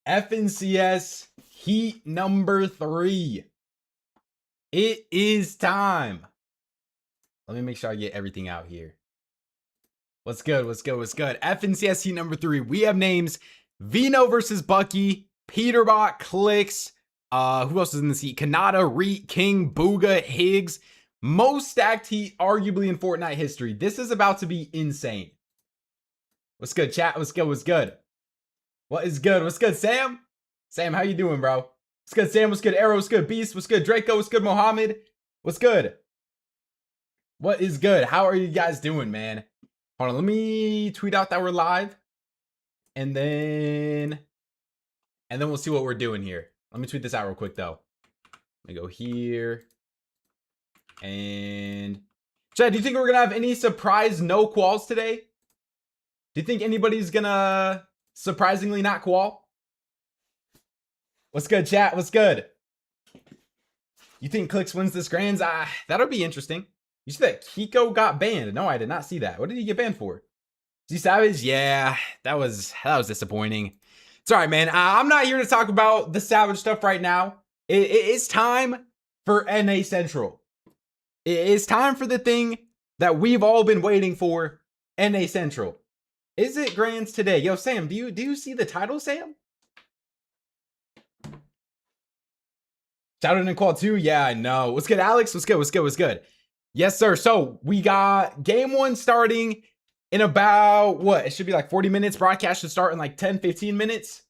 FNCS Heat number 3. It is time. Let me make sure I get everything out here. What's good? What's good? What's good? FNCS Heat number 3. We have names: Veno versus Bucky, Peterbot, Clix. Who else is in this heat? Kanata, Reet, King, Bugha, Higgs. Most stacked heat, arguably, in Fortnite history. This is about to be insane. What's good, chat? What's good? What's good? What is good? What's good, Sam? Sam, how you doing, bro? What's good, Sam? What's good, Arrow? What's good, Beast? What's good, Draco? What's good, Mohammed? What's good? What is good? How are you guys doing, man? Hold on, let me tweet out that we're live. And then we'll see what we're doing here. Let me tweet this out real quick, though. Let me go here. And Chad, do you think we're gonna have any surprise no quals today? Do you think anybody's gonna surprisingly not qual? What's good, chat? What's good? You think Clix wins this Grands? That'll be interesting. You see that Kiko got banned? No, I did not see that. What did he get banned for? Z Savage? Yeah, that was disappointing. It's all right, man. I'm not here to talk about the Savage stuff right now. It's time for NA Central. It is time for the thing that we've all been waiting for, NA Central. Is it Grands today? Yo, Sam, do you see the title, Sam? Shout out in qual 2. Yeah, I know. What's good, Alex? What's good? What's good? What's good? Yes, sir. So we got game 1 starting in about, what? It should be like 40 minutes. Broadcast should start in like 10, 15 minutes.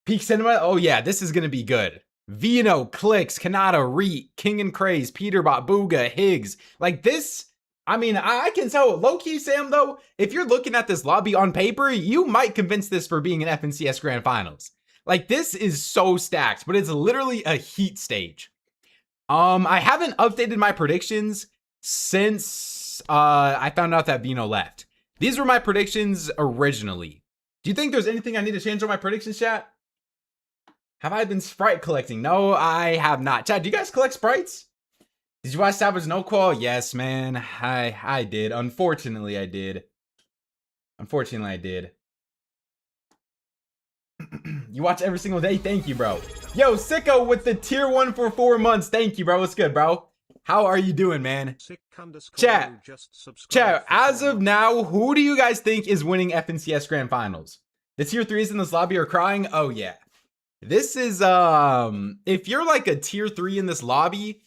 Peak Cinema. Oh, yeah, this is going to be good. Veno, Clix, Kanata, Reet, King and Craze, Peterbot, Bugha, Higgs. Like this, I mean, I can tell. Low-key, Sam, though, if you're looking at this lobby on paper, you might convince this for being an FNCS Grand Finals. Like, this is so stacked, but it's literally a heat stage. I haven't updated my predictions since I found out that Veno left. These were my predictions originally. Do you think there's anything I need to change on my predictions, chat? Have I been sprite collecting? No, I have not. Chat, do you guys collect sprites? Did you watch Savage No Qual? Yes, man. I did. Unfortunately, I did. Unfortunately, I did. You watch every single day? Thank you, bro. Yo, Sicko with the tier 1 for 4 months. Thank you, bro. What's good, bro? How are you doing, man? Chat, as of now, who do you guys think is winning FNCS Grand Finals? The tier 3s in this lobby are crying? Oh, yeah. This is, if you're like a tier 3 in this lobby,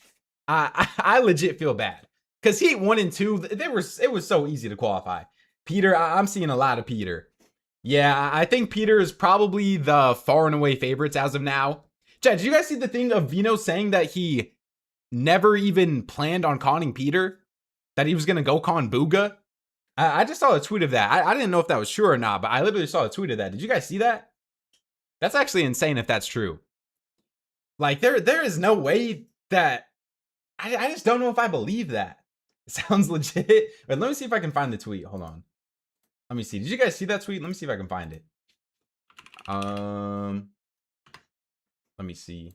I legit feel bad. Because Heat 1 and 2, it was so easy to qualify. Peter, I'm seeing a lot of Peter. Yeah, I think Peter is probably the far and away favorites as of now. Chad, did you guys see the thing of Veno saying that he never even planned on conning Peter? That he was going to go con Bugha? I just saw a tweet of that. I didn't know if that was true or not, but I literally saw a tweet of that. Did you guys see that? That's actually insane if that's true. Like, there is no way that... I just don't know if I believe that. It sounds legit. But let me see if I can find the tweet. Hold on. Let me see. Did you guys see that tweet? Let me see if I can find it. Let me see.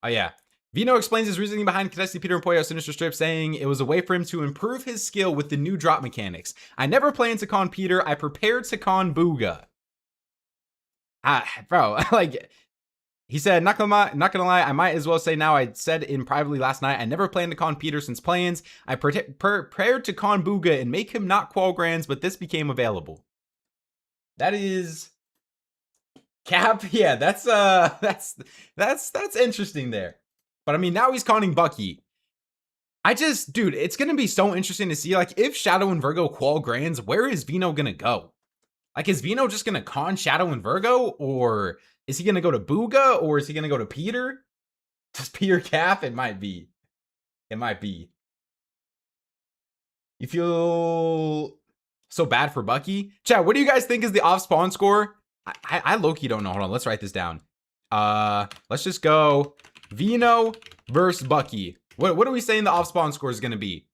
Oh, yeah. Veno explains his reasoning behind contesting Peter and Poyo's Sinister Strip, saying it was a way for him to improve his skill with the new drop mechanics. I never planned to con Peter. I prepared to con Bugha. Bro, like... He said, not gonna lie, I might as well say now, I said in privately last night, I never planned to con Peter since plans. I prepared to con Bugha and make him not qual Grands, but this became available. That is... Cap? Yeah, that's interesting there. But I mean, now he's conning Bucky. Dude, it's gonna be so interesting to see, like, if Shadow and Virgo qual Grands, where is Veno gonna go? Like, is Veno just gonna con Shadow and Virgo, or... Is he going to go to Bugha, or is he going to go to Peter? Does Peter cap? It might be. It might be. You feel so bad for Bucky? Chat, what do you guys think is the off-spawn score? I low-key don't know. Hold on, let's write this down. Let's just go Veno versus Bucky. What are we saying the off-spawn score is going to be?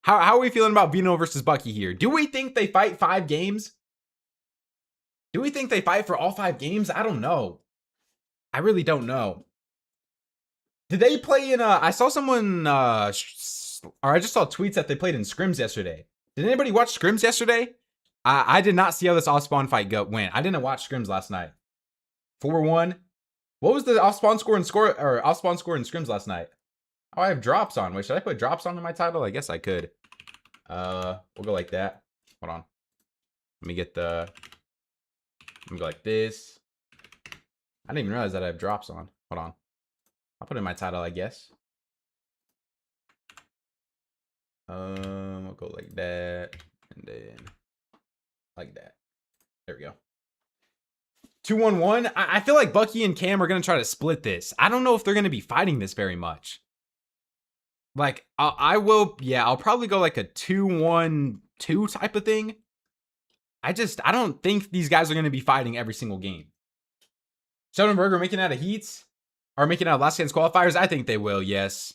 How are we feeling about Veno versus Bucky here? Do we think they fight 5 games? Do we think they fight for all 5 games? I don't know. I really don't know. Did they play in I saw someone, or I just saw tweets that they played in scrims yesterday. Did anybody watch scrims yesterday? I did not see how this off-spawn fight went. I didn't watch scrims last night. 4-1. What was the off-spawn score and scrims last night? Oh, I have drops on. Wait, should I put drops on in my title? I guess I could. We'll go like that. Hold on. Let me go like this. I didn't even realize that I have drops on. Hold on. I'll put it in my title, I guess. We'll go like that. And then like that. There we go. 2-1-1. I feel like Bucky and Cam are going to try to split this. I don't know if they're going to be fighting this very much. Like, I'll probably go like a 2-1-2 type of thing. I don't think these guys are going to be fighting every single game. Schoenberger making out of heats? Or making out of last chance qualifiers? I think they will, yes.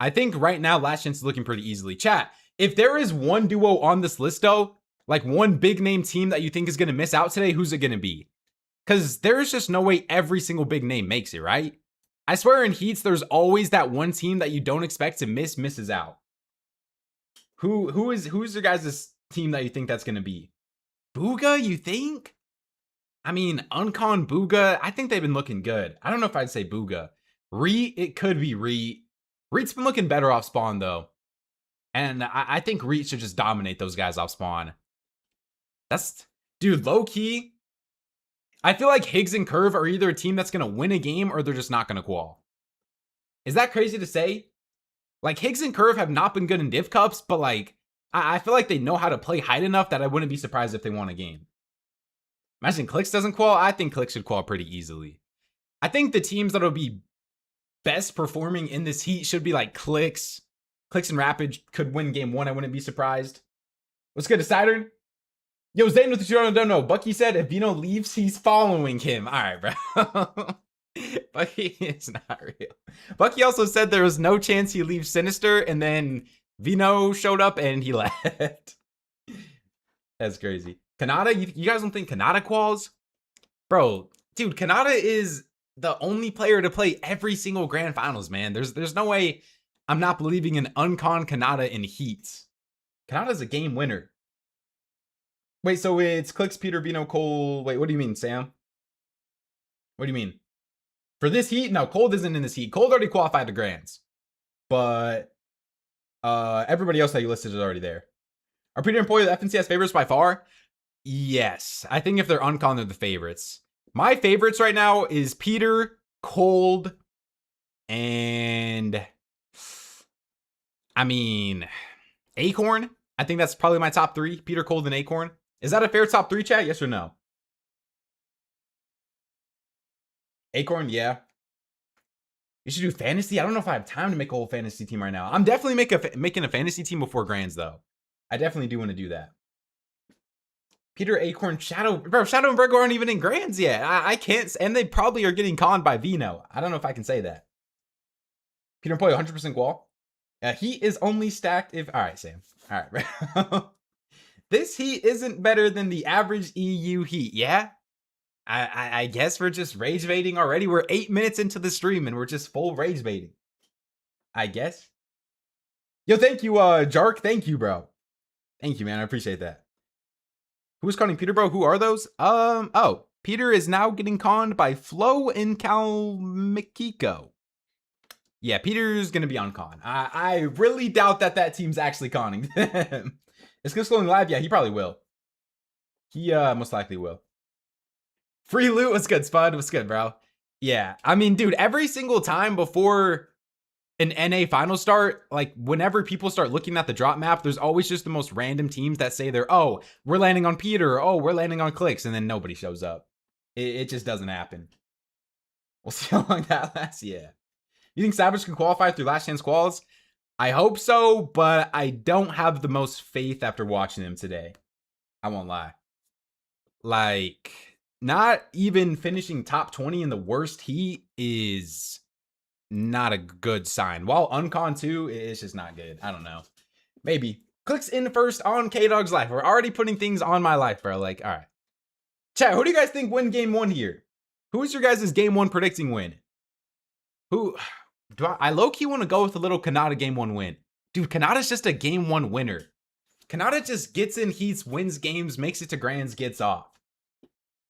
I think right now last chance is looking pretty easily. Chat, if there is one duo on this list though, like one big name team that you think is going to miss out today, who's it going to be? Because there's just no way every single big name makes it, right? I swear in heats, there's always that one team that you don't expect to misses out. Who's your guys' team that you think that's going to be? Bugha, you think? I mean, Uncon, Bugha, I think they've been looking good. I don't know if I'd say Bugha. Reet, it could be Reet. Reet's been looking better off spawn, though. And I think Reet should just dominate those guys off spawn. Dude, low-key, I feel like Higgs and Curve are either a team that's going to win a game or they're just not going to qual. Is that crazy to say? Like, Higgs and Curve have not been good in Div Cups, but, like, I feel like they know how to play height enough that I wouldn't be surprised if they won a game. Imagine Clix doesn't qual. I think Clix should qual pretty easily. I think the teams that'll be best performing in this heat should be like Clix. Clix and Rapid could win game 1. I wouldn't be surprised. What's good, Saturn? Yo, Zane with the Toronto don't know. Bucky said if Veno leaves, he's following him. All right, bro. Bucky is not real. Bucky also said there was no chance he leaves Sinister, and then Veno showed up and he left. That's crazy. Kanata, you guys don't think Kanata quals? Bro, dude, Kanata is the only player to play every single grand finals, man. There's no way I'm not believing in Uncon Kanata in heats. Kanata's a game winner. Wait, so it's Clix, Peter, Veno, Cole. Wait, what do you mean, Sam? What do you mean? For this heat? No, Cold isn't in this heat. Cold already qualified to grands. But everybody else that you listed is already there. Are Peter and Poy the FNCS favorites by far? Yes. I think if they're Uncon, they're the favorites. My favorites right now is Peter, Cold, and I mean, Acorn. I think that's probably my top 3. Peter, Cold, and Acorn. Is that a fair top 3, chat? Yes or no? Acorn, yeah. You should do fantasy. I don't know if I have time to make a whole fantasy team right now. I'm definitely making a fantasy team before grands, though. I definitely do want to do that. Peter, Acorn, Shadow. Bro, Shadow and Virgo aren't even in grands yet. I can't. And they probably are getting conned by Veno. I don't know if I can say that. Peter and Poy, 100% qual. He is only stacked if... All right, Sam. All right, bro. This heat isn't better than the average EU heat, yeah? I guess we're just rage baiting already. We're 8 minutes into the stream and we're just full rage baiting. I guess. Yo, thank you, Jark. Thank you, bro. Thank you, man. I appreciate that. Who's conning Peter, bro? Who are those? Oh, Peter is now getting conned by Flo and Calmikico. Yeah, Peter's gonna be on con. I really doubt that team's actually conning them. Is Clix going live? Yeah, he probably will. He most likely will. Free loot, what's good, Spud? What's good, bro? Yeah, I mean, dude, every single time before an NA final start, like whenever people start looking at the drop map, there's always just the most random teams that say we're landing on Peter, oh, we're landing on Clix, and then nobody shows up. It just doesn't happen. We'll see how long that lasts. Yeah. You think Savage can qualify through last chance quals? I hope so, but I don't have the most faith after watching him today. I won't lie. Like, not even finishing top 20 in the worst heat is not a good sign. While Uncon 2, it's just not good. I don't know. Maybe. Clix in first on K-Dog's life. We're already putting things on my life, bro. Like, all right. Chat, who do you guys think win game 1 here? Who is your guys' game 1 predicting win? Who... I low-key want to go with a little Kanata game 1 win. Dude, Kanata's just a game 1 winner. Kanata just gets in heats, wins games, makes it to grands, gets off.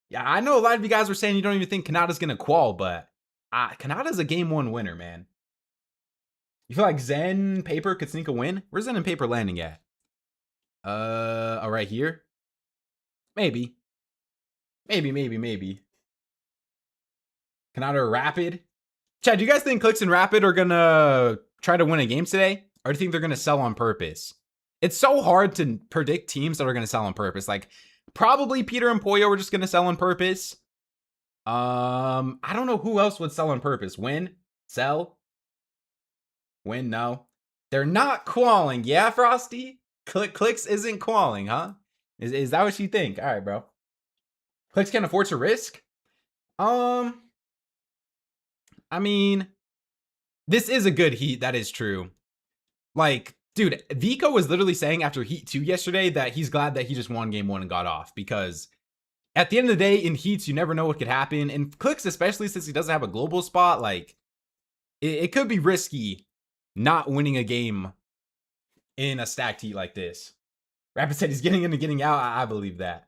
Yeah, I know a lot of you guys were saying you don't even think Kanata's going to qual, but Kanata's a game 1 winner, man. You feel like Zen Paper could sneak a win? Where's Zen and Paper landing at? Right here? Maybe. Maybe. Kanata or Rapid? Chad, do you guys think Clix and Rapid are gonna try to win a game today? Or do you think they're gonna sell on purpose? It's so hard to predict teams that are gonna sell on purpose. Like, probably Peter and Pollo are just gonna sell on purpose. I don't know who else would sell on purpose. Win? Sell? Win? No. They're not qualling. Yeah, Frosty? Clix isn't qualling, huh? Is that what you think? All right, bro. Clix can't afford to risk? I mean, this is a good heat. That is true. Like, dude, Vico was literally saying after Heat 2 yesterday that he's glad that he just won game 1 and got off, because at the end of the day, in Heats, you never know what could happen. And Clix, especially since he doesn't have a global spot, like, it could be risky not winning a game in a stacked Heat like this. Rapid said he's getting in and getting out. I believe that.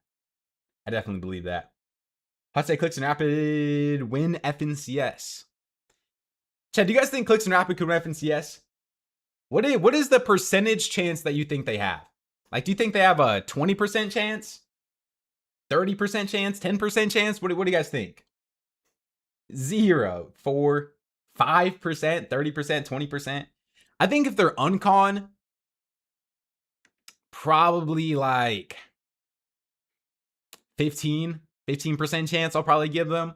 I definitely believe that. Hot say Clix and Rapid win FNCS. Chad, do you guys think Clix and Rapid could win FNCS? What is the percentage chance that you think they have? Like, do you think they have a 20% chance? 30% chance? 10% chance? What do you guys think? 0, 4, 5%, 30%, 20%? I think if they're uncon, probably like 15% chance I'll probably give them.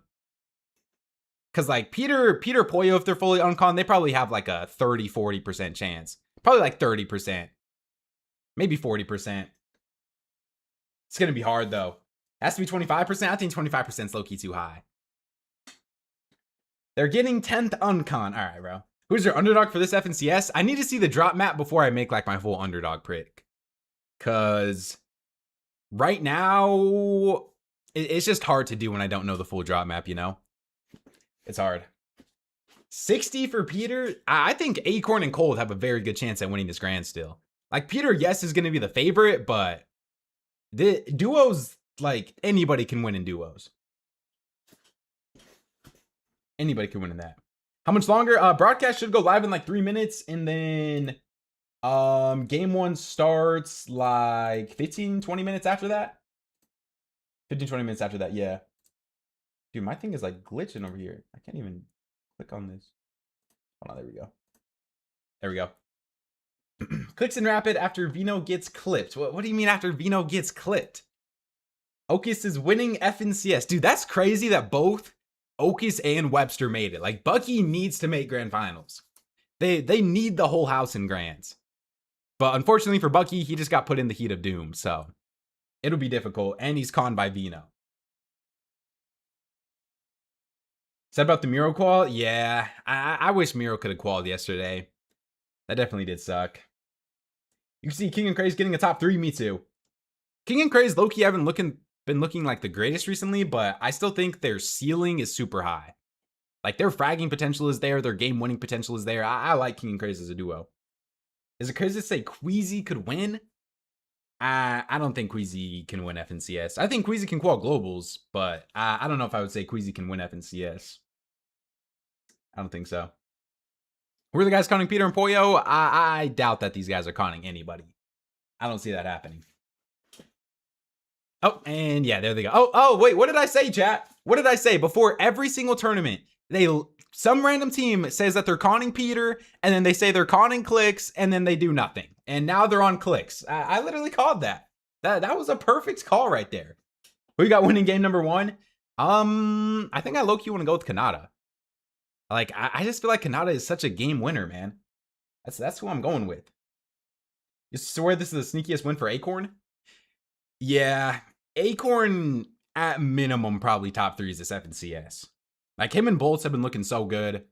Because like Peter Pollo, if they're fully uncon, they probably have like a 30-40% chance. Probably like 30%. Maybe 40%. It's going to be hard though. It has to be 25%. I think 25% is low-key too high. They're getting 10th uncon. All right, bro. Who's your underdog for this FNCS? I need to see the drop map before I make like my full underdog pick. Because right now, it's just hard to do when I don't know the full drop map, you know? It's hard. 60 for Peter. I think Acorn and Cold have a very good chance at winning this grand still. Like, Peter, yes, is going to be the favorite, but the duos, like, anybody can win in duos. Anybody can win in that. How much longer? Broadcast should go live in like 3 minutes, and then game 1 starts like 15-20 minutes after that. 15-20 minutes after that, yeah. Dude, my thing is like glitching over here. I can't even click on this. Hold on, there we go. There we go. Clix and Rapid after Veno gets clipped. What do you mean after Veno gets clipped? Okis is winning FNCS. Dude, that's crazy that both Okis and Webster made it. Like, Bucky needs to make grand finals. They need the whole house in grands. But unfortunately for Bucky, he just got put in the heat of doom. So it'll be difficult. And he's conned by Veno. Is that about the Miro qual? Yeah, I wish Miro could have qualified yesterday. That definitely did suck. You can see King and Craze getting a top 3. Me too. King and Craze low-key haven't been looking like the greatest recently, but I still think their ceiling is super high. Like, their fragging potential is there. Their game-winning potential is there. I like King and Craze as a duo. Is it crazy to say Queasy could win? I don't think Queasy can win FNCS. I think Queasy can qual globals, but I don't know if I would say Queasy can win FNCS. I don't think so. Who are the guys conning Peter and Pollo? I doubt that these guys are conning anybody. I don't see that happening. Oh, and yeah, there they go. Oh, wait, what did I say, chat? What did I say? Before every single tournament, some random team says that they're conning Peter, and then they say they're conning Clix, and then they do nothing. And now they're on Clix. I literally called that. That was a perfect call right there. Who you got winning game number 1? I think I low-key want to go with Kanata. Like, I just feel like Kanata is such a game winner, man. That's who I'm going with. You swear this is the sneakiest win for Acorn? Yeah, Acorn at minimum probably top 3 is this FNCS. Like, him and Bolts have been looking so good.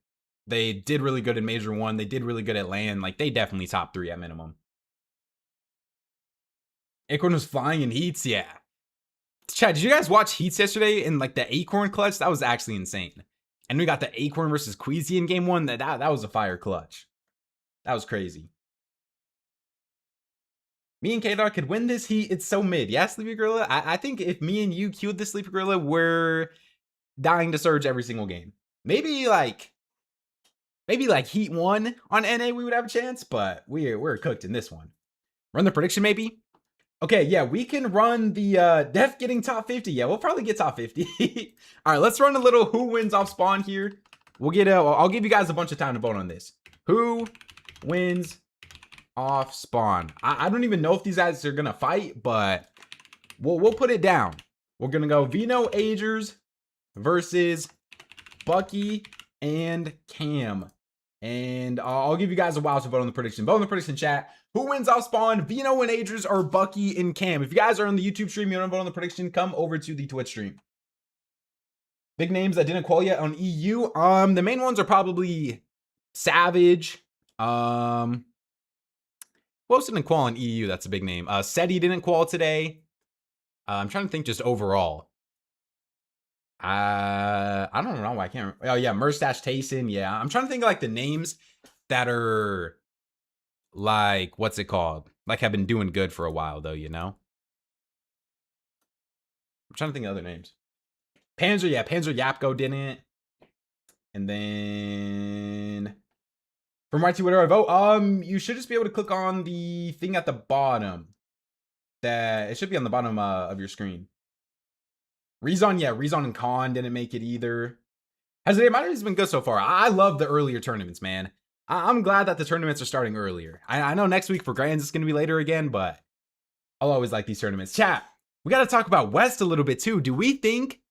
They did really good in Major 1. They did really good at LAN. Like, they definitely top 3 at minimum. Acorn was flying in heats, yeah. Chad, did you guys watch heats yesterday in like the Acorn clutch? That was actually insane. And we got the Acorn versus Queasy in game 1. That was a fire clutch. That was crazy. Me and K-Dog could win this heat. It's so mid. Yeah, Sleepy Gorilla. I think if me and you queued the Sleepy Gorilla, we're dying to surge every single game. Maybe like heat 1 on NA, we would have a chance, but we're cooked in this one. Run the prediction, maybe? Okay, yeah, we can run the Def getting top 50. Yeah, we'll probably get top 50. All right, let's run a little who wins off spawn here. We'll get I'll give you guys a bunch of time to vote on this. Who wins off spawn? I don't even know if these guys are gonna fight, but we'll put it down. We're gonna go Veno Agers versus Bucky and Cam. And I'll give you guys a while to vote on the prediction. Vote on the prediction chat. Who wins off spawn? Veno and Agers or Bucky and Cam? If you guys are on the YouTube stream, you want to vote on the prediction, come over to the Twitch stream. Big names that didn't qual yet on EU. The main ones are probably Savage. Who else didn't qual on EU? That's a big name. SETI didn't qual today. I'm trying to think just overall. I don't know why I can't. Oh yeah, Merstash Tayson. Yeah, I'm trying to think of like the names that are like, what's it called? Like have been doing good for a while though, you know? I'm trying to think of other names. Panzer, yeah, Panzer Yapko didn't. And then from right to whatever I vote, you should just be able to click on the thing at the bottom. That it should be on the bottom of your screen. Rezon, yeah, Rezon and Khan didn't make it either. It might have been good so far. I love the earlier tournaments, man. I'm glad that the tournaments are starting earlier. I know next week for Grands it's going to be later again, but I'll always like these tournaments. Chat, we got to talk about West a little bit too. Do we think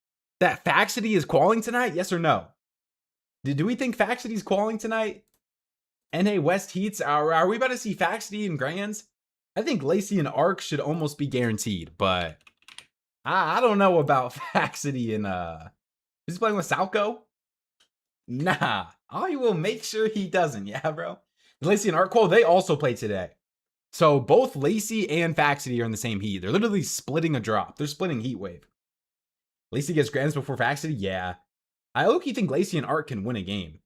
that Faxity is qualling tonight? Yes or no? Do we think Faxity is qualling tonight? NA West Heats, are we about to see Faxity and Grands? I think Lacey and Arc should almost be guaranteed, but I don't know about Faxity and is he playing with Salco? Nah, I will make sure he doesn't. Yeah, bro. Lacey and Arc, they also played today. So both Lacey and Faxity are in the same heat. They're literally splitting a drop. They're splitting heat wave. Lacey gets Grands before Faxity? Yeah. I low-key think Lacey and Arc can win a game.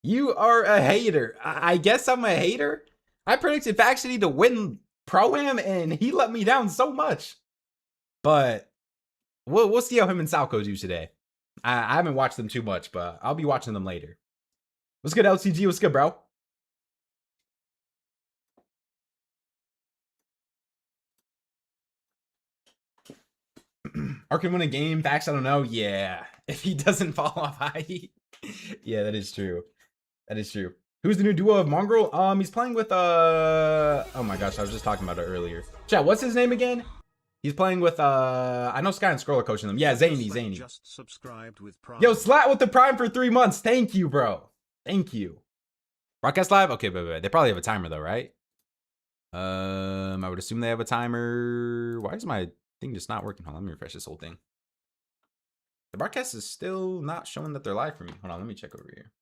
You are a hater. I guess I'm a hater. I predicted Faxity to win Pro-Am, and he let me down so much. But we'll see how him and Salco do today. I haven't watched them too much, but I'll be watching them later. What's good, LCG? What's good, bro? Arc can win a game. Fax, I don't know. Yeah. If he doesn't fall off high. Yeah, that is true. That is true. Who's the new duo of Mongrel? He's playing with oh my gosh, I was just talking about it earlier. Chat, what's his name again? He's playing with I know Sky and Scroll are coaching them. Yeah, Zany. Just subscribed with Prime. Yo, Slat with the Prime for 3 months. Thank you, bro. Thank you. Broadcast live? Okay, but they probably have a timer though, right? I would assume they have a timer. Why is my thing just not working? Hold on, let me refresh this whole thing. The broadcast is still not showing that they're live for me. Hold on, let me check over here.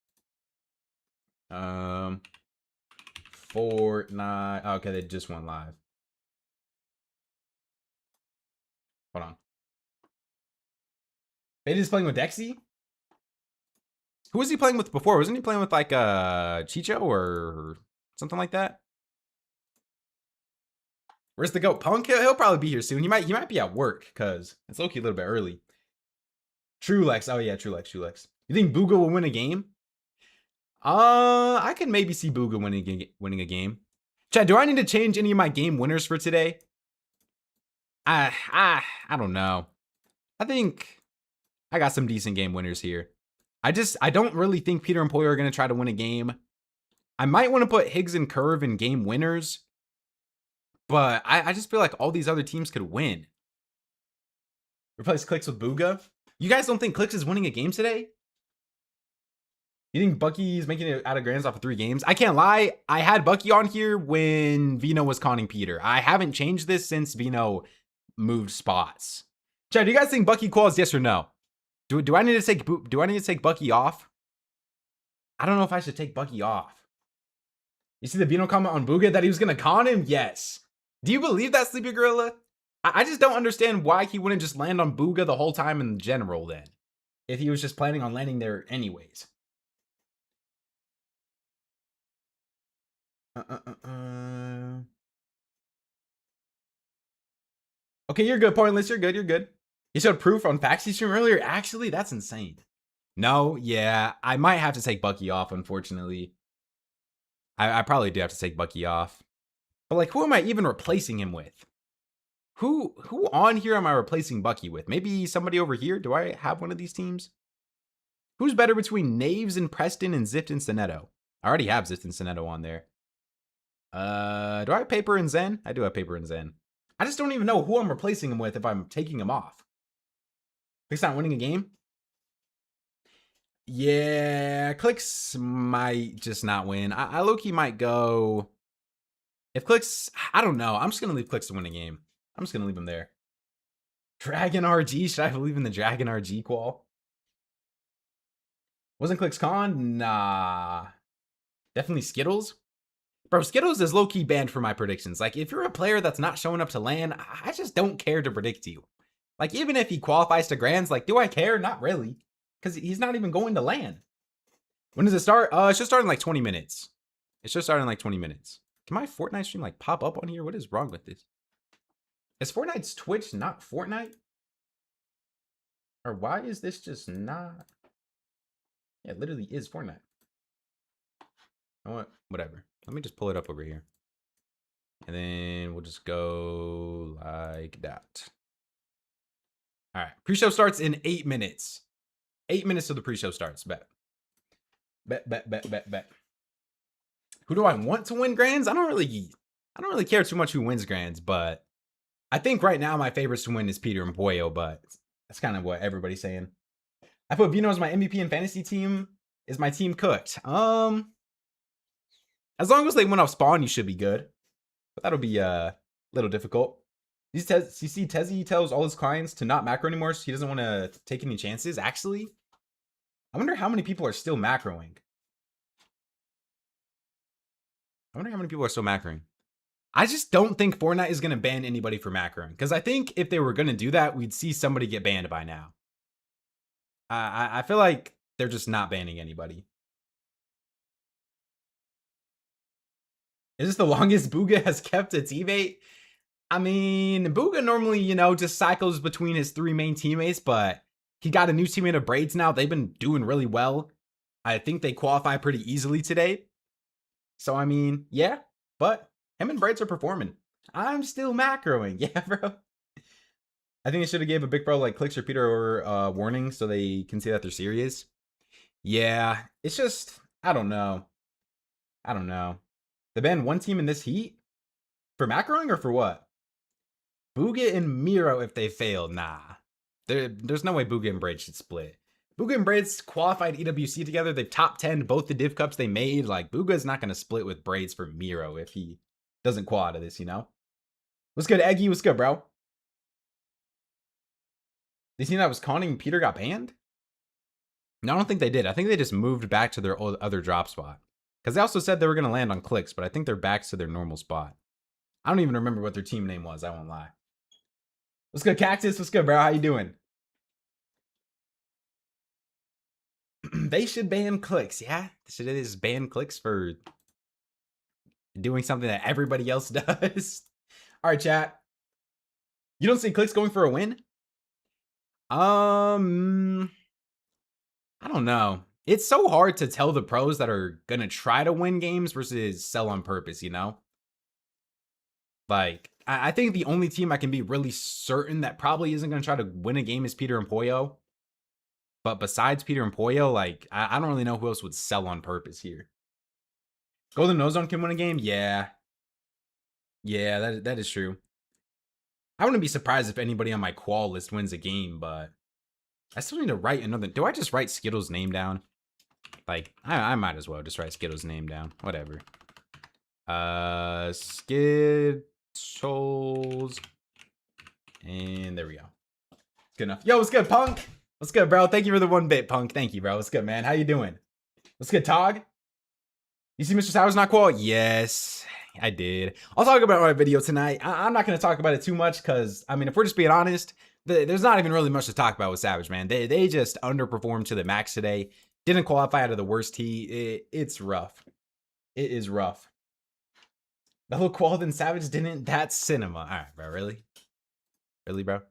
Fortnite. Okay, they just went live. Hold on. Beta's playing with Dexy? Who was he playing with before? Wasn't he playing with like Chicho or something like that? Where's the GOAT? Punk? He'll probably be here soon. He might be at work because it's low-key a little bit early. Trulex. Oh yeah, Trulex. You think Bugha will win a game? I can maybe see Bugha winning a game. Chad, do I need to change any of my game winners for today? I don't know. I think I got some decent game winners here. I don't really think Peter and Poyer are going to try to win a game. I might want to put Higgs and Curve in game winners, but I just feel like all these other teams could win. Replace Clix with Bugha. You guys don't think Clix is winning a game today? You think Bucky's making it out of Grands off of 3 games? I can't lie. I had Bucky on here when Veno was conning Peter. I haven't changed this since Veno moved spots. Chad, do you guys think Bucky calls yes or no? Do I need to take Bucky off? I don't know if I should take Bucky off. You see the Veno comment on Bugha that he was gonna con him? Yes. Do you believe that, Sleepy Gorilla? I just don't understand why he wouldn't just land on Bugha the whole time in general then, if he was just planning on landing there anyways. Okay, you're good, Pointless. You're good. You're good. You showed proof on Faxi stream earlier. Actually, that's insane. No, yeah, I might have to take Bucky off, unfortunately. I probably do have to take Bucky off. But like, who am I even replacing him with? Who on here am I replacing Bucky with? Maybe somebody over here? Do I have one of these teams? Who's better between Knaves and Preston and Zift and Sonetto? I already have Zift and Sonetto on there. Do I have Paper and Zen? I do have Paper and Zen. I just don't even know who I'm replacing him with if I'm taking him off. Clix not winning a game? Yeah, Clix might just not win. I low-key might go... If Clix... I don't know. I'm just going to leave Clix to win a game. I'm just going to leave him there. Dragon RG? Should I believe in the Dragon RG qual? Wasn't Clix con? Nah. Definitely Skittles? Bro, Skittles is low-key banned for my predictions. Like, if you're a player that's not showing up to LAN, I just don't care to predict you. Like, even if he qualifies to Grands, like, do I care? Not really. Because he's not even going to LAN. When does it start? It should start in like 20 minutes. It should start in like 20 minutes. Can my Fortnite stream like pop up on here? What is wrong with this? Is Fortnite's Twitch not Fortnite? Or why is this just not? Yeah, it literally is Fortnite. You know what? Whatever. Let me just pull it up over here. And then we'll just go like that. All right. Pre-show starts in 8 minutes. 8 minutes till the pre-show starts. Bet. Bet. Who do I want to win Grands? I don't really care too much who wins Grands, but I think right now my favorites to win is Peter and Pollo, but that's kind of what everybody's saying. I put Veno as my MVP in fantasy team. Is my team cooked? As long as they win off spawn, you should be good. But that'll be a little difficult. You see, Tezzy tells all his clients to not macro anymore, so he doesn't want to take any chances. Actually, I wonder how many people are still macroing. I just don't think Fortnite is going to ban anybody for macroing. Because I think if they were going to do that, we'd see somebody get banned by now. I feel like they're just not banning anybody. Is this the longest Bugha has kept a teammate? I mean, Bugha normally, you know, just cycles between his 3 main teammates, but he got a new teammate of Braids now. They've been doing really well. I think they qualify pretty easily today. So, I mean, yeah, but him and Braids are performing. I'm still macroing. Yeah, bro. I think they should have gave a big bro like Clix or Peter or warning so they can see that they're serious. Yeah, it's just, I don't know. They banned one team in this heat? For macroing or for what? Bugha and Miro if they fail. Nah. There's no way Bugha and Braids should split. Bugha and Braids qualified EWC together. They've top 10 both the div cups they made. Like, Bugha's not going to split with Braids for Miro if he doesn't qual out of this, you know? What's good, Eggy? What's good, bro? They seen that was conning Peter got banned? No, I don't think they did. I think they just moved back to their other drop spot. Because they also said they were going to land on Clix, but I think they're back to their normal spot. I don't even remember what their team name was. I won't lie. What's good, Cactus? What's good, bro? How you doing? They should ban Clix. Yeah, should they just ban Clix for doing something that everybody else does? All right, chat. You don't see Clix going for a win? I don't know. It's so hard to tell the pros that are gonna try to win games versus sell on purpose, you know? Like, I think the only team I can be really certain that probably isn't gonna try to win a game is Peter and Pollo. But besides Peter and Pollo, like, I don't really know who else would sell on purpose here. Golden Nose Zone can win a game? Yeah. Yeah, that is true. I wouldn't be surprised if anybody on my qual list wins a game, but I still need to write another. Do I just write Skittles' name down? Like, I might as well just write Skittles' name down. Whatever. Skittles. And there we go. Good enough. Yo, what's good, Punk? What's good, bro? Thank you for the 1 bit, Punk. Thank you, bro. What's good, man? How you doing? What's good, Tog? You see Mr. Sowers not qual? Yes, I did. I'll talk about my video tonight. I'm not going to talk about it too much because, I mean, if we're just being honest, there's not even really much to talk about with Savage, man. They just underperformed to the max today. Didn't qualify out of the worst heat. It's rough. It is rough. Velo qualled and Savage didn't. That's cinema. All right, bro. Really? Really, bro?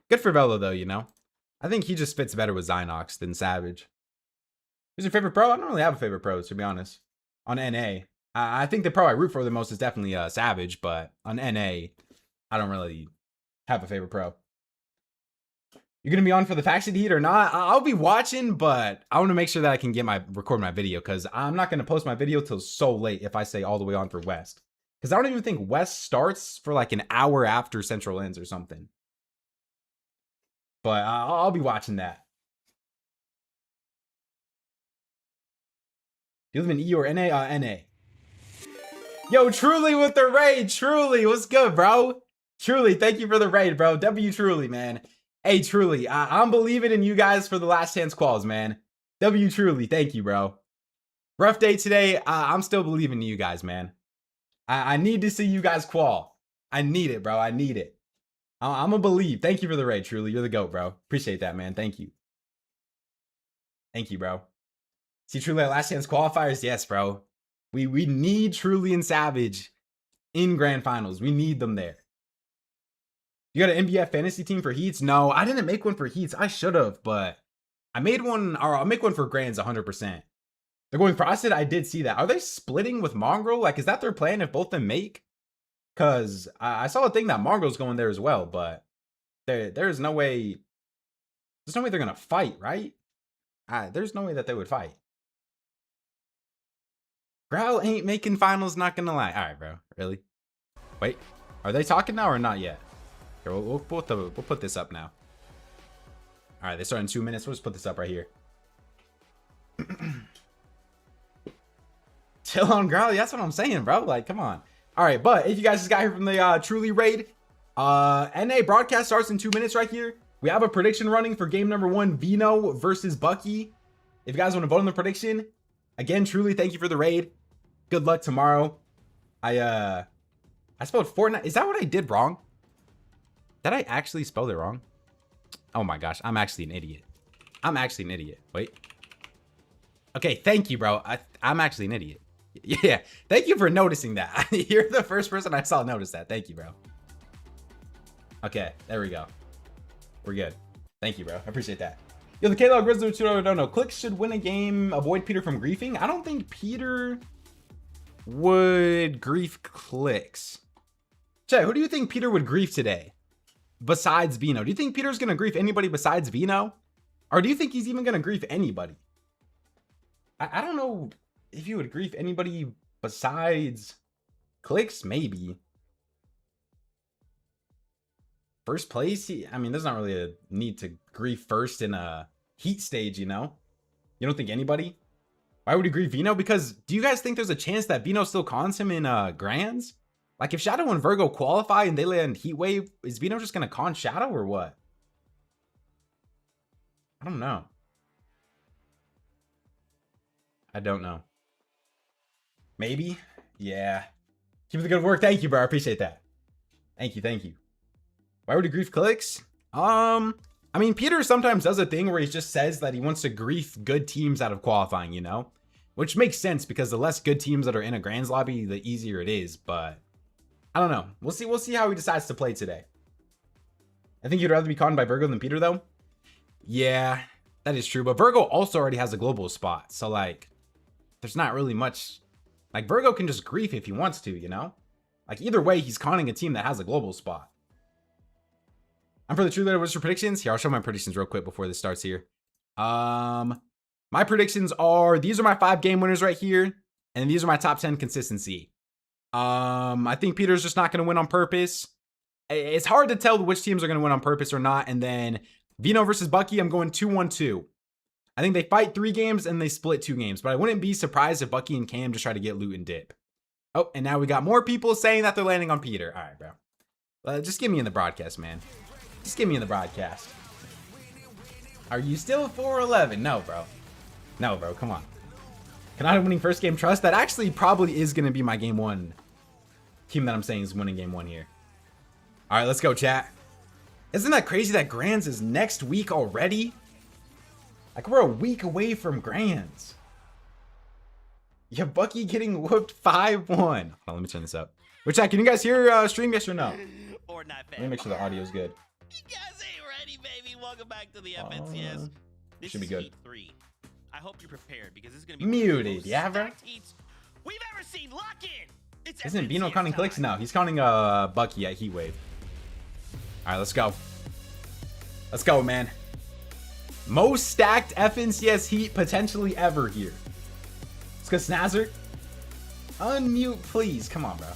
Good for Velo, though, you know? I think he just fits better with Zynox than Savage. Who's your favorite pro? I don't really have a favorite pro, to be honest. On NA, I think the pro I root for the most is definitely Savage, but on NA, I don't really have a favorite pro. You're going to be on for the faction heat or not? I'll be watching, but I want to make sure that I can get record my video, because I'm not going to post my video till so late if I say all the way on for West. Because I don't even think West starts for like an hour after Central ends or something. But I'll be watching that. Do you live in E or NA? NA. Yo, Truly with the raid. Truly, what's good, bro? Truly, thank you for the raid, bro. W Truly, man. Hey, Truly, I'm believing in you guys for the last chance calls, man. W Truly, thank you, bro. Rough day today. I'm still believing in you guys, man. I need to see you guys qual. I need it, bro. I need it. I'm gonna believe. Thank you for the raid, Truly. You're the GOAT, bro. Appreciate that, man. Thank you. Thank you, bro. See Truly at last chance qualifiers? Yes, bro. We need Truly and Savage in grand finals. We need them there. You got an MBF fantasy team for heats? No, I didn't make one for heats. I should have, but I made one, or I'll make one for grands 100%. They're going frosted. I did see that. Are they splitting with Mongrel? Like, is that their plan if both of them make? Because I saw a thing that Mongrel's going there as well, but there's no way. There's no way they're going to fight, right? There's no way that they would fight. Growl ain't making finals, not going to lie. All right, bro. Really? Wait, are they talking now or not yet? Here, we'll put this up now. All right, they start in 2 minutes. We'll just put this up right here. Chill on Growl. That's what I'm saying, bro. Like, come on. All right, but if you guys just got here from the Truly raid, NA broadcast starts in 2 minutes right here. We have a prediction running for game number 1, Veno versus Bugha. If you guys want to vote on the prediction, again, Truly, thank you for the raid. Good luck tomorrow. I spelled Fortnite. Is that what I did wrong? Did I actually spell it wrong? Oh my gosh, I'm actually an idiot. I'm actually an idiot. Wait. Okay, thank you, bro. I'm actually an idiot. Yeah, thank you for noticing that. You're the first person I saw notice that. Thank you, bro. Okay, there we go. We're good. Thank you, bro. I appreciate that. Yo, the K-Log Grizzly 2 don't know. Clix should win a game, avoid Peter from griefing. I don't think Peter would grief Clix. Chet, who do you think Peter would grief today? Besides Veno. Do you think Peter's going to grief anybody besides Veno? Or do you think he's even going to grief anybody? I don't know if he would grief anybody besides Clix, maybe. First place? I mean, there's not really a need to grief first in a heat stage, you know? You don't think anybody? Why would he grief Veno? Because do you guys think there's a chance that Veno still cons him in Grands? Like, if Shadow and Virgo qualify and they land Heat Wave, is Veno just going to con Shadow or what? I don't know. I don't know. Maybe? Yeah. Keep up the good work. Thank you, bro. I appreciate that. Thank you. Thank you. Why would he grief Clix? I mean, Peter sometimes does a thing where he just says that he wants to grief good teams out of qualifying, you know? Which makes sense because the less good teams that are in a Grands lobby, the easier it is, but I don't know. We'll see how he decides to play today. I think you'd rather be conned by Virgo than Peter, though. Yeah, that is true. But Virgo also already has a global spot. So, like, there's not really much. Like, Virgo can just grief if he wants to, you know? Like, either way, he's conning a team that has a global spot. I'm for the True Leader. What's your predictions? Here, I'll show my predictions real quick before this starts here. My predictions are, these are my 5 game winners right here. And these are my top 10 consistency. I think Peter's just not going to win on purpose. It's hard to tell which teams are going to win on purpose or not. And then Veno versus Bugha, I'm going 2-1-2. I think they fight 3 games and they split 2 games. But I wouldn't be surprised if Bugha and Cam just try to get loot and dip. Oh, and now we got more people saying that they're landing on Peter. All right, bro. Just get me in the broadcast, man. Just get me in the broadcast. Are you still 4-11? No, bro. No, bro. Come on. Canada winning first game trust. That actually probably is going to be my game 1 team that I'm saying is winning game 1 here. All right, let's go, chat. Isn't that crazy that Grands is next week already? Like, we're a week away from Grands. Yeah, Bugha getting whooped 5-1. Hold on, let me turn this up. Which can you guys hear stream? Yes or no? Or not, Let me make sure the audio is good. You guys ain't ready, baby. Welcome back to the FNCS. This should be is good. Heat 3. I hope you're prepared because this is gonna be Muted, yeah, bro. Heats we've ever seen. Lock in. It's Isn't Veno FNCS counting time. Clix? No, he's counting Bucky at Heatwave. All right, let's go. Let's go, man. Most stacked FNCS Heat potentially ever here. Let's go, Snazzer. Unmute, please. Come on, bro.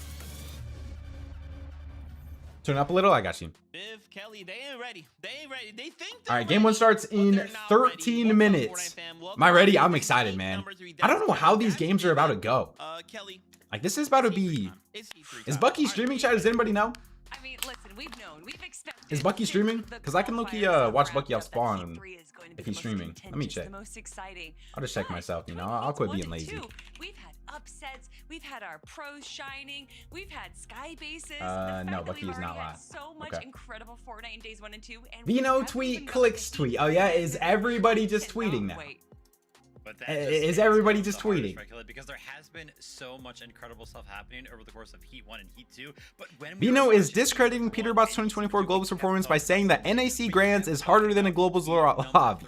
Turn up a little. I got you. Viv, Kelly, they ain't ready. They ain't ready. They think All right, game one starts in 13 minutes. Am I ready? I'm excited, man. I don't know how these games are about to go. Kelly, Like, this is about to be... Is Bucky streaming, chat? Does anybody know? I mean, listen, we've known, we've expected. Is Bucky streaming? Because I can look-key watch Bucky off spawn if he's streaming. Let me check. The most exciting. I'll just check myself, you know. I'll quit being lazy. We've had upsets. We've had our pros shining. We've had sky bases. No, Bucky is not live. So much incredible Fortnite in days 1 and 2. And Veno tweet, Clix tweet. Oh yeah, is everybody just tweeting now? But that Is everybody just tweeting? Because there has been so much incredible stuff happening over the course of Heat 1 and Heat 2. But when Veno is discrediting Peterbot's 2024 Globals performance by saying that NAC Grands is harder than a Globals lobby.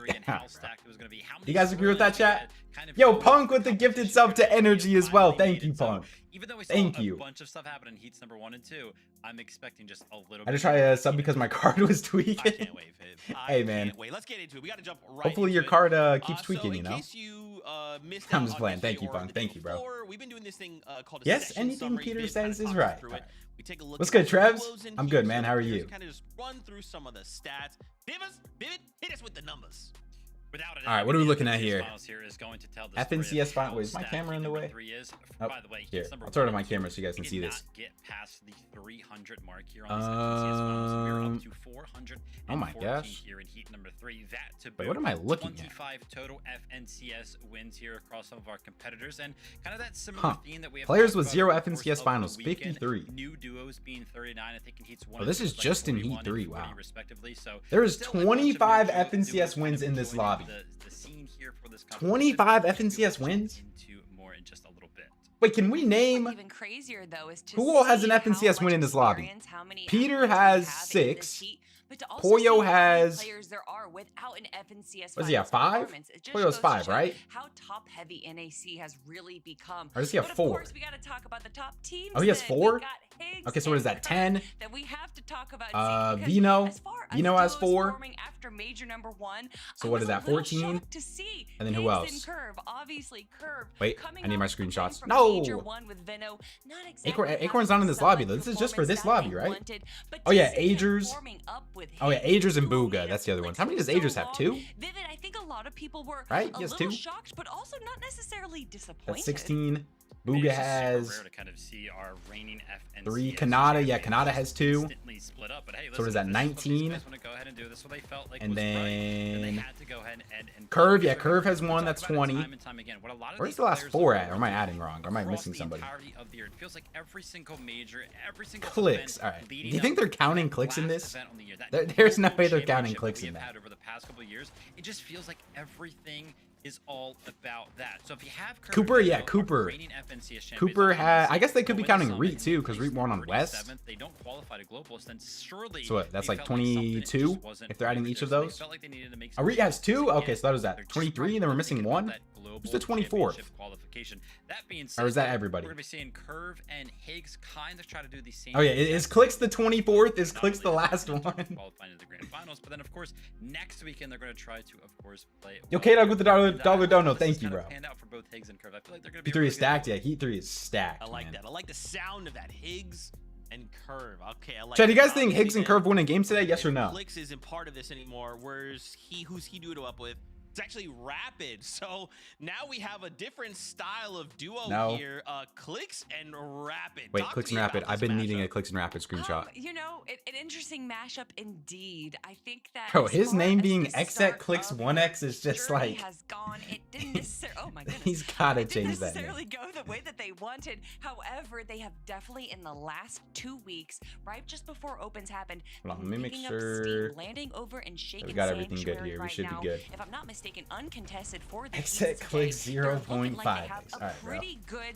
You guys agree with that, chat? Yo, Punk with the gifted sub to Energy as well. Thank you, Punk. Even though we saw Thank a you. bunch of stuff happen in Heats number 1 and 2, I'm expecting just a little. I just try a sub because my card was I tweaking. can't wait, Viv. Hey, man. Wait, let's get into it. We gotta jump right Hopefully your into card it. keeps tweaking, you know. In case you missed I'm out just on playing. yesterday Thank you, or Punk. the day Thank you, bro. before, we've been doing this thing called a Yes, session anything summary. Peter Viv says kinda is talks right. through All it. right. We take a look What's at good, the Trevs? duos and I'm good, heats man. and How are players, you? Kind of just run through some of the stats. Vivid, hit us with the numbers. Without a All right, what are we looking at here? Is going to tell the FNCS story of final. Wait, is my how camera in the way? stacked Heat number 3 is. Oh, By the way, here. Heats number I'll turn on 1 my and 2, camera so you guys can we see did this. not get past the 300 mark here on this FNCS finals. We are up to 414 Oh my gosh. here in Heat number 3. That to Wait, what am I looking at? 25 total FNCS wins here across some of our competitors, and kind of that similar theme that we have. Players talked with about 0 over the course FNCS of the finals, weekend. 53. New duos being 39. I think in Heats 1 Oh, this and 2 is like just in 41 Heat 3, and 40 wow. respectively. So There's still a bunch of 25 new duos FNCS kind wins of in this joining lobby. the scene here for this 25 competition, which we will FNCS wins? jump into more in just a little bit. Wait, can we name... Even crazier though is to Who all has an see FNCS how win much in this lobby? experience, how many Peter athletes we has have in this 6. heat, but to also Pollo see how many has... players there are without an FNCS Was he at finals 5? performance. It just Pollo's goes to 5, show right? How top heavy NAC has really become. Or does he have But 4? Of course, we got to talk about the top teams. Oh, he has then. 4? We got Higgs Okay, so what is and that, Kirk 10? That we have to talk about. Veno. Veno has 4. After major number 1. So what is that, 14? To see And then who Higgs else? and Curve, obviously Curve. Wait, coming I need my off the plane screenshots. from No! major 1 with Veno, not exactly Acorn's not in this lobby, though. This is just for this lobby, right? Oh, yeah, Agers. Oh, yeah, Agers and Bugha. That's the other ones. How many does Agers have? 2? Vivid, I think a lot of people were Right? a He has little 2. shocked, but also not necessarily disappointed. That's 16. Bugha It's just super has rare to kind of see our reigning FNCS 3. Kanata, yeah, champions Kanata has 2. instantly split up. But hey, So what is listen, that, if this is what these 19? guys wanna go ahead and do, this is what they felt like And was right, then they then had to go ahead and Curve, yeah, so Curve has we 1, talk that's about it 20. time and time again. What a lot of Where's these the last players 4 look at? Or am I forward adding wrong? Or am I across missing the somebody? entirety of the year. It feels like every single major, every single Clix. event All right. Do leading you think up they're to counting that Clix in last this? event on the year, that There's no global way they're counting championship Clix we in have that. had over the past couple of years. It just feels like everything is all about that. So if you have Curve Cooper, and yeah, Veno, our Cooper. reigning FNCS champions Cooper on had... NBC, I guess they could be win the counting summit Reet, and too, because place Reet won on West. 37th. They don't qualify to globalists, then surely So what, that's they like felt something 22 just wasn't if they're adding right each of there. So they those? felt like they needed to make A some Reet has 2? changes. Okay, so that was They're that. just 23, and then we're missing thinking about 1? that global Who's the 24th? championship qualification. That being Or said, is that though, everybody? We're going to be seeing Curve and Higgs kind of try to do the same. Oh, yeah. Is Clix the 24th? Is Not Clix the only last in terms of one? qualifying to the grand finals, but then of course next weekend they're going to try to, of course, play. Yo, K-Dog with the dollar dono. This Thank has you, kind of bro. panned out for both Higgs and Curve. I feel like they're going to be Heat 3 is really stacked. good. Yeah, Heat 3 is stacked. I like man. that. I like the sound of that. Higgs and Curve. Okay, I like Chad, do you guys that. think Higgs and Curve win a game today? Yes or no? Clix isn't part of this anymore. Where's who's he duo up with? It's actually Rapid. So now we have a different style of duo No. here. Clix and Rapid. Wait, Talk Clix to and me Rapid. about I've this been needing matchup. a Clix and Rapid screenshot. You know, an interesting mashup indeed. I think that Bro, as his far name as being the X start at Clix of 1X is just journey like... has gone. It didn't necessarily. Oh my goodness. He's gotta It didn't change that name. necessarily go the way that they wanted. However, they have definitely in the last 2 weeks, right just before opens happened, Hold on, been let me make picking up sure steam, landing over and shaking we got everything good Sanctuary here. We right should be now. good. If I'm not mistaken, uncontested for the X at Heats Clix today. They're looking 0.5. like they have All a right, bro. pretty good,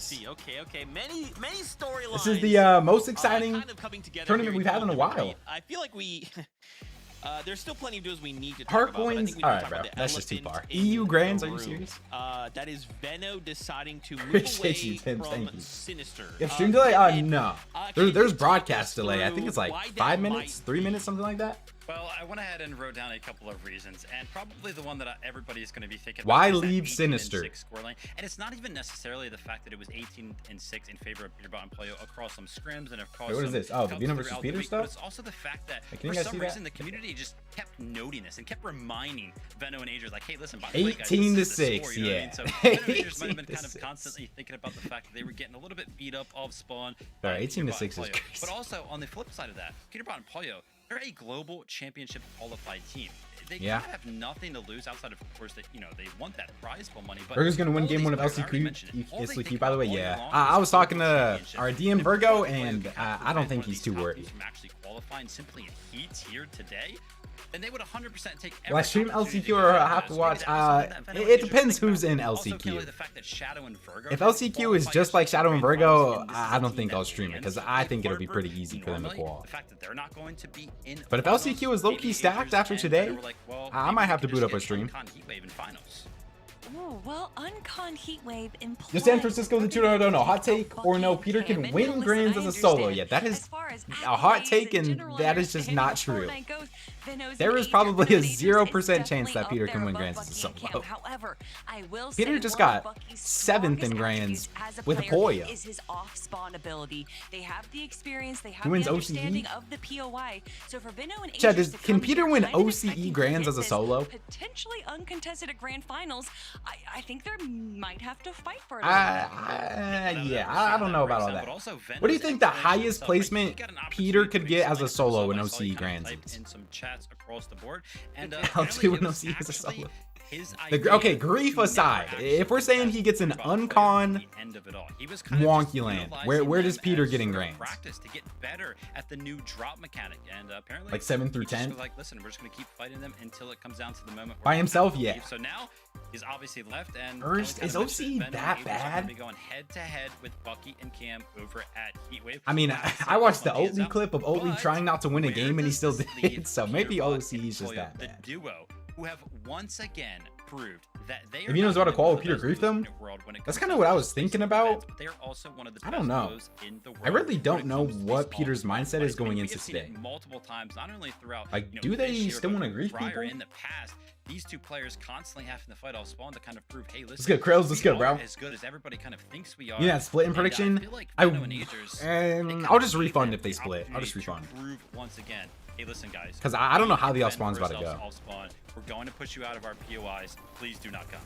see. Okay. Many storylines. This is the most exciting kind of coming together tournament here we've had in a Duel while. Repeat. I feel like we There's still plenty of duels we need to talk Park about. But I wins. think we All need right, to talk bro. about the That's just too elephant far. in EU the Grands? Are you room. serious? That is Veno deciding to move Appreciate away you, Tim. from Thank you. Sinister. You have stream delay? No. Can There's you broadcast talk us delay. I think it's through like why that 5 minutes, might 3 minutes, something like that. Well, I went ahead and wrote down a couple of reasons, and probably the one that everybody is going to be thinking Why about is that leave 18 Sinister? and 6 scoreline. And it's not even necessarily the fact that it was 18 and 6 in favor of Peterbot and Playo across some scrims and across Wait, what is some this? Oh, the cups Veno versus throughout the Peter week, stuff? But it's also the fact that Like, can you for guys some see that? reason the community just kept noting this and kept reminding Veno and Agers like, hey, listen, by the way, guys, 18 to this is the 6, score, you know what I mean? yeah. So Veno and Agers might have been 18 kind of to constantly thinking about the fact that they were getting a little bit beat up off spawn. All by right, 18 to Peterbot 6 and is Playo. crazy. But also on the flip side of that, Peterbot and Playo, they're a global championship qualified team. They Yeah. kind of have nothing to lose outside of course that they want that prize pool money. But Virgo's gonna win all game these 1 of players, I already LCQ. mentioned it, all they LCQ, think by the way, about all year yeah. long I is was talking global to championship. our DM And Virgo, if Playo and can I prevent don't think one of he's these too top worried. teams from actually qualifying simply in heats here today, then they would 100% take every Will I stream opportunity LCQ or to I have to maybe watch? that's something that Veno It Agers depends think who's about. in Also, LCQ. Kelly, the fact that Shadow and Virgo If can LCQ is qualify just like to Shadow and grand Virgo, finals, and this is I a don't team think that I'll stream it wins because the I think it'll be hardware pretty easy for them to normally, qual. the fact that they're not going to be in But if finals, LCQ is low-key maybe stacked Agers after and today, Veno were like, well, I maybe might we have to could boot just up a get stream. Uncon Heatwave in finals. Ooh, well, Uncon Heatwave implies Just San Francisco, the that two, I don't know. Hot we're take gonna or no, Bucky Peter and Cam. can And win listen, Grands I as a solo. understand. Yeah, that As is far as a hot accolades take, and general that is just understanding not of true. Fortnite goes, Veno's There an is Ager, probably Veno a and Agers is 0% chance definitely that up Peter there can win above Grands as a Bucky and solo. Cam. However, I will Peter say just one got of Bucky's 7th in strongest Grands attributes as a with player Poyo. is his off-spawn ability. They have the experience, they have He wins the OCE? understanding of the POI. So for Veno and Chad, Agers to can come Peter here win kind of OCE expecting to Grands get as a this solo? potentially uncontested at grand finals, I think there might have to fight for it. a little bit. Yeah, I don't know about all that. What do you think the highest placement Peter could get as a solo in OCE Grands is? In some chats across the board, and I'll do an OCE as a solo. Okay, grief aside, if we're saying he gets an uncon wonky land, where does Peter get in Grands? Practice to get better at the new drop mechanic, and apparently Like 7 through he just 10? was like, listen, we're just gonna keep fighting them until it comes down to the moment By where himself, we yeah. leave. So now he's obviously left, and Urged- Kelly is kinda OCE mentioned Veno and that Agers are gonna bad? be going head to head with Bucky and Cam over at Heatwave. I mean, I watched the Oatly clip of Oatly But trying not to win a where game and he does still this did, leave so maybe Peterbot OCE and is just Playo, that the bad. duo who have once again proved that they If are he knows not how to only qual one with of Peter those grief duos them, in the world when it that's comes kinda to what I those was thinking placement about. events, but they are also one of the I best don't know. duos in the world I really when don't it know comes to what these Peter's small mindset fights. is going We into have seen it today. multiple times, not only throughout Like, do they this year, still but wanna grief prior people? in the past. These two players constantly having to fight off spawn to kind of prove, hey, listen, Let's get Krells, let's we go, bro. are as good as everybody kind of thinks we are. Yeah, split in And, prediction. I feel like I Veno and Agers, they kind I'll of just gave refund them if they the split. I'll just opportunity to refund. prove once again, hey, listen, guys. Because I don't know how the we off spawn's defend about to ourselves go. off spawn. We're going to push you out of our POIs. Please do not come.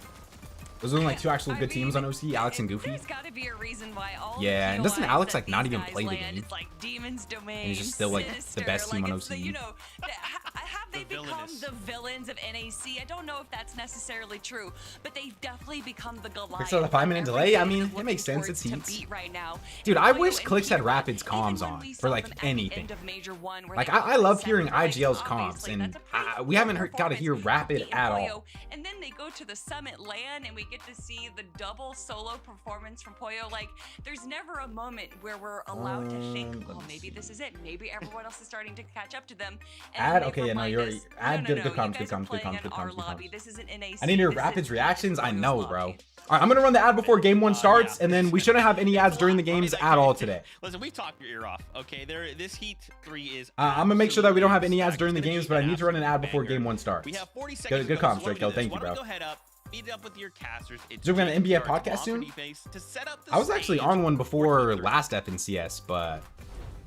There's only like 2 actual I good teams mean, on OC, Alex and Goofy. There's got to be a reason why all Yeah, the and doesn't POIs Alex, that like, not these even guys play the land, game? It's like Demon's Domain. he's just still, like, the Sinister, best team on it's the, OC. you know, have they The become villainous. the villains of NAC? I don't know if that's necessarily true, but they've definitely become the Goliath. So the 5-minute that delay, I every mean, team is it makes looking sense, it's towards to heats. beat right now. Dude, And I Poyo wish and Clix had Peterbot, Rapids even comms when on we for, saw like, them at the anything. end of Major One, where Like, they I love were hearing sacrificed, IGL's comms, obviously, and that's a pretty we haven't got to performance. hear Rapid Bucky and at Poyo, all. and then they go to the Summit LAN, and we get to see the double solo performance from Poyo. Like, there's never a moment where we're allowed to think, let oh, me maybe see. this is it. Maybe everyone else is starting to catch up to them. Add- they okay, yeah, no, remind you're- us, add no, good- no, good you comms, guys good are comms, good playing comms, in good our comms, good lobby. comms. This isn't NAC. I need to hear This Rapids is reactions. I Poyo's know, lobby. bro. All right, I'm gonna run the ad before game 1 starts, yeah. and then we shouldn't have any ads during the games at all today. Listen, we talked your ear off. Okay, this Heat 3 is. I'm gonna make sure that we don't have any absolutely ads during the stacked. It's games, gonna but I be need to run an ad before banger. game 1 starts. We have 40 seconds. Good to go, comms, so why don't we Draco. do this? Thank you, Why don't bro. we go head up, meet up with your casters. It's So we're gonna just NBA starts podcast off soon? for defense to set up the I was actually stage on one for before Heat 3. last FNCS, but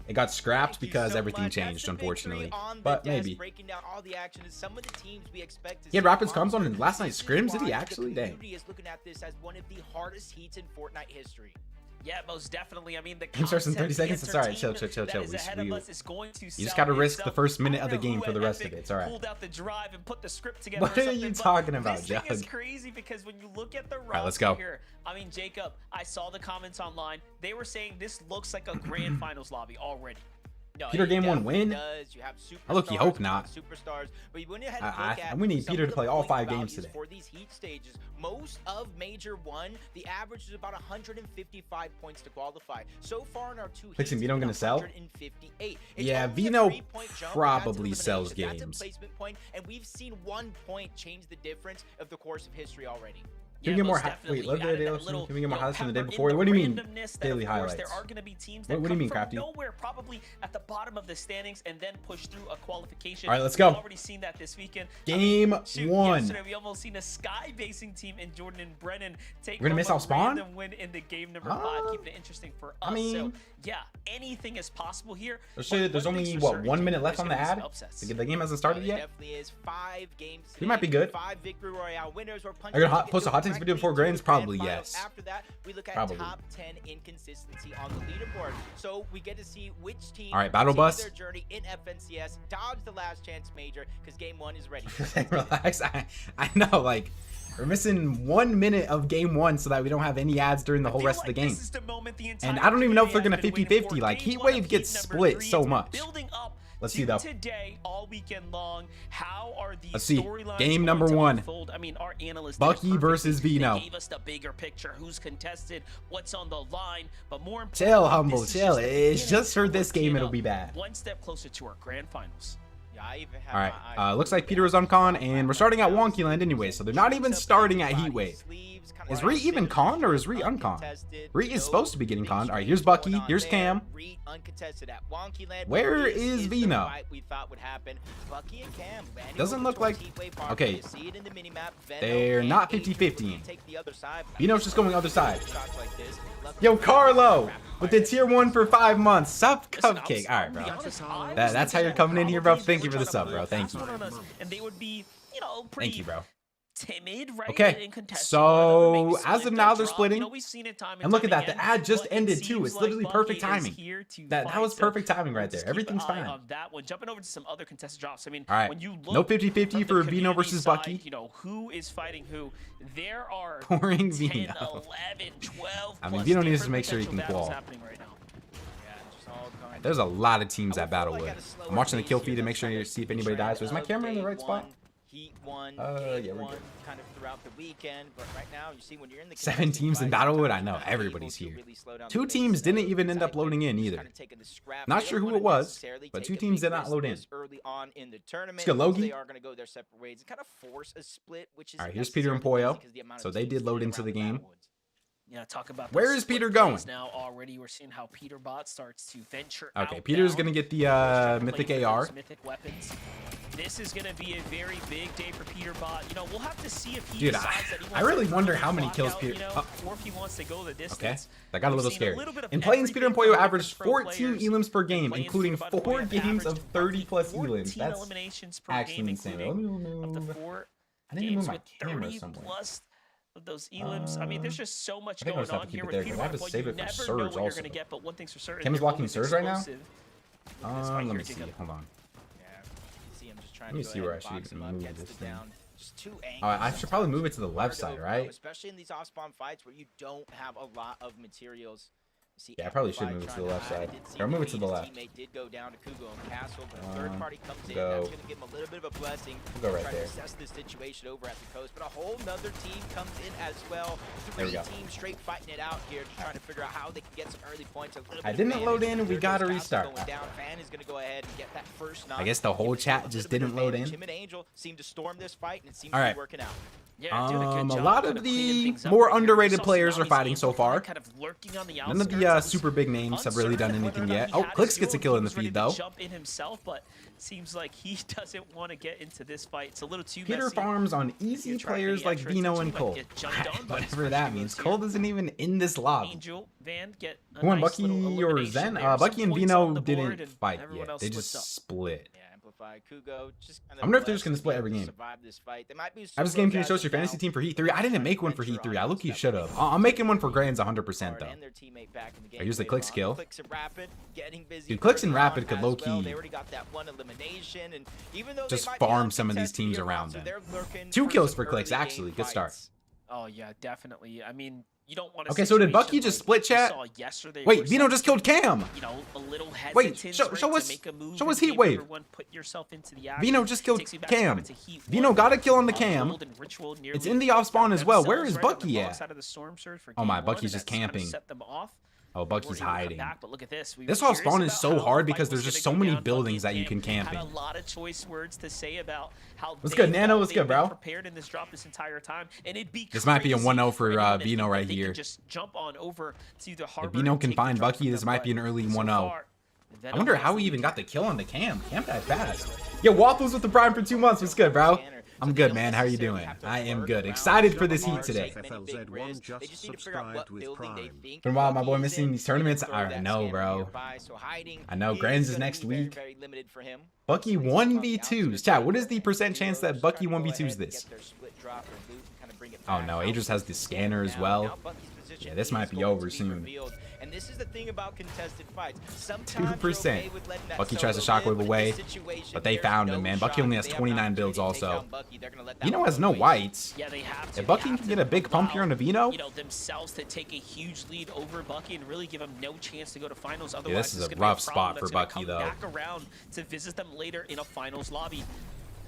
it got scrapped Thank you because so everything much. That's changed, the victory unfortunately. on the But desk, maybe. breaking down all the action is some of the teams we expect to He had see. Rapids comms on in Monster last night's Season scrims, did he wide, actually? The Dang. community is looking at this as one of the hardest heats in Fortnite history. Yeah, most definitely. I mean, the Game starts in 30 concept, the seconds. It's all right. Chill. entertainment that is ahead of us is going to You just sell gotta risk the itself. first minute I of the don't know game who for the at rest of Epic it. It's all right. Pulled out the drive and put the script together. What or are something, you but talking about, this thing is Jug? crazy because when you look at the roster right, let's go. here, I mean, Jacob, I saw the comments online. They were saying this looks like a grand finals lobby already. No, Peter it game 1 definitely win? does. You have I low-key hope superstars, not. Superstars, but when you head and look at We need some Peter of to the play all point 5 games values today. for these heat stages, most of Major 1, the average is about 155 points to qualify. So far in our 2 Clix heats, and Veno it's gonna sell? 158. It's Yeah, only a Veno 3-point jump, but probably that's an sells elimination. games. That's a placement point, and we've seen 1 point change the difference of the course of history already. Can we get more most highlights? definitely. Wait, love You the added daily that highlights? little, Can we get more highlights than the day pepper in before? What do you mean randomness that, daily of course, highlights? There are going to be teams What that do you come mean, from Crafty? nowhere, probably at the bottom of the standings, and then push through a qualification. All right, let's go. We've already seen that this weekend. Game 1. Yesterday we almost seen a Sky basing team in Jordan and Brennan take We're gonna miss our spawn? random win in the game number 5, keeping it interesting for us. So yeah, anything is possible here. There's only what 1 minute left on the ad. The game hasn't started There yet. definitely is 5 games. He might be good. 5 victory royale winners. We're Are you gonna post a hot takes video before Grands? Probably yes. After that, we look at Probably. top 10 inconsistency on the leaderboard. So we get to see which team All right, battle continue bus. their journey in FNCS, dodge the last chance major because game 1 is ready. Relax. I know, like we're missing 1 minute of game 1 so that we don't have any ads during the whole rest of the game. And I don't even know if they're gonna 50-50. Like Heatwave gets split so much. Let's see though. Today, all weekend long, how are these Let's see. storylines Game going number to 1. unfold? I mean, our analysts Bucky did it versus perfectly. Veno. They gave us the bigger picture, who's contested, what's on the line, but more importantly, Chill, humble, this is chill. just the It's beginning. just for this We're game teeing it'll up be bad. one step closer to our grand finals. Yeah, I even have All my right. eyes Looks like glued Peter was down on con, to and we're my starting at house. Wonky Land anyway, so they're not even starting at Heatwave. Is Ree even conned or is Ree unconned? Ree is supposed to be getting conned. All right, here's Bucky. Here's Cam. Where is Veno? Doesn't look like... Okay. They're not 50-50. Veno's just going other side. Yo, Carlo! With the tier 1 for 5 months. Sub Cupcake. All right, bro. That's how you're coming in here, bro. Thank you for the sub, bro. Thank you. And they would be, you know, Thank you, bro. timid, right? Okay, In contesting so one another, maybe as split of their now they're drop. splitting. You know, we've seen it time And look at time that, the again, ad just but it ended too. seems It's literally like perfect Bucky is timing. here to That fight, was so perfect timing right let's there. keep Everything's an eye fine. on that one. Jumping over to some other contested drops. I mean, All right, when you look no 50-50 from the for Veno community versus side, Bucky. You know, who is fighting who? There are Pouring 10, Veno. 11, 12 I mean, plus Veno needs to different make sure he potential can battles qual. happening right now. There's a lot of teams that battle with. I'm watching the kill feed to make sure to see if anybody dies. So is my camera in the right spot? Heat 1, yeah, game we're 1, good. kind of throughout the weekend, but right now you see when you're in the 7 teams in Battlewood. I know everybody's here. 2 teams didn't even end up loading in either. Not sure who it was, but 2 teams did not load in. Early on in the tournament. Let's go, Logie. They are going to go their separate ways and kind of force a split, which is All right, here's Peter and Poyo. So they did load into the game. Yeah, talk about Where those is Peter split going? plays now already. We're seeing how Peterbot starts to venture Okay, outbound. Peter's gonna get the mythic Play for AR. those mythic weapons. This is gonna be a very big day for Peterbot. You know, we'll have to see if he Dude, decides that he wants I really to wonder really how many block kills out, Peter. you know, or if he wants to go the Okay, distance. that got a We've little seen scary. little bit of In planes, Peter and Poyo everything averaged from pro 14 players. elims per game, Playing including Peterbot, 4 Poyo games of averaged 30 plus 14 elims. That's eliminations per actually game, insane. Let including me up to move. 4 I need to move games my with camera 30 somewhere. plus of those elims. I mean, there's just so much I think I'll going just have on to keep here it there, with 'cause I have to Peterbot. save You it for never know Surge what you're also. going to get, but one thing's for certain. Cam is they're blocking always Surge right now? explosive. This fight Let here, me see. Jacob. Hold on. Yeah, you see him just trying Let me to go see ahead where I and should box even him up, move gets this the thing. down. Just too angry. I should probably move it to the left Hard to side, right? Especially in these off-spawn fights where you don't have a lot of materials. You see Yeah, I probably should Amplified move it to trying the left hide. side. I did see Or move it to Reed, the his left. Teammate did go down to Kugo and Castle, but a third party comes in. go. That's going to give him a little bit of a blessing. We'll go right try there. to assess this situation over at the coast, but a whole nother team comes in as well. There we 3 go. teams straight fighting it out here, just trying to figure out how they can get some early points. A little I bit of didn't load advantage. in, we There gotta goes Castle restart. going down. Fan is going to go ahead and get that first knock. I guess the whole Give chat himself a just little bit didn't of load advantage. in. Him and Angel seem to storm this fight, and it seems All to right. be working out. Yeah, doing a good A job lot kind of cleaning the things up more right here. underrated We saw players are Tsunami's fighting game so far. kind of lurking on the None of outskirts. the I was super big names have really done uncertain whether anything or not yet. he Oh, had Clix his gets a duel. kill He in the was ready feed, to though. jump in himself, but seems like he doesn't want to get into this fight. It's a little too Peter messy. farms on He easy attract players any like extra Veno attention, and but Cole. get jumped on by his Whatever that first means. duels Cole here. isn't even in this lobby. Angel, Van get a Who won, nice little Bucky or elimination Zen? there. Bucky Some and points on Veno the board, didn't and fight everyone yet. else They splits just up. split. Yeah, Amplify, Kugo, just kind of I wonder if they're blessed just gonna to split be every able to game. survive this fight. They might be I was some game of can you those show us guys your that fantasy now team for Heat 3? I didn't make one for Heat 3. I look, you should have. I'm making one for Grands 100% though. and their teammate back in the game Here's the later Clix on. kill. Clix and Rapid getting busy. Dude, Clix and early on Rapid could as low-key well. They already got that one elimination, and even though just they might be farm some of these uncontested teams year-round, around so them. they're lurking 2 for kills some for Clix, early game actually. Good start. fights. Oh yeah, definitely. I mean, you don't want to. Okay, so did Bucky just split chat? Wait, Veno just killed Cam. You know, a little Wait, hesitant, show right, us, to make a move show us and Heat give Wave. everyone put yourself into the action. Veno just killed Takes you back to Cam. it's a Heat Veno one. got a kill on the Cam. Golden Ritual It's nearly in the off spawn as well. Where themselves is right on the Bucky wrong at? side of the storm surge for Oh my, game one, Bucky's and just that's kind of camping. set them off. Oh, Bucky's We're gonna come hiding. back, but look at this. We This were off curious spawn is about so how the hard fight because was there's just gonna so go many down. buildings Bucky that you can camp had in. a lot of choice words to say about how What's they good, Nano? felt What's they've good, been bro? prepared in this drop this entire time, and it'd be This might be a crazy 1-0 for anyone to Veno think right that they here. could just jump on over to the harbor If Veno and can take the find drop Bucky, from this them, might be an but early so 1-0. far, I wonder how he even got the kill on the Cam. Cam that fast. Yo, Waffles with the Prime for 2 months. What's good, bro? I'm good, man. How are you doing? I am good. Excited for this Heat today. FFLZ1 just subscribed with Prime. Been a while, my boy, missing these tournaments. I know, bro. I know. Grands is next week. Bucky 1v2s. Chat, what is the % chance that Bucky 1v2s this? Oh no, Adris has the scanner as well. Yeah, this might be over soon. And this is the thing about contested fights. 2%. Bucky tries to shockwave away, but they found him, man. Bucky only has 29 builds also. Veno has no whites. Yeah, they have to. If Bucky can get a big pump here on the Veno, you know, themselves to take a huge lead over Bucky and really give him no chance to go to finals. yeah, Otherwise, this is it's a gonna be rough problem spot for that's gonna Bucky come though. back around to visit them later in a finals lobby.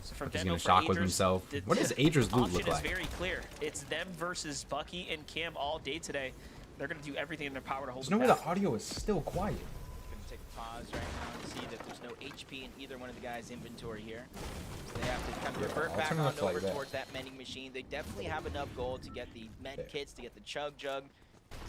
So for Bucky's Veno, gonna for shockwave Adris, himself. the What does Adris' loot option look like? is very clear. It's them versus Bucky and Cam all day today. They're gonna do everything in their power to hold There's them no way back. the audio is still quiet. Gonna take a pause right now and see that there's no HP in either one of the guys' inventory here. So they have to kind of revert I'll back turn on it up like over that. towards that mending machine. They definitely have enough gold to get the med kits, to get the chug jug.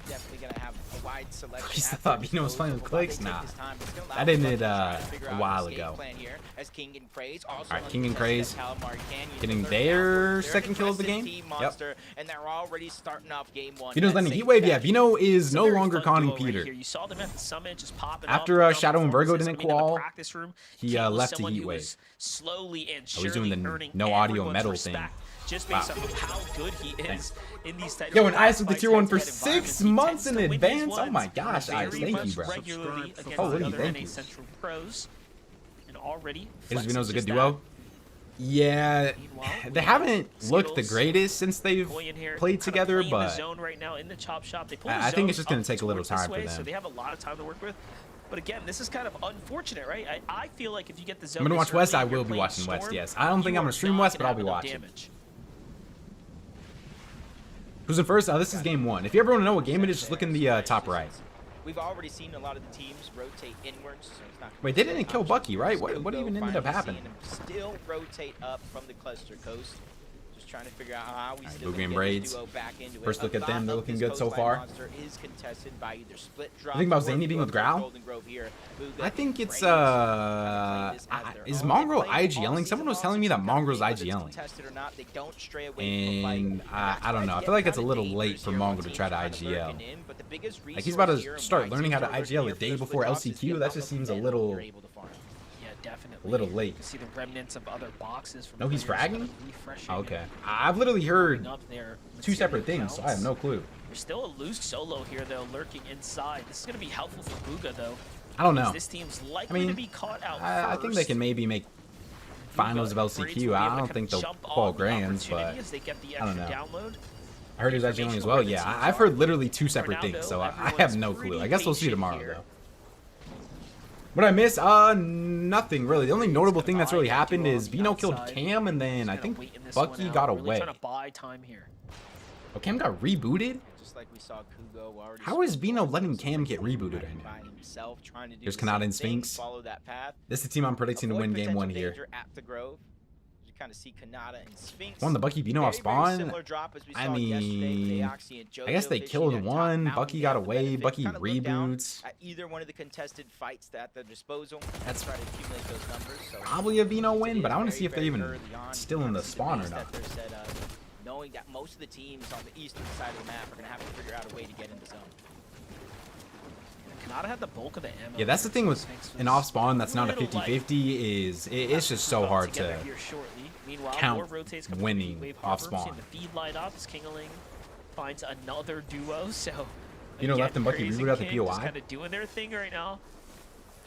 Definitely gonna have a wide selection. I just at thought their Veno was playing with disposal. Clix. They take Nah. this time, but it's gonna allow That ended, Bucky to try and figure a out while his game ago. plan here, as King and Craze also Alright, King and uncontested Craze at Calamari Canyon. getting They're their down. second kill of the They're game. an aggressive team Yep. monster, and they're already starting off game one. Veno's in that landing same Heat Wave. Yeah, fashion. Veno is It's a no very longer fun conning duo right Peter. here. You saw them at the summit just popping After, up, Shadow and Virgo performances. didn't I mean, in the qual, practice room, he, King was left to someone Heat who Wave. was slowly and Oh, he's doing surely the earning no audio everyone's medal respect, thing. just based Wow. on how good he is Thanks. in these types Yo, of and Ice with the fights, tier 1 for head-to-head 6 environments. He months tends in to win these advance. Oh my ones gosh, very Ice, thank you, much bro. regularly Subscribe against for Holy, the other thank NA you. Central pros, and already Is flexing Veno's a good just that. duo? Yeah, Meanwhile, they haven't looked the Skittles greatest since they've going in here, played kind of together, playing the but zone right now in the chop shop. They pull I the think zone it's just gonna up take a little towards this time for way, So them. they have a lot of time to work with. But again, this is kind of unfortunate, right? I feel like if you get the zone, I'm gonna watch this West. early I and you're will be playing watching West. Storm, Yes, I don't think you I'm are gonna stream not West, but gonna I'll be have enough watching. damage. Who's in first? This is game 1. If you ever want to know what game it is, just look in the top right. We've already seen a lot of the teams rotate inwards. So it's not Wait, they didn't kill option. Bucky, right? What Hugo even ended up finally happening? seeing him still rotate up from the cluster coast. Just trying to figure out how we Alright, still Bugha can and get Braids. this duo back into it. First look A at them, lot they're of looking this good so coastline far. monster is contested by either split The thing about drops or Zany being with Bugha Growl, Golden Grove here. Bugha I think and it's Braids trying to play this as their is own. Mongrel They play all IGLing? Someone season was long, telling me so that you gotta Mongrel's see whether it's IGLing. contested or not. They don't stray away from the fight. And That's I don't why know. I it's feel like it's a getting little kinda late dangerous for here. Mongrel One to team's try to kinda IGL. lurking in, but the biggest Like he's about resource here to and start why learning how to teams are IGL a lurking day here for before split drops is LCQ. the That just amount seems of a Veno little they're able to farm. Yeah, definitely. a little late. You can see the remnants of other boxes from No, he's players kind fragging? of refreshing Okay, and I've literally heard up their two separate material things, so I have no counts. clue. There's still a loose solo here, though, lurking inside. This is going to be helpful for Bugha, though. I don't know. This team's likely I mean, to be caught out I think they can maybe make finals of LCQ. I don't think they'll qual grands, but as they get the I don't extra know. download. I heard he was IGLing as well. Yeah, I've heard literally two separate things, so I have no clue. I guess we'll see tomorrow, though. What I miss? Nothing really. The only notable thing that's really happened is Veno killed Cam, and then I think Bucky got away. Trying to buy time here. Oh, Cam got rebooted? Just like we saw Kugo already. How is Veno letting Cam get rebooted right now? by himself, trying to do Here's the Kanata same and thing, Sphinx. follow that path. This is the team I'm predicting to Avoid win game 1 potential here. danger at the Grove. You kind of see Kanata and Sphinx. One, the Bucky Veno off Very, very spawn. similar drop as we I saw yesterday with mean, Aoxy and I guess JoJo they fishing killed at top one. mountain Bucky got down to away. benefit. Bucky Kinda look down reboots. at either one of the contested fights at their disposal. That's try to accumulate those numbers. So Probably a Veno win, it but I is want to see if they're very, even very early on. still in the This is spawn or piece not. that they're set up, knowing that most of the teams on the eastern side of the map are going to have to figure out a way to get in the zone. Kanata had the bulk of the ammo. Yeah, that's the thing with Sphinx an was off spawn that's not a little light. 50-50 is it's just so hard Together to here shortly. Meanwhile, count more rotates coming winning from Wave off Harbor. spawn. Seeing the feed light up as Kingaling finds another duo. So You know, again, left and Bucky Craze reboot out the King just POI. kind of doing their thing right now.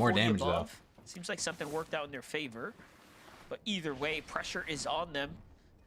more 40 damage, above. Seems like something worked out in their favor. But either way, pressure is on them.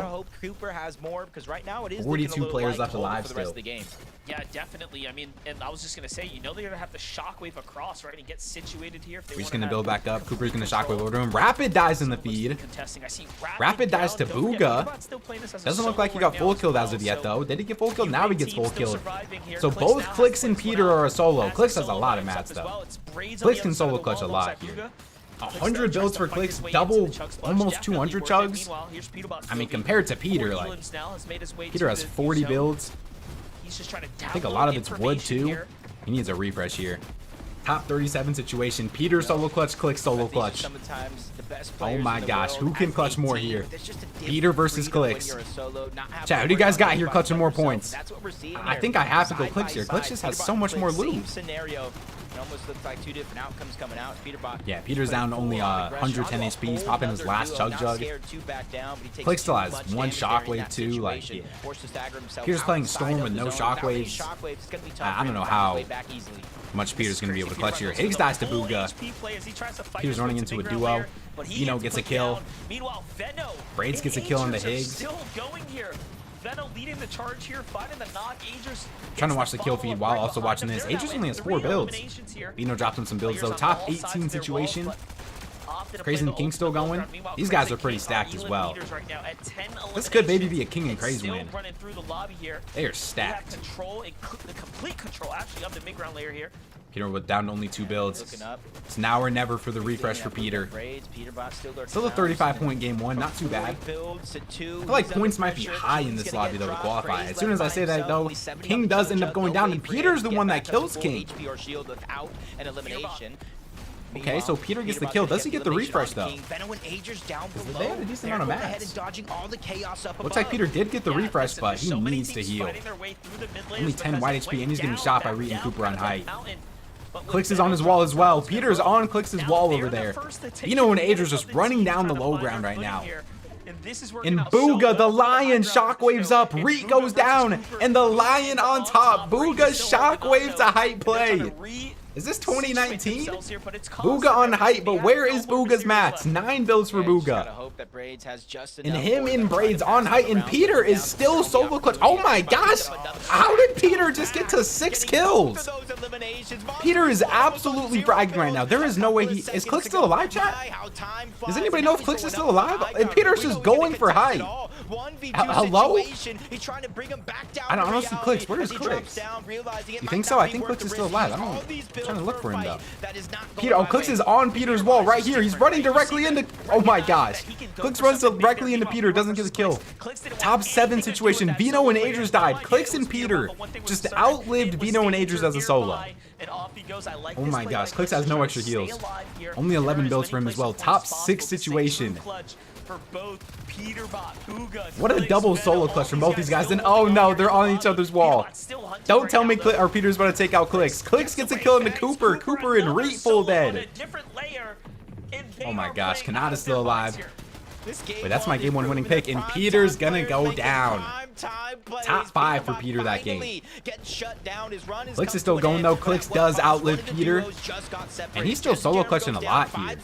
gotta bro. hope Cooper has more because right now it is 42 looking a little players light left to hold it alive for the rest still. of the game. Yeah, definitely. I mean, and I was just gonna say, you know, they're gonna have to shockwave across, right, and get situated here. If they We're just wanna gonna build have back up. Cooper's gonna control. shockwave over to him. Rapid dies in the Someone's feed. contesting. I see Rapid dies to don't forget, Bugha. Peterbot's still playing this as a Doesn't look solo like he got right full now as killed as well, of yet, so though. Did he get full killed? Now he gets full team's still killed. surviving here. So Clix both now has Clix and Clix Peter one out. are a solo. As Clix the has a solo lot of lineups up mats, as though. well. It's Braids on Clix the can other side solo of the clutch a wall lot alongside here. Bugha. 100 builds for Clix, Clix double, almost 200 chugs. Meanwhile, here's Peterbot I mean, still compared to being Peter, four like, Elands now, has made his way Peter to has the 40 zone. builds. He's just trying to I think a lot of it's wood, information too. here. He needs a refresh here. Top 37 situation. Peter solo clutch, Clix solo clutch. Oh my gosh, who can clutch more here? Peter versus Clix. Chat, who do you guys got here clutching more points? I think I have to go Clix here. Clix just has so much more loot. It almost looks like two different outcomes coming out. Peterbot, Yeah, Peter's down to only 110 HP. He's popping his last chug. Clix still has one shockwave too. Like, yeah. Peter's playing Storm with no shockwaves. I don't know how much Peter's gonna be able to clutch here. Higgs dies to Bugha. Peter's running into a duo. Veno gets a kill. Meanwhile, Veno Braids gets a kill on the Higgs. Still going here. Veno leading the charge here, finding the knock. Agers Trying to watch the kill feed while also watching this. Agers only has 4 builds. Veno dropped him some builds though. Top 18 situation. Craze and King still going. These guys are pretty stacked as well. This could maybe be a King and Craze win. They are stacked. Complete control actually of the mid-ground layer here. Peter with down to only 2 builds. It's now or never for the refresh for Peter. Still a 35-point game 1, not too bad. I feel like points might be high in this lobby though to qualify. As soon as I say that though, King does end up going down, and Peter's the one that kills King. Okay, so Peter gets the kill. Does he get the refresh though? They had a decent amount of mats. Looks like Peter did get the refresh, but he needs to heal. Only 10 white HP, and he's getting shot by Reed and Cooper on height. Clix is on his wall as well. Peter's on Clix's wall over there. Veno and Adrian's just running down the low ground right now. And Bugha, the Lion, shockwaves up. Reed goes down, and the Lion on top. Bugha shockwaves to height play. Is this 2019? Bugha on height, but where is Bugha's mats? 9 builds for Bugha. And him in Braids on height, and Peter is still solo clutch. Oh my gosh! How did Peter just get to 6 kills? Peter is absolutely bragging right now. There is no way he... Is Clix still alive, chat? Does anybody know if Clix is still alive? And Peter's just going for height. Hello? I don't see Clix. Where is Clix? You think so? I think Clix is still alive. I'm trying to look for him though. Peter, oh, Clix is on Peter's wall right here. He's running directly into... Oh my gosh. Clix runs directly into Peter, doesn't get a kill. Top 7 situation. Veno and Adrian died. Clix and Peter just outlived Veno and Adrian as a solo. Oh my gosh, Clix has no extra heals. Only 11 builds for him as well. Top 6 situation. What a double solo clutch from both these guys. And oh no, they're on each other's wall. Don't tell me Peter's about to take out Clix. Clix gets a kill into Cooper. Cooper and Reed full dead. Oh my gosh, Kanata's still alive. Wait, that's my game 1 winning pick, and Peter's gonna go down. Top 5 for Peter that game. Clix is still going though. Clix does outlive Peter, and he's still solo clutching a lot here.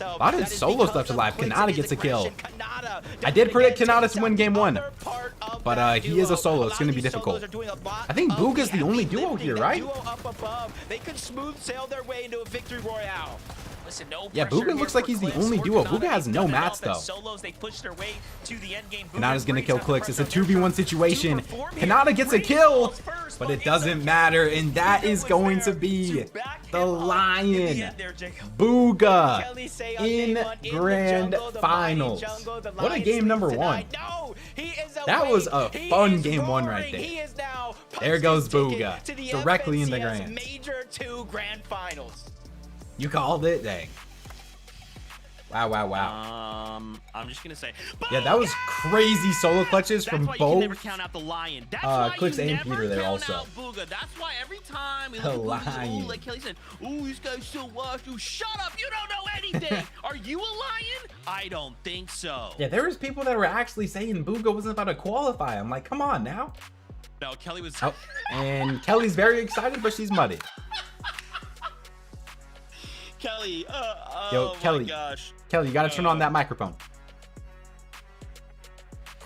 A lot of solo stuff alive. Kanata gets a kill. I did predict Kanata to win game 1, but he is a solo. It's gonna be difficult. I think Bugha's the only duo here, right? They could smooth sail their way into a victory royale. Listen, no Yeah, Bugha looks like he's the only duo. Bugha has no mats though. Kanata's gonna kill Clix. It's a 2v1 situation. Kanata gets a kill, but it doesn't matter, and that is going to be the Lion. Bugha in Grand Finals. What a game number 1. That was a fun game 1 right there. There goes Bugha, directly in the Grand. Major 2 Grand Finals. You called it, dang. Wow, wow, wow. I'm just gonna say, yeah, that was crazy solo clutches from that's why you can never both count out the Lion. That's why Clix you and never Peter there count also. out Bugha. That's why every time we The look at Bugha, Lion. ooh, like Kelly said, ooh, this guy's so washed. Ooh, shut up, you don't know anything. Are you a lion? I don't think so. Yeah, there was people that were actually saying Bugha wasn't about to qualify. I'm like, come on now. No, Kelly was. Oh, and Kelly's very excited, but she's muddy. Kelly, Yo, oh Kelly. my gosh. Kelly, you gotta turn on that microphone.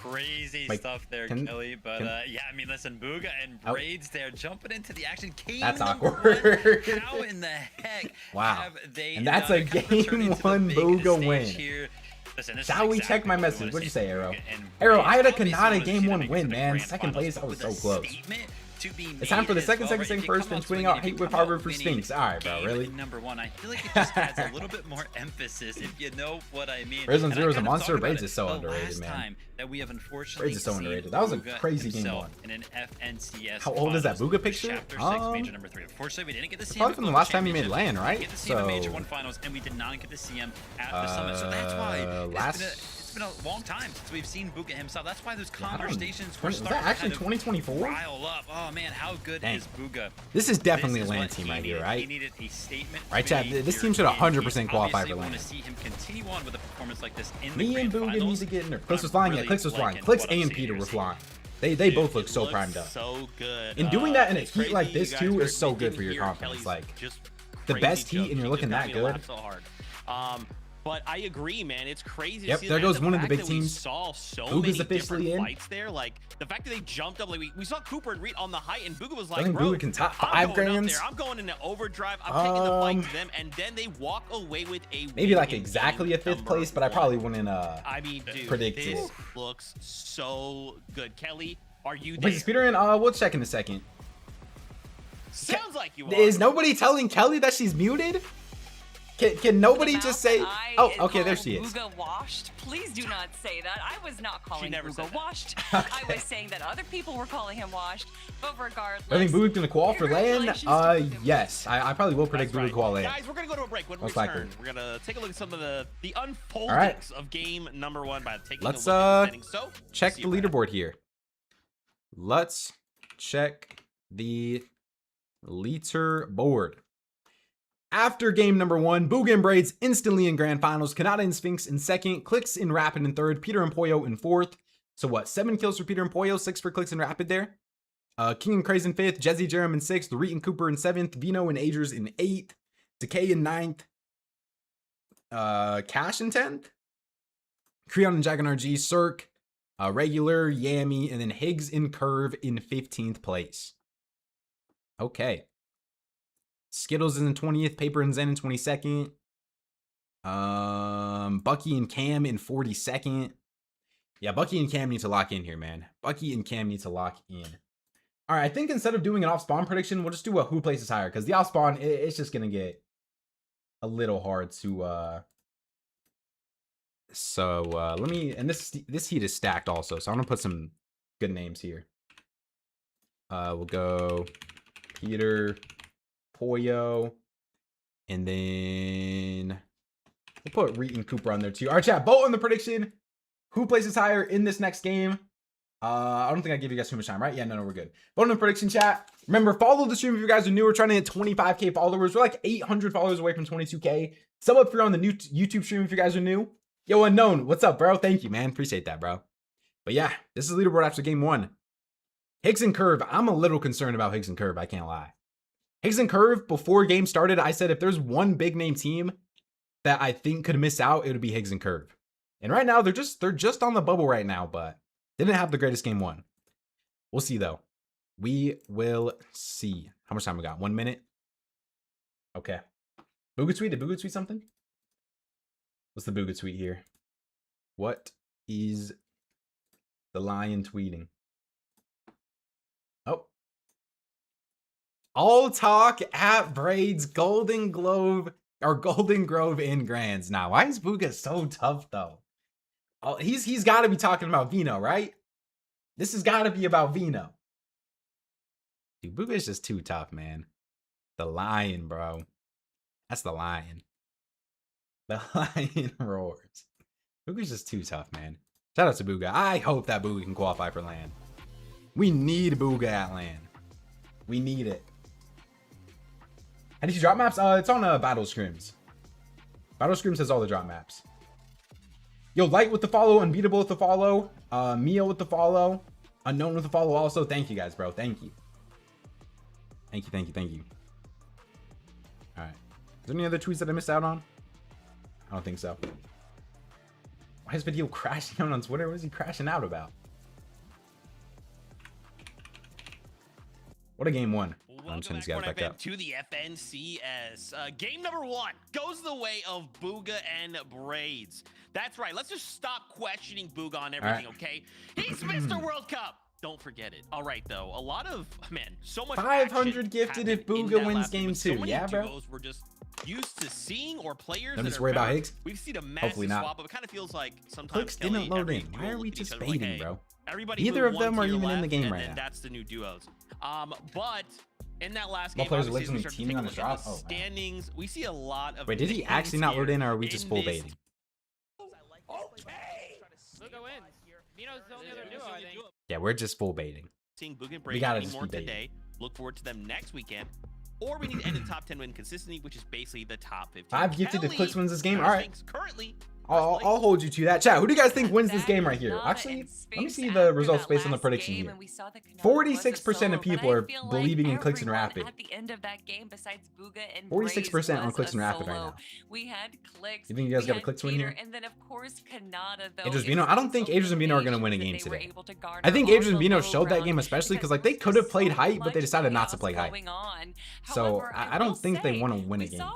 crazy Wait, stuff there, Kelly. But yeah, I mean, listen, Bugha and Braids there jumping into the action. Game That's number awkward. 1. How in the heck have they And that's done a it? Kind of returning game to the 1 big Bugha stage win. here. Listen, this Shall is we exactly check my what we message? wanna What'd you see say, from Arrow? Bugha and Arrow, Braids. I had a Obviously, Kanata wanna see game them 1 make it win, to the man. grand Second place, finals, I but was with so a close. statement to be It's time for the made second as well, second right? thing If you first come and out tweeting swinging out and hate you with come out Harvard for winning stinks. Alright, bro, game really? number 1, I feel like it just adds a little bit more emphasis, if you know what I mean. Risen And I Zero is a kind of monster. talked about Braids it is so the underrated, last man. time that we have unfortunately Braids is so seen underrated. That was a Bugha crazy game himself 1. in an FNCS How old is that finals, Bugha picture? Chapter 6, major number 3. Unfortunately, we didn't get to see him Probably at from the Global last time he made Championship. LAN, We right? didn't get to see him at Major So 1 finals, and we did not get to see him at the summit. So that's why it's been a long time since we've seen Bugha himself. That's why those conversations were Was starting that actually to kind of 2024? rile up. Oh man, how good Dang. is Bugha? This is definitely This a is LAN what team he right here, needed. right? He needed a statement. Right, to chat, be this here team should in 100% Heat. qualify Obviously, for want LAN. to see him continue on with a performance like this in the Me and grand Bugha need finals. to get in there. But Clix I'm was flying, yeah, really Clix was flying. liking Clix what I'm and seeing Peter here, were Steve. flying. They Dude, both look it so looks primed up. So good. And doing that in a It's heat like crazy this you too guys is so we good didn't for your hear confidence. Kelly's Like just the crazy best heat joke. and you're He looking just got that me good. laugh so hard. But I agree, man. It's crazy. Yep, to see there that. goes And one of the fact big that we teams. saw so Bugha's many officially different in. fights there. Like the fact that they jumped up, like we saw Cooper and Reed on the height, and Bugha was I like, think "Bro, Bugha can top I'm 5 going up grands. there. I'm going into overdrive. I'm taking the fight to them." And then they walk away with a Maybe win like in exactly game a 5th number place, but I 1. probably wouldn't I mean, dude, predict this it. looks so good. Kelly, are you there? Wait, is Peter in? We'll check in a second. Sounds like you are. Is nobody telling Kelly that she's muted? Can nobody just say? Oh, okay, there she is. Bugha washed. Please do not say that. I was not calling never said Bugha that. washed. I was saying that other people were calling him washed. But regardless, I think Bugha's gonna qual for LAN. congratulations to Bugha. Yes, I probably will predict That's Bugha right. qual LAN. Guys, we're gonna go to a break. When we Most return, likely. we're gonna take a look at some of the unfoldings right. of game number 1 by taking Let's a look at the standings. So check see the you right leaderboard here. Let's check the leaderboard. After game number 1, Bugha and Braids instantly in grand finals. Kanata and Sphinx in 2nd. Clix and Rapid in 3rd. Peter and Poyo in 4th. So what? 7 kills for Peter and Poyo, 6 for Clix and Rapid there. King and Craze in 5th. Jezzy Jerem in 6th. Reet and Cooper in 7th. Veno and Agers in 8th. Decay in 9th. Cash in 10th. Creon and Jagan RG. Cirque. Regular, Yami, and then Higgs and Curve in 15th place. Okay. Skittles is in 20th, Paper and Zen in 22nd. Bucky and Cam in 42nd. Yeah, Bucky and Cam need to lock in here, man. Bucky and Cam need to lock in. All right, I think instead of doing an off-spawn prediction, we'll just do a who places higher, because the off-spawn, it's just going to get a little hard to... So let me... And this heat is stacked also, so I'm going to put some good names here. We'll go Peter... Poyo, and then we'll put Reet and Cooper on there too. All right, chat, vote on the prediction. Who places higher in this next game? I don't think I gave you guys too much time, right? Yeah, no, we're good. Vote on the prediction, chat. Remember, follow the stream if you guys are new. We're trying to hit 25K followers. We're like 800 followers away from 22K. Sub up here on the new YouTube stream if you guys are new. Yo, Unknown, what's up, bro? Thank you, man. Appreciate that, bro. But yeah, this is leaderboard after game 1. Higgs and Curve. I'm a little concerned about Higgs and Curve. I can't lie. Higgs and Curve, before game started, I said if there's one big name team that I think could miss out, it would be Higgs and Curve. And right now, they're just on the bubble right now, but didn't have the greatest game 1. We'll see, though. We will see. How much time we got? 1 minute? Okay. Bugha tweet? Did Bugha tweet something? What's the Bugha tweet here? What is the lion tweeting? Oh. All talk at Braids, Golden Globe, or Golden Grove in Grands. Now, why is Bugha so tough, though? Oh, he's got to be talking about Veno, right? This has got to be about Veno. Dude, Bugha is just too tough, man. The lion, bro. That's the lion. The lion roars. Bugha's just too tough, man. Shout out to Bugha. I hope that Bugha can qualify for LAN. We need Bugha at LAN. We need it. How did you drop maps? It's on Battle Scrims. Battle Scrims has all the drop maps. Yo, Light with the follow, Unbeatable with the follow, Mio with the follow, Unknown with the follow also. Thank you guys, bro. Thank you. Thank you, thank you, thank you. All right. Is there any other tweets that I missed out on? I don't think so. Why is video crashing out on Twitter? What is he crashing out about? What a game one. Welcome back to the FNCS. Game number 1 goes the way of Bugha and Braids. That's right. Let's just stop questioning Bugha on everything, okay? He's Mr. World Cup. Don't forget it. All right, though. A lot of, man, so much 500 gifted if Bugha wins game 2. Yeah, bro. We're just used to seeing, or players Don't that just are worry about better. Higgs. We've seen a massive swap, but it kind of feels like sometimes Clix didn't load in. Why are we just baiting, bro? Neither of them are even in the game right now. That's the new duos. But in that last What game, players are obviously, literally teaming on the drop? Oh, standings. We see a lot of. Wait, did he actually not load in, or are we just full baiting? Yeah, we're just full baiting. Seeing Bugha and We Brady gotta more just be today. Look forward to them next weekend. Or we need to end in top 10 win consistency, which is basically the top 15. 5 gifted if Clix wins this game. All right. Currently, I'll hold you to that. Chat, who do you guys think wins this game right here? Actually, let me see the results based on the prediction here. 46% of people are believing in Clix and Rapid. At the end of that game, besides Bugha and 46% on Braids Clix and was a Rapid right solo. now. We had Clix. You think you guys we got a had Clix win Peter, here? And then of course Kanata, though. Adrian it Veno? I don't think was Adrian and Veno are going to win a that game they were today. able to garner I think on Adrian the Veno low showed that ground game especially because like there they was could have just played so hype, but they much decided not to chaos play hype. going on. So However, I will don't think they say, want to win a we game. saw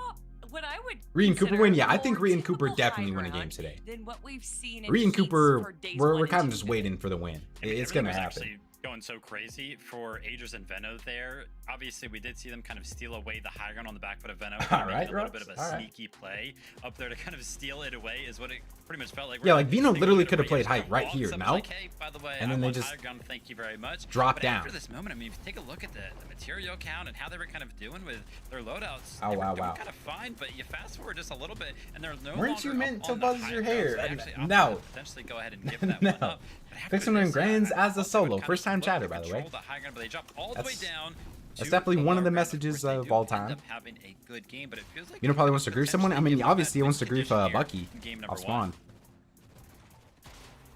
what I would Reed and Cooper consider win? Yeah, I more think Reed and Cooper typical definitely high win a game ground today. than what we've seen in Reed and heats Cooper, for days we're 1 kind and of just 2. waiting for the win. It's going to happen. Actually going so crazy for Aegis and Veno there. Obviously, we did see them kind of steal away the high ground on the back foot of Veno. All right, a little bit of a all right. sneaky play up there to kind of steal it away is what it pretty much felt like. Yeah, like Veno They literally go could have to played Aegis, hype right walks here, up, no? like, hey, by the way, And I then they want just high ground, thank you very much. drop But down. after this moment, I mean, if you take a look at the material count and how they were kind of doing with their loadouts, Oh, they were wow, doing wow. kind of fine, but you fast forward just a little bit, and they're no Weren't you longer meant up to on the buzz high your ground, hair? so they actually opted No. to potentially go ahead and give that No. one up. But after Fixing this, Grands I as a thought they would solo. kind of First time flip chatter, and by the way. control the high ground, but they dropped all the way That's- down. That's to definitely the one low of the ground. messages course, they of do all end time. up having a good game, but it feels like You know, they probably could wants to grief someone. I potentially mean, give them obviously he that wants to grief condition here Bucky in game off number spawn. 1.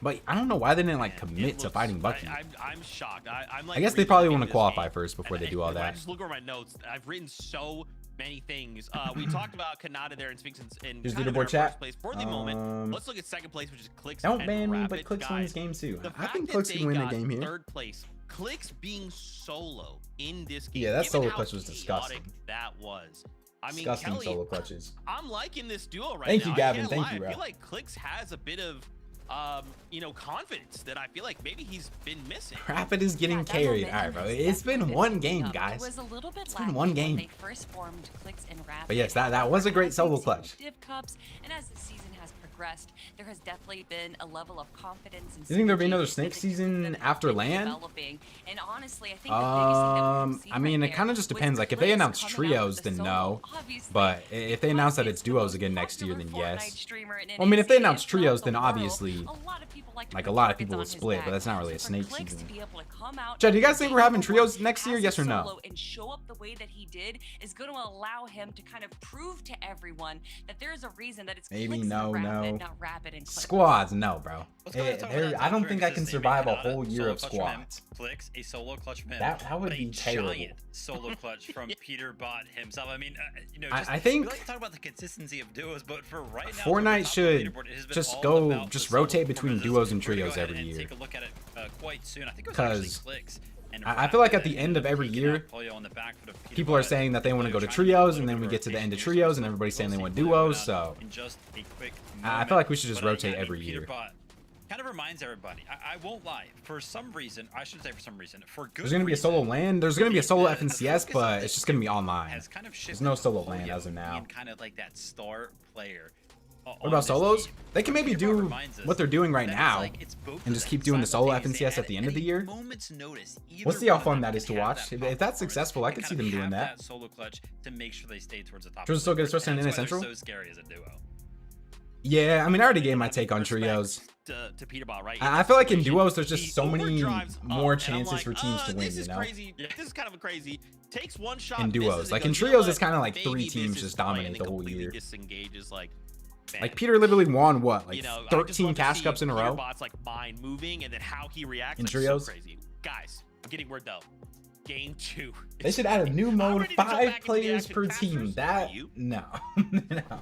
But I don't know why they didn't like Man, commit it to looks- fighting Bucky. I'm shocked. I'm like, I guess they really probably looking want at to this qualify game, first before and they do all when I that. just look over my notes. I've written so many things. We talked about Kanata there and Sphinx and Here's kind of in leaderboard our chat. first place for the moment. Let's look at second place, which is Clix. Don't and ban me, Rapid. but Clix wins Guys, game 2. the I fact think that Clix they can win a got game here. Third place, Clix being solo in this game. Yeah, that given solo how clutch was chaotic disgusting. That was. I mean, Disgusting Kelly, solo clutches. I'm liking this duo right Thank now. you, Gavin. I can't Thank lie. you, bro. I feel like Clix has a bit of, confidence that I feel like maybe he's been missing. Rapid is getting carried. All right, bro. It's been one game, guys. It was a little bit It's been one game. When they first formed Clix and Rapid. But yes, that was a great solo clutch. Div Cups, and as the season has progressed, there has definitely been a level of confidence and You think there'll be synergy another that Snake the season teams have after been LAN? developing. And honestly, I think the biggest thing that we've seen I mean, right it kind of there just was depends. Like, if they Clix announce coming out trios, with the then solo. no. Obviously, But if they announce that it's Clix is the duos most again next year, then popular yes. Fortnite streamer in Well, I mean, if they NAC announce throughout trios, the then world. obviously, A lot of people like to like, put a lot of targets people on will his split, but back. that's not really a So for Snake Clix season. to be able to come out Chad, do you guys and think be we're having able to trios next year? as a Yes or no? solo and show up the way that he did is going to allow him to kind of prove to everyone that there is a reason that it's Maybe Clix and no, Rapid, no. not Rapid and Clix. Squads, no, bro. Let's go ahead and talk about that I don't top think three I can consistency. survive a Kanata, whole year solo of clutch from him. squads. Clix, a solo clutch from him. That would but be a terrible. giant solo clutch from Peterbot himself. I mean, I think we like to talk about the consistency of duos, but for right now, Fortnite should just just rotate between duos and trios every year. Take a look at it quite soon. I think it was actually 'Cause Clix. And I feel like at the Rapid end of every taking year, out Pollo on the back foot of people are Peterbot. saying that they want to go to Trying do a trios, little and then bit we of get to the end of rotation trios, and here, so everybody's saying they we'll want see Pollo duos. go down So in just a quick I feel like we should just moment. rotate Yeah, I mean, every year. Peterbot kind of reminds everybody. I won't lie. For some reason, I shouldn't say for some reason. For good there's gonna be a solo LAN. There's gonna be a solo FNCS, but it's just gonna be online. Has kind of There's no solo shifted LAN as of now. being kind of like that star player. What about solos? They can maybe do what they're doing right now and just keep doing the solo FNCS at the end of the year. We'll see how fun that is to watch. If that's successful, I could see them doing that. Solo clutch to make sure they stay towards the top. Trios still get especially in That's NA why they're Central. so scary as a duo. Yeah, I mean, I already gave my take on trios. To Peterbot, right? I feel like in duos, there's just He so many overdrives up, more and I'm chances like, for teams to win, This you is know? crazy. This is kind of crazy. Takes one shot. In duos. misses, Like, and in goes, you know trios, what? it's kinda like Maybe three this teams is just fine, dominate and the whole completely year. Disengages, like Peter literally won what, like you know, I just 13 love to cash see cups in a row? Peterbot's like mind moving, and then how he reacts In like, trios? so crazy. Guys, I'm getting word though. Game 2. They should add a new I'm mode, ready to jump back 5 into the players action. per Pastors, team. for That, you. no. No.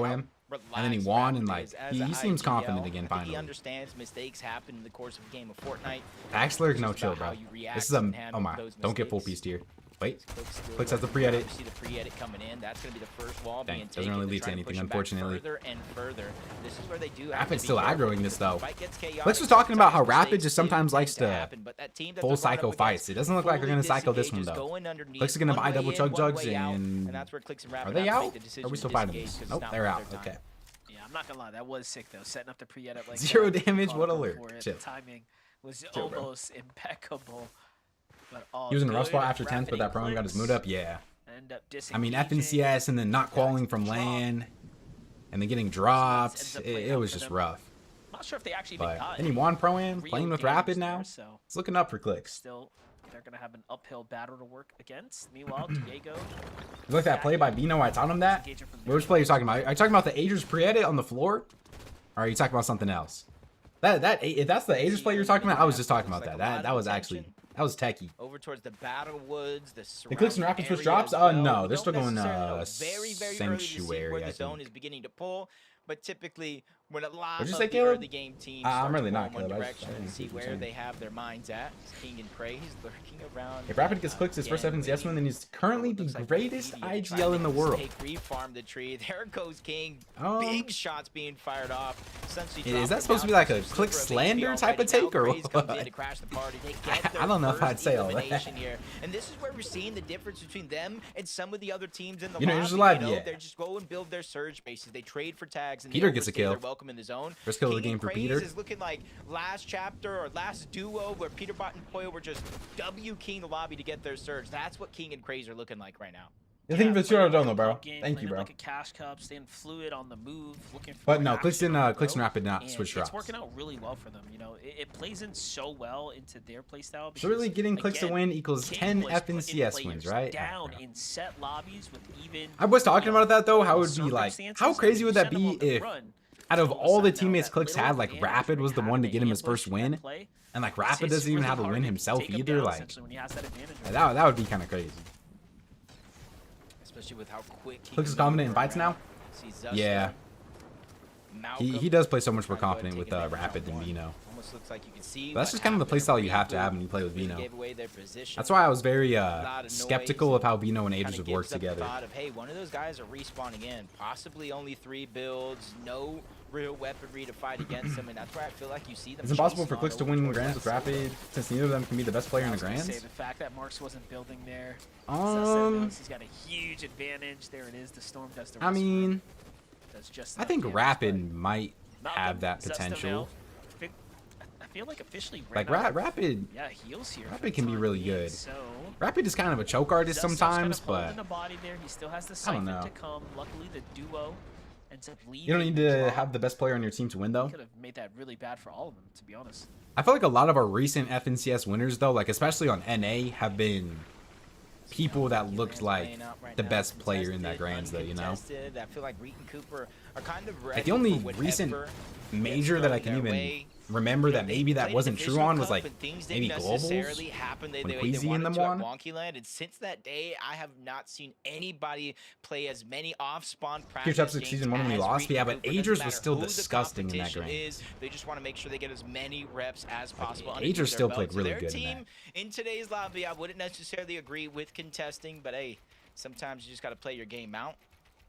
pro-am. And then he won, and like he seems confident again He finally. understands mistakes happen in the course of a game of Fortnite. Axler's no It's chill, about bro. how you react This is a and handle oh my, those don't get full mistakes. piece here. Wait. Clix Clix has the pre-edit. You see the pre-edit coming in. That's going to be the first wall Dang, being doesn't taken. really They're lead to trying anything, push him back unfortunately. Further and further. This is where they do have to Rapid's be still careful. aggroing this, though. The fight gets chaotic. Clix was talking about how Sometimes Rapid mistakes just do sometimes tend likes to happen, but that team that full they're going cycle up fights. against It doesn't look like they're fully going to cycle this one, disengages, though. going underneath, Clix is going to one buy way double in, chug one jugs, way out, and and that's where Clix and Rapid are they have to out? make the Are decision we to still fighting disengage this? 'cause Nope, it's not they're worth out. their time. Okay. Yeah, I'm not gonna lie, that was sick though. Setting up the pre-edit like 0 that. damage, what Caught alert. for it. Chill. The timing was Chill, bro. almost impeccable. But all He was in a rough good. spot after 10th, Rapid but that promo got his mood up. Yeah. End up I mean, disengaging. FNCS and then not qualling from LAN, and then getting dropped. ends up playing It out was for just them. rough. Not sure if they actually even But got then he any won Pro-Am, real playing with damage Rapid there, now. so It's looking up for Clix. still they're gonna have an uphill battle to work against. Meanwhile, Diego. You like that play by Veno? I taught him that. Which play are you talking about? Are you talking about the Agers pre-edit on the floor? Or are you talking about something else? If that's the Agers play you're talking about, I was just talking about that. That was actually, that was techie. Over towards the Battle Woods, The Clix and Rapid switch drops? No, they're still going Sanctuary, where I the zone think. is beginning to pull, but typically when a lot What'd you of say, the Caleb? early game teams I'm start really to not, pull in one Caleb. I just- direction I and didn't see see what where you're they saying. have their minds at. King and Prey, he's lurking around. If Rapid gets Clix his first Again, FNCS win, then he's currently the looks like greatest immediate trying IGL to in the world. Take refarm the tree. There goes King. Um, Big shots being fired off. Essentially Is that dropping supposed to be down like a some Clix sliver of HP slander type of already. Now take, or Graves comes in what? to crash the party. They get I their don't know if I'd first say all that. elimination here. And this is where we're seeing the difference between them and some of the other teams in the You know, lobby. Agers alive, You know, yeah. They just go and build their surge bases. They trade for tags. And Peter they gets a overstay their kill. welcome in the zone. First kill of the King game and for Craze Peter. is looking like last chapter or last duo where Peterbot and Poyo were just W King the lobby to get their surge. That's what King and Craze are looking like right now. You think for sure I don't know, bro. Game, Thank you, playing bro. Like a cash cup, staying fluid on the move, looking for But no, action Clix and on the Clix and go. Rapid not And switch drops. It's working out really well for them. You know, it plays in so well into their playstyle. So really, getting Clix to again, win equals King 10 was putting FNCS wins, players right? Down in set lobbies with even. I was talking you know, about that though. How it would be like, circumstances, how crazy and would you that send them be on the if run, out of all of a all the sudden now teammates that Clix little had, like advantage Rapid when was they the have one to the get him his ambush first in that win, play, and like it's Rapid doesn't even really have to hard win to himself take 'em either. down, Like essentially, when he has that advantage. that would be kind of crazy. Especially with how quick he Clix is can confident in maneuver fights now. around. See Zuster, Yeah. Malcolm He does play so much more trying to go confident and with take advantage of Rapid than one. Veno. Almost looks like you can see But that's what just kind of the happened. playstyle you have to Reboot have when you play with really Veno. gave away their position. That's why I was very Lot of skeptical noise of how Veno and Kinda Agers would work gives up the together. thought of, hey, one of those guys are respawning in. Possibly only 3 builds, no real weaponry to fight against them, and that's where I feel like you see them. It's impossible chasing for Clix on to over win towards Grands that with silver. Rapid, since neither of them can be the best player in I the was gonna say, Grands. the fact that Marks wasn't building there. He's got a huge advantage. There it is. The Storm does the I rest for him. mean, Does just I enough think damage, Rapid might but have Malcolm, that Zusta potential. now, I feel like officially Like ran out of- Rapid, Yeah, heals here. for Rapid the can be time really being, good. So Rapid is kind of a choke artist Zusta's sometimes, kind of holding but the body there. He still has the I don't Siphon know. to come. Luckily, the duo ends up leaving. you don't need the to drop. have the best player on your team to win though. Could have made that really bad for all of them, to be honest. I feel like a lot of our recent FNCS winners though, like especially on NA, have been people that looked like the best player in that Grands though, you know? I feel like Reed and Cooper are kind of Like the only recent major that I can even remember that maybe that wasn't true on was like maybe Globals when Queasy in them won. And since that day, I have not seen anybody play as many off-spawn Here's practice Chapstick games season 1 when we as lost, Reed yeah, and but Cooper. Doesn't Agers was matter still who the disgusting in that competition Grand. is, they just want to make sure they get as many reps as possible. Agers underneath their still belt. played So really their good in team in today's lobby, I wouldn't necessarily agree with contesting, but hey, sometimes you just got to play your game out.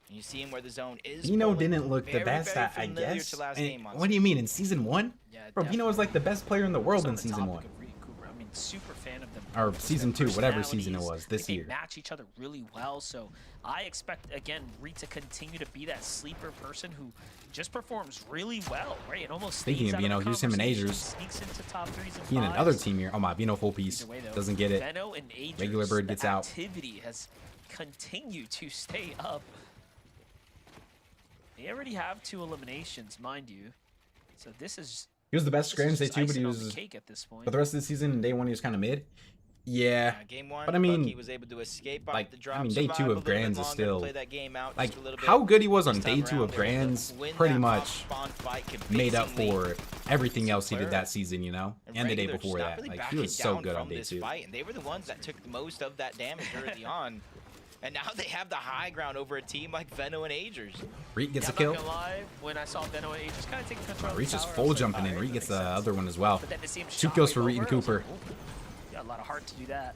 And you see him where the zone is. Veno pulling. didn't look the Very, best, very I familiar guess. to last And game on what do you mean in season 1? Yeah, Bro, Veno was like the best player in the world in On the season topic 1. of Reed and Cooper, I mean, super fan of them. Or both. season Their 2, whatever season it personalities, was, this they year. match each other really well, so I expect, again, Reed to continue to be that sleeper person who just performs really well, right? It almost Speaking stays of out Veno, here's him and conversation, Agers. sneaks into top 3s and He and 5s. another team here. Oh my, Veno full piece. Either way, though, Doesn't get it. Veno and Agers, Regular Bird gets the out. activity has continued to stay up. They already have 2 eliminations, mind you. So this is He was the best Grands day just too, but he icing on the was cake at this point. for the rest of the season. Day 1 he was kind of mid. Yeah, Game 1, but I mean, Bucky was able to escape off like, the drop, I mean, day survive 2 a of little bit Grands is longer, still play that game out like just a little bit. how good he was on This day time 2 around, of they were able to Grands. win Pretty that much off-spawn fight made up convincingly. for everything else he did Clear. that season, you know, and the day Regular just before not that. really Like he backing was so down good on from day this 2. fight, and they were the ones that took the most of that damage early on. And now they have the high ground over a team like Veno and Agers. Reed gets Yeah, a I'm kill. not gonna lie, when I saw Veno and Agers kind of taking control of the Reed's just tower, I full was like, jumping in. alright, Reed that gets the makes sense. other one as well. But then to see him 2 kills for shockwave Reed and over, I was Cooper. like, "Ooh, got a lot of heart to do that.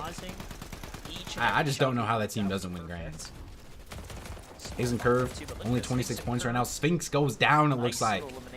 like, I just don't know how that team doesn't win grands. Isn't Curve only 26 points right now. Sphinx goes down, it looks like.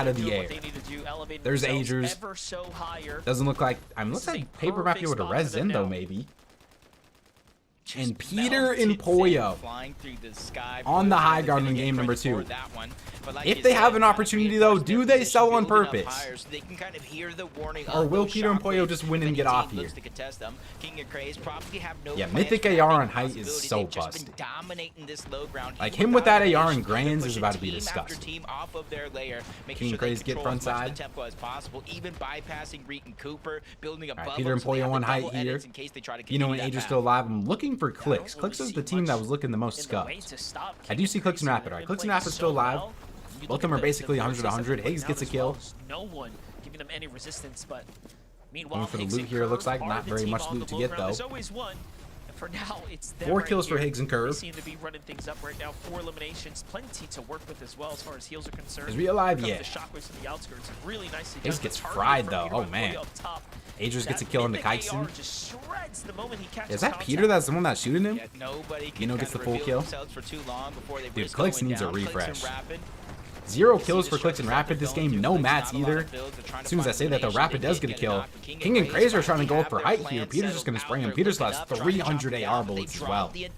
out of the doing air. what they need to do, elevating There's themselves Agers. ever so higher. Doesn't look like, looks This is like a Paper might be perfect able to spot for res them in though, now. maybe. Just And Peter and melted Poyo sand flying through the sky. on the Blues high are guard in gonna game get number ready for 2. that one. But like If you they said, have an kind of opportunity though, reinforcing do their they sell on position, building up purpose? higher so they can kind of hear the warning Or of will those Peter and Poyo shockwaves just win if and any get off team looks here? to contest them. King of Craze probably have no Yeah, plans Mythic for AR any on height is possibility. so They've just busted. been dominating this low ground. Like, Even him with that without AR a and leash, they're Grands is pushing about to be team after disgusting. team off of their layer, making King sure Craze they get control front as much of side. the tempo as possible, even bypassing Reek and Cooper, building above Peter and them so they Poyo have the on height double here. edits in case they try to You know, continue when that Age is path. still alive, I'm looking for Clix. Clix was the team that was looking the most scuffed. I do see Clix and Rapid. All right, Clix and Rapid still alive. Both of them are basically 100-100. Higgs gets a kill. No one giving them any resistance, but Going for the loot here, looks like not very much loot to get though. For now, it's 4 kills for Higgs and Curve. They seem to be running things up right now. 4 eliminations, plenty to work with as well as far as heals are concerned. Is we alive yet? The shockwaves from the outskirts, really nicely Higgs done. gets fried though. Oh man. Agers gets a kill on the Kyson. Is that Peter that's the one that's shooting him? Veno gets the full kill. Dude, Clix needs a refresh. 0 kills for Clix and Rapid this game. No mats either. As soon as I say that, the Rapid does get a kill. King and Crazy are trying to go up for height here. Peter's just going to spray him. Peter's has 300 AR bullets as well. Dude,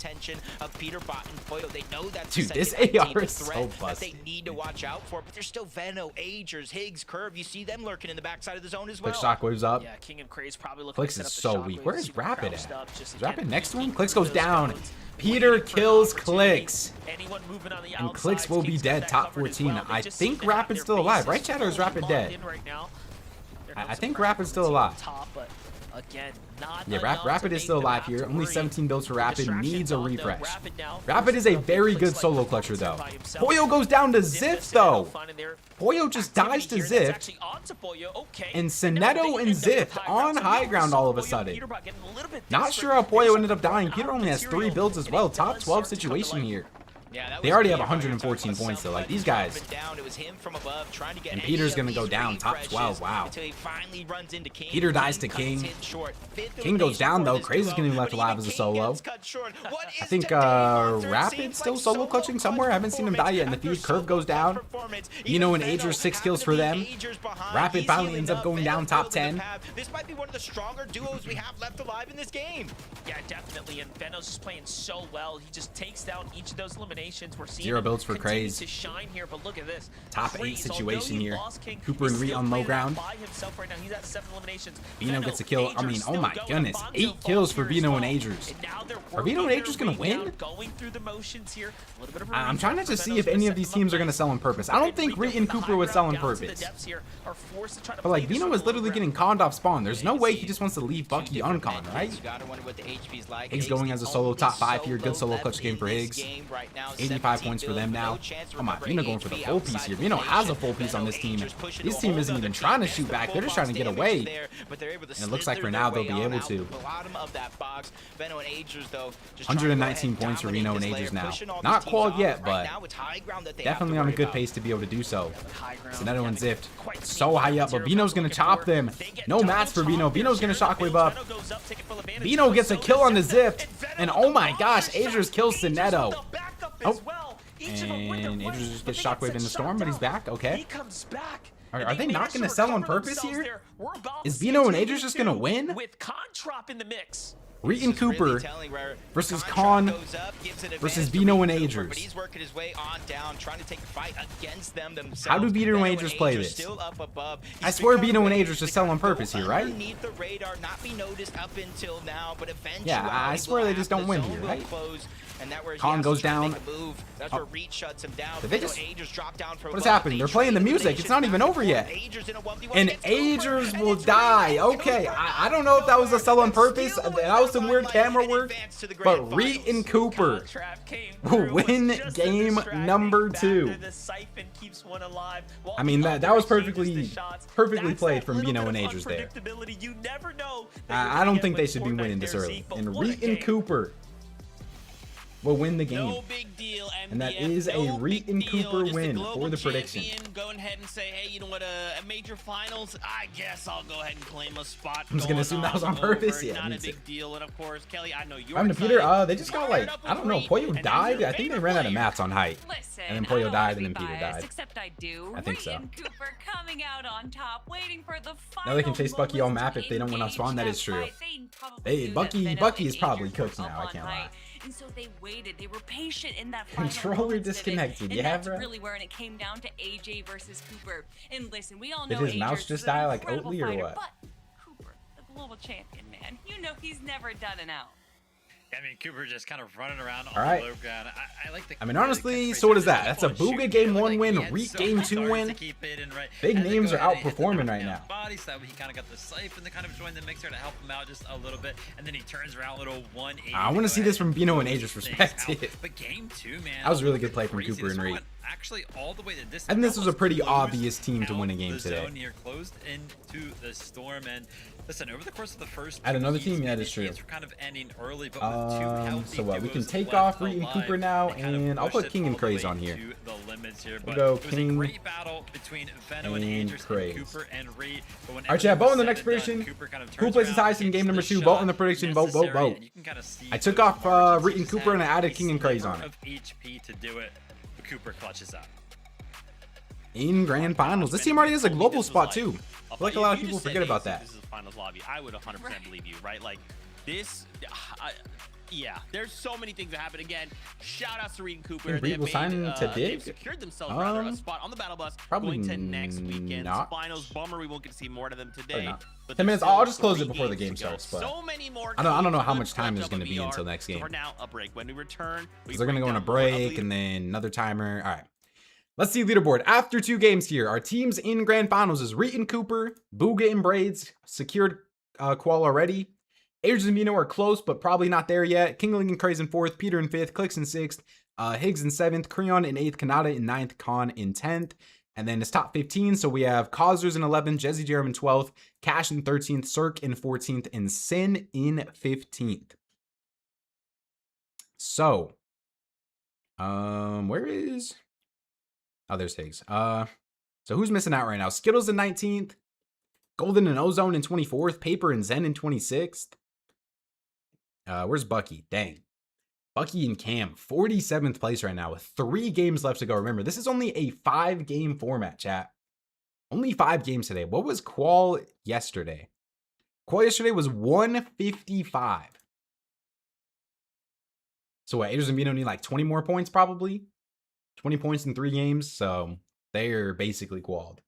this AR is so busted. They need to watch out for, but there's still Veno, Agers, Higgs, Curve. You see them lurking in the backside of the zone as well. Clix shockwaves up. Yeah, King and Craze probably looking Clix to is set so up the weak. Where is shockwaves, Rapid crouched at? up, just Is Rapid again, next to him? looking Clix for goes those down. codes. Peter Waiting for an kills opportunity. Clix. Anyone moving on the And outsides, Clix will be King's dead got top that covered as 14. well. They I just think seem to have Rapid's their still alive, bases right, Chad, or is fully Rapid locked dead? in right now. There I comes think some pressure Rapid's from still the team alive. on top, but again, not Yeah, enough Rapid to is make still them alive have here. to Only worry. 17 builds for Rapid. Distractions Needs a on, though. refresh. Rapid now Rapid is a forces very up good Clix solo like clutcher though. by himself. Poyo goes down to Ziff though. Finding their Poyo just dies to activity here. That's Ziff. actually onto Poyo. Okay. And now Sinetto they and end up with Ziff on So high we ground all of a Poyo, sudden. Peterbot getting a little bit Not desperate. sure how Poyo There's ended up dying. some Peter only has 3 material, builds as and well. it Top does 12 start to come to situation light. here. Yeah, They already have 114 points though. Like these guys. And Peter's gonna go down top 12. Wow. Peter dies to King. King goes down though. Crazy's getting left alive as a solo. I think Rapid's still solo clutching somewhere. I haven't seen him die yet in the feed. Curve goes down. Veno and Agers 6 kills for them. Rapid finally ends up going down top 10. This might be one of the stronger duos we have left alive in this game. Yeah, definitely. And Veno's just playing so well. He just takes down each of those eliminations. We're seeing 0 builds for continue Craze. to shine here, but look at this. Top 8 Craze, situation although he here. lost King, Cooper and he's Reed still on low playing ground. by himself right now. He's at 7 eliminations. Veno gets a kill. I Agers mean, oh still my going. goodness. Bonzo 8 kills for falls here Veno as and well. Agers. And now they're Are Veno and working Agers their gonna way win? down, going through the motions here. A little bit of a I'm trying to refresh just for see Veno's if any gonna of these set them teams up are going to nice. sell on purpose. I don't think Reed and Cooper would sell on purpose. But like Veno is literally getting conned off spawn. There's no way he just wants to leave Bucky unconned, right? Higgs going as a solo top 5 here. Good solo clutch game for Higgs. 85 points for them now. Come on, Veno going for the full piece here. Veno has a full piece on this team. This team isn't even trying to shoot back. They're just trying to get away. And it looks like for now they'll be able to. 119 points for Veno and Agers now. Not qual yet, but definitely on a good pace to be able to do so. Sinetto and Zift so high up, but Veno's going to chop them. No mats for Veno. Veno's going to shockwave up. Veno gets a kill on the Zift. And oh my gosh, Agers kills Sinetto. Oh. And Agers just gets shockwave in the storm, but he's back. Okay. Are they not going to sell on purpose here? Is Veno and Agers just going to win? With Contrap in the mix. Reed and Cooper versus Con versus Veno and Agers. How do Veno and Agers play this? I swear Veno and Agers just sell on purpose here, right? Yeah, I swear they just don't win here, right? Con goes down. Oh. Did they just... What is happening? They're playing the music. It's not even over yet. And Agers will die. Okay, I don't know if that was a sell on purpose. That was some weird camera work. But Reed and Cooper will win game number 2. I mean, that was perfectly played from Veno and Agers there. I don't think they should be winning this early. And Reed and Cooper will win the game. No big deal, MDF. And that is a Reed and Cooper win for the prediction. Going ahead and say, hey, you know what, a major finals, I guess I'll go ahead and claim a spot. I was gonna assume that was on purpose. Yeah, not a big deal. And of course, Kelly, I know you're I'm to Peter. They just got like, I don't know, Poyo died. I think they ran out of mats on height. Listen, And then Poyo I don't died, wanna and then be Peter biased, died. Except I do. I think so. Reed and Cooper coming out on top, waiting for the final. Now they can chase Bucky on map moments if they don't win on to spawn. That engage is true. that fight. They Hey, probably knew that Bucky Veno is and probably Agers cooked were now. up I on can't height. lie. And so they waited. They were patient in that final Controller moments of it. disconnected. And Yeah, that's bro. really where it came down to AJ versus Cooper. And listen, we all Did know his mouse Agers just is die an like incredible Oatly or fighter, what? But Cooper, the global champion, man, you know he's never done an out. I mean, Cooper just kind of running around on Alright. the low ground. I like the. I mean, honestly, so what is that? That's a Bugha game 1 win, Reek game 2 win. Big names are outperforming right now. Body, so he kind of got the siphon to kind of join the mixer to help him out just a little bit, and then he turns around a little 180. I want to see this from Veno and Aegis perspective. But game 2, man. That was a really good play from Cooper and Reek. Actually, all the way to this. I think this was a pretty obvious team to win a game today. Here closed into the storm, and listen, over the course of the first. At another team, yeah, that's true. We're kind of ending early, but with two healthy so what? We can duos take left off Reek and alive, Cooper now, they kind of and I'll pushed put it King and all the Craze way on here. to the limits here, We'll but go it was a King great battle between Veno and and Aegis Craze. and Cooper and Reed. Alright, chat, vote on the next prediction. Who places highest in game number 2? Vote on the prediction. Vote, vote, vote. I took off Reek and Cooper and I added King and Craze on it. Of HP to do it, but Cooper clutches up. In grand finals. This team already has a global spot too. I feel like a lot of people forget about that. This is a finals lobby. I would 100% believe you, right? Like this, yeah. There's so many things that happen. Again, shout outs to Reed and Cooper. Reed will sign to Dig? They've secured themselves rather a spot on the battle bus Probably going to next weekend's not. finals. Bummer we won't get to see more of them today. But 10 minutes. there's I'll just still close it 3 before the games game to go. starts. But So many more. I don't know how games. much time Good there's going to be VR. until next So game. for now, a break. When we return, we So they're going to go on a break down more of break the- and then another timer. All right. Let's see leaderboard. After 2 games here, our teams in grand finals is Reed and Cooper, Bugha and Braids, secured qual already. Aegis and Veno are close, but probably not there yet. Kingling and Craze in 4th, Peter in 5th, Clix in 6th, Higgs in 7th, Creon in 8th, Kanata in 9th, Khan in 10th. And then it's top 15. So we have Causers in 11th, Jesse Jerem in 12th, Cash in 13th, Cirque in 14th, and Sin in 15th. So, where is... Oh, there's Higgs. So who's missing out right now? Skittles in 19th, Golden and Ozone in 24th, Paper and Zen in 26th. Where's Bucky? Dang. Bucky and Cam, 47th place right now with 3 games left to go. Remember, this is only a 5-game format, chat. Only 5 games today. What was Qual yesterday? Qual yesterday was 155. So what, Aegis and Veno need like 20 more points probably? 20 points in 3 games, so they're basically qualled.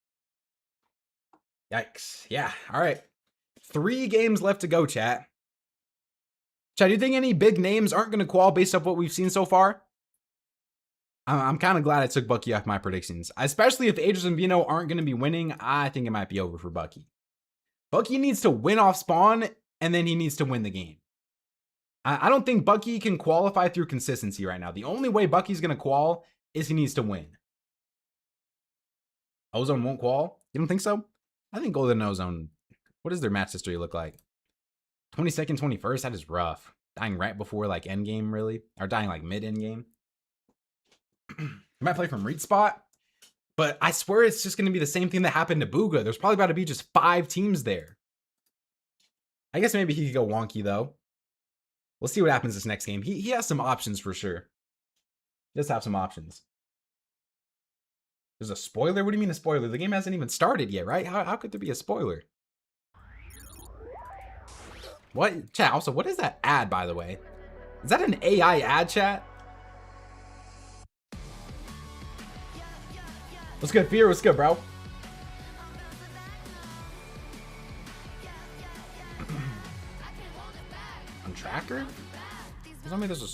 Yikes. Yeah, all right. 3 games left to go, chat. Chat, do you think any big names aren't going to qual based off what we've seen so far? I'm kind of glad I took Bucky off my predictions. Especially if Aegis and Veno aren't going to be winning, I think it might be over for Bucky. Bucky needs to win off spawn, and then he needs to win the game. I don't think Bucky can qualify through consistency right now. The only way Bucky's going to qual is he needs to win. Ozone won't qual? You don't think so? I think Golden and Ozone, what does their match history look like? 22nd, 21st, that is rough. Dying right before like end game, really. Or dying like mid end game. You might play from reach spot, but I swear it's just going to be the same thing that happened to Bugha. There's probably about to be just 5 teams there. I guess maybe he could go wonky though. We'll see what happens this next game. He has some options for sure. He does have some options. There's a spoiler? What do you mean a spoiler? The game hasn't even started yet, right? How could there be a spoiler? What? Chat, also, what is that ad, by the way? Is that an AI ad, chat? What's good, Fear? What's good, bro? On tracker? Tell me there's a...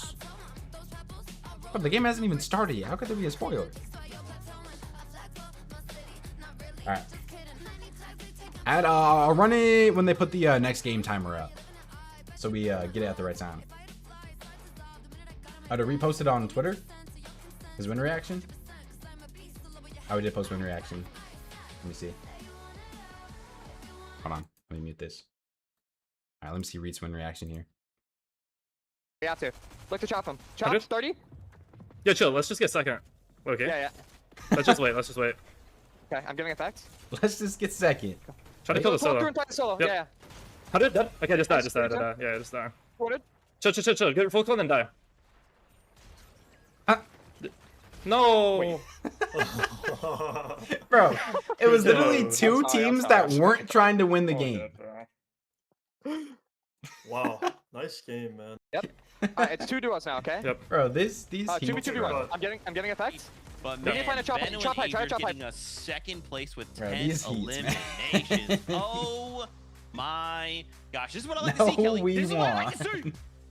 But the game hasn't even started yet. How could there be a spoiler? Alright. I'll run it when they put the next game timer up. So we get it at the right time. To repost it on Twitter? His win reaction? Oh, we did post win reaction. Let me see. Hold on. Let me mute this. Alright, let me see Reed's win reaction here. You have to. Look to chop him. Chop, 30? Yeah, chill. Let's just get second. Okay. Yeah. Let's just wait. Let's just wait. Okay, I'm giving effects. Let's just get second. Try to kill the solo. Solo. Yep. Yeah. How did that? Okay, just die. Yeah, just die. Quartered. Chill. Get full kill and then die. No. Bro, it was literally 2 teams that weren't trying to win the game. Wow, nice game, man. Yep. It's 2 duos now, okay? Yep. Bro, these 2v2 duos. I'm getting effects. But We need to find a chop Veno pipe, and try to Aegis chop pipe. getting a second place with Bro, 10 these heats, man. eliminations. Oh my gosh, this is what I like No, to see, Kelly. we This is what I like to want. see.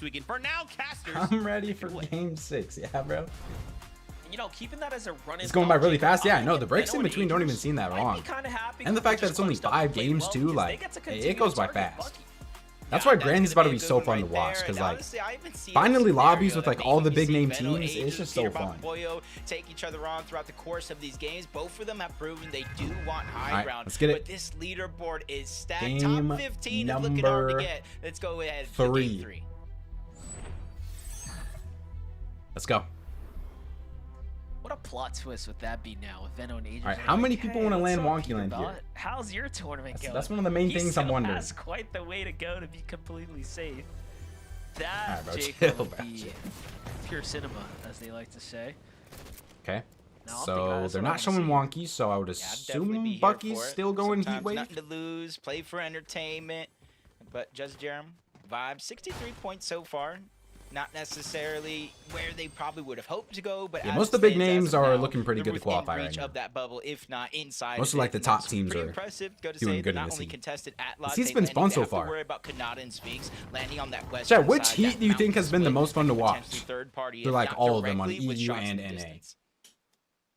next weekend. For now, casters. I'm ready for game 6. Yeah, bro. You know, keeping that as a run. It's going by really fast. Yeah, I know. The breaks in between don't even seem that long. And the fact that it's only 5 games too, like, it goes by fast. That's why Granny's about to be so fun to watch, because like finally lobbies with like all the big name teams, it's just so fun. Take each other on throughout the course of these games. Both of them have proven they do want high ground. Let's get it. But this leaderboard is stacked. Game Top 15 is looking hard to number get. Let's go ahead. To game 3. Let's go. What a plot twist would that be now with Veno and Aegis? All right, how many people want to land Wonky Land here? How's your tournament going? That's one of the main things I'm wondering. That's quite the way to go to be completely safe. That, All right, bro, Jacob, chill, would bro, be chill. pure cinema, as they like to say. Okay. Now, I'm thinking So that's they're what I not showing wanna see. Wonky, so I would assume Bucky's still going Heat Wave. Nothing to lose. Play for entertainment. But just Jerem, vibe 63 points so far. Not necessarily where they probably would have hoped to go, but Yeah, as most it of the big stands as names of are now, looking pretty they're good to within qualify right reach now. of that bubble, if not inside. Most of it, like the and top that's teams pretty are impressive. Go to doing say good they're in not this only heat. contested at This Las heat's Vegas been landing, fun they so have to far. worry about Kanata and Sphinx landing on that western Chad, which side, heat that do you think mountain has been the split, most fun to and watch? potentially third party, They're if like not all of them on directly, with EU shots and in the NA. distance.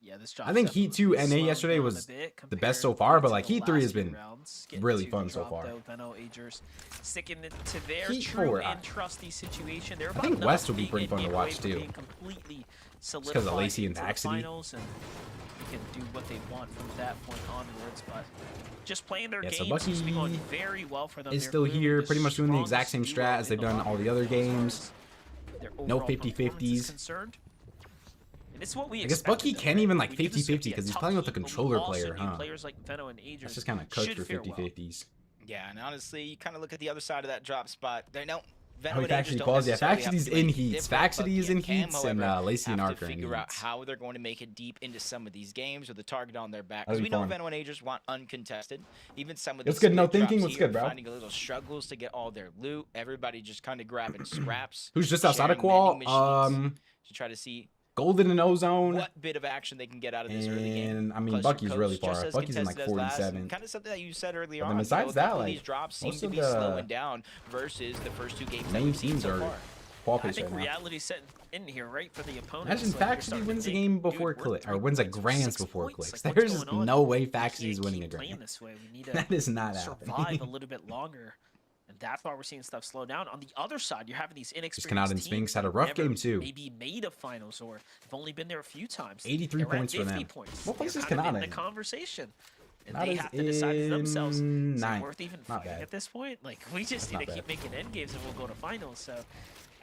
Yeah, this I think Heat 2 NA yesterday was the best so far, but like Heat 3 has been really fun so far. Veno Agers sticking to their Heat true 4, and trusty situation. They're I think about West will be nothing pretty in fun to game watch away too. from being completely Just because of Lacey and solidified into the Vaxity. finals, and they can do what they want from that point onwards. But just playing their Yeah, so games seems to be going Bucky very well for them. is They're still clearly here, the pretty much doing the exact same strongest strat duo as they've in the done all the other lobby as far games. as their No overall performance 50-50s. is concerned. And it's what we I guess expected, Bucky though, can't right? even like We knew this was gonna 50-50 be a because he's tough playing with a heat, but we controller also player, knew huh? Players like Veno and Agers That's just kind of cooked should for fare well. 50-50s. Yeah, and honestly, you kind of look at the other side of that drop spot. They don't. Oh, he actually calls, yeah, Faxity's in Heats. Faxity is in Heats, and Lacey and have Arc to are in figure out Heats. how they're going to make it deep into some of these games with the target on their back. That'll Because be we know fun. Veno and Agers want uncontested. Even some of What's these good? No split thinking? drops What's here, good, bro? finding a little struggles to get all their loot. Everybody just kind of grabbing scraps. Who's just outside of sharing Qual? vending machines to try to see Golden and Ozone. what bit of action they can get out of this early game. And I mean, Plus, Bucky's your really coach, just far. as Bucky's in like contested as last, 47. Kind of something that you said earlier But on. then besides a that, couple of like, these drops seem most to of be the slowing down versus the first two games that main we've seen teams so are far. Qual I pace think right now. reality's setting in here, right, for the opponent. Imagine It's like you're Faxity starting to wins a think, game dude, before we're Clix, or 3 wins a points, Grands 6 before points. Clix. Like, There's what's just going on? no way We Faxity's can't winning a keep playing Grand. this way. We need to That is not survive happening. a little bit longer. And that's why we're seeing stuff slow down. On the other side, you're having these Kanata inexperienced and teams Sphinx had a that rough never game too. maybe made a finals or have only been there a few times. 83 They're at points for 50 them. points. What place They're is kind of Kanata in the in? conversation. And Kanata's they have to decide to themselves, is it ninth. worth even Not fighting bad. at this point? Like, we just That's need to not keep making end games and we'll go to finals. So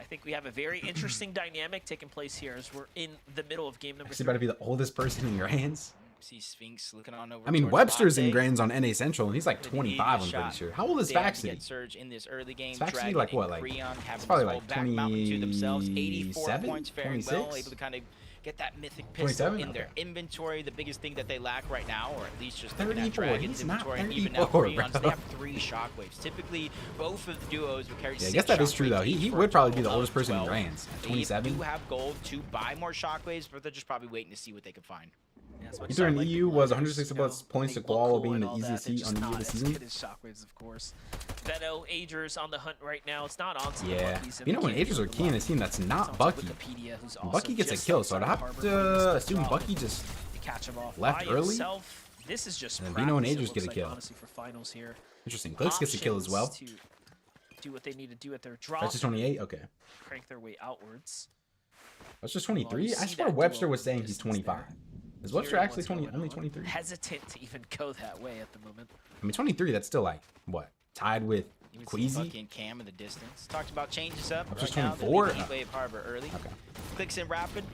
I think we have a very interesting dynamic taking place here as we're in the middle of game number Actually 3. about to be the oldest person in your hands. See Sphinx looking on over. I mean, towards Webster's in Latte. Grands on NA Central, and he's like They need 25, the I'm pretty shot. sure. How old is They had to Faxity? get Surge in this early game. Is Faxity Dragon like and what, like- Creon having it's probably this like whole back mountain to themselves. 84 27, points, faring 26? well, able to kind of get that mythic pistol 27? in their Okay. inventory. The biggest thing that they lack right now, or at least just looking 34. at Dragon's He's not inventory, and even now 34, Creon's, bro. they have 3 shockwaves. Typically, both of the duos would carry Yeah, I 6 guess that is true, shockwaves though. He each for a would probably be total the oldest of person in 12. Grands. They 27? do have gold to buy more shockwaves, but they're just probably waiting to see what they can find. Ether in EU was 106 points to Qual while being the easiest seat on the EU this season. It is shockwaves, of course. Veno, Agers on the hunt right now. It's not on to the Yeah. Buckies, and You know we when can't Agers do are it key in a live. team that's It's not on to Bucky. Wikipedia, who's And also Bucky gets a just kill, so I'd outside of have Harbor, to bringing this assume draw Bucky in just to catch him off left by early. himself. This is just And then Veno and practice, it Agers get a looks kill. like, honestly, for finals here. Interesting. Clix gets a kill as well. Options to do what they need to do at their drop. That's just 28? Okay. Crank their way outwards. That's just Well, you 23? I see swear that Webster duo was in saying the he's distance 25. there. Is Webster Hearing actually what's going only on. 23? Hesitant to even go that way at the moment. I mean, 23, that's still like, what? Tied with You would see Queasy? Bucky and Cam in the distance. Talked about changes up. Up to Right now, they're 24? leading Heatwave Harbor early. Okay. Clix and Rapid.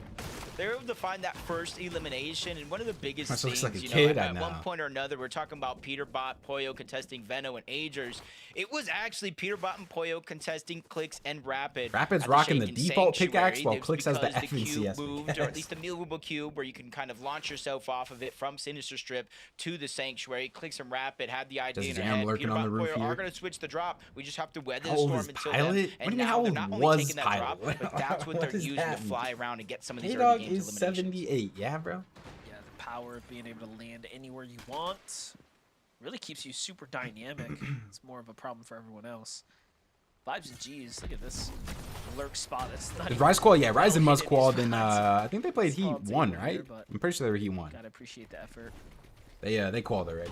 They're able to find that first elimination, and one of the biggest That looks things, like a you kid, know, I at know. one point or another, we're talking about Peterbot, Poyo contesting Veno and Agers. It was actually Peterbot and Poyo contesting Clix and Rapid. Rapid's at rocking the Shaken default Sanctuary. pickaxe while It was Clix has the because cube FNCS moved, or pickaxe. at least the movable cube, where you can kind of launch yourself off of it from Sinister Strip to the Sanctuary. Clix and Rapid had the idea Does in their Jam head. lurking Peterbot on the and roof Poyo here? are going to switch the drop. We just have to weather How the old storm is until Pilot? then. What do And you mean, now how they're old not only was taking that Pilot? drop, but that's what What they're does using that to mean? fly around and get some of these K-Dog early games is eliminations. 78, yeah, bro? Yeah, the power of being able to land anywhere you want really keeps you super dynamic. It's more of a problem for everyone else. Vibes and G's, look at this lurk spot. It's not Is even Rise Qual? Yeah, Rise and well Must hidden Qual. these Then spots. I think they played It's Heat called 1, takeover right? here, but I'm pretty sure they were Heat 1. gotta appreciate the effort. They qualled already.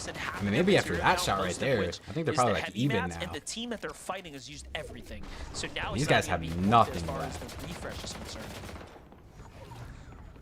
exhausted half. I mean, maybe after that shot right there, I think they're probably like even now. And the team that they're fighting has used everything. So now These guys have nothing as far as left. the refresh is concerned.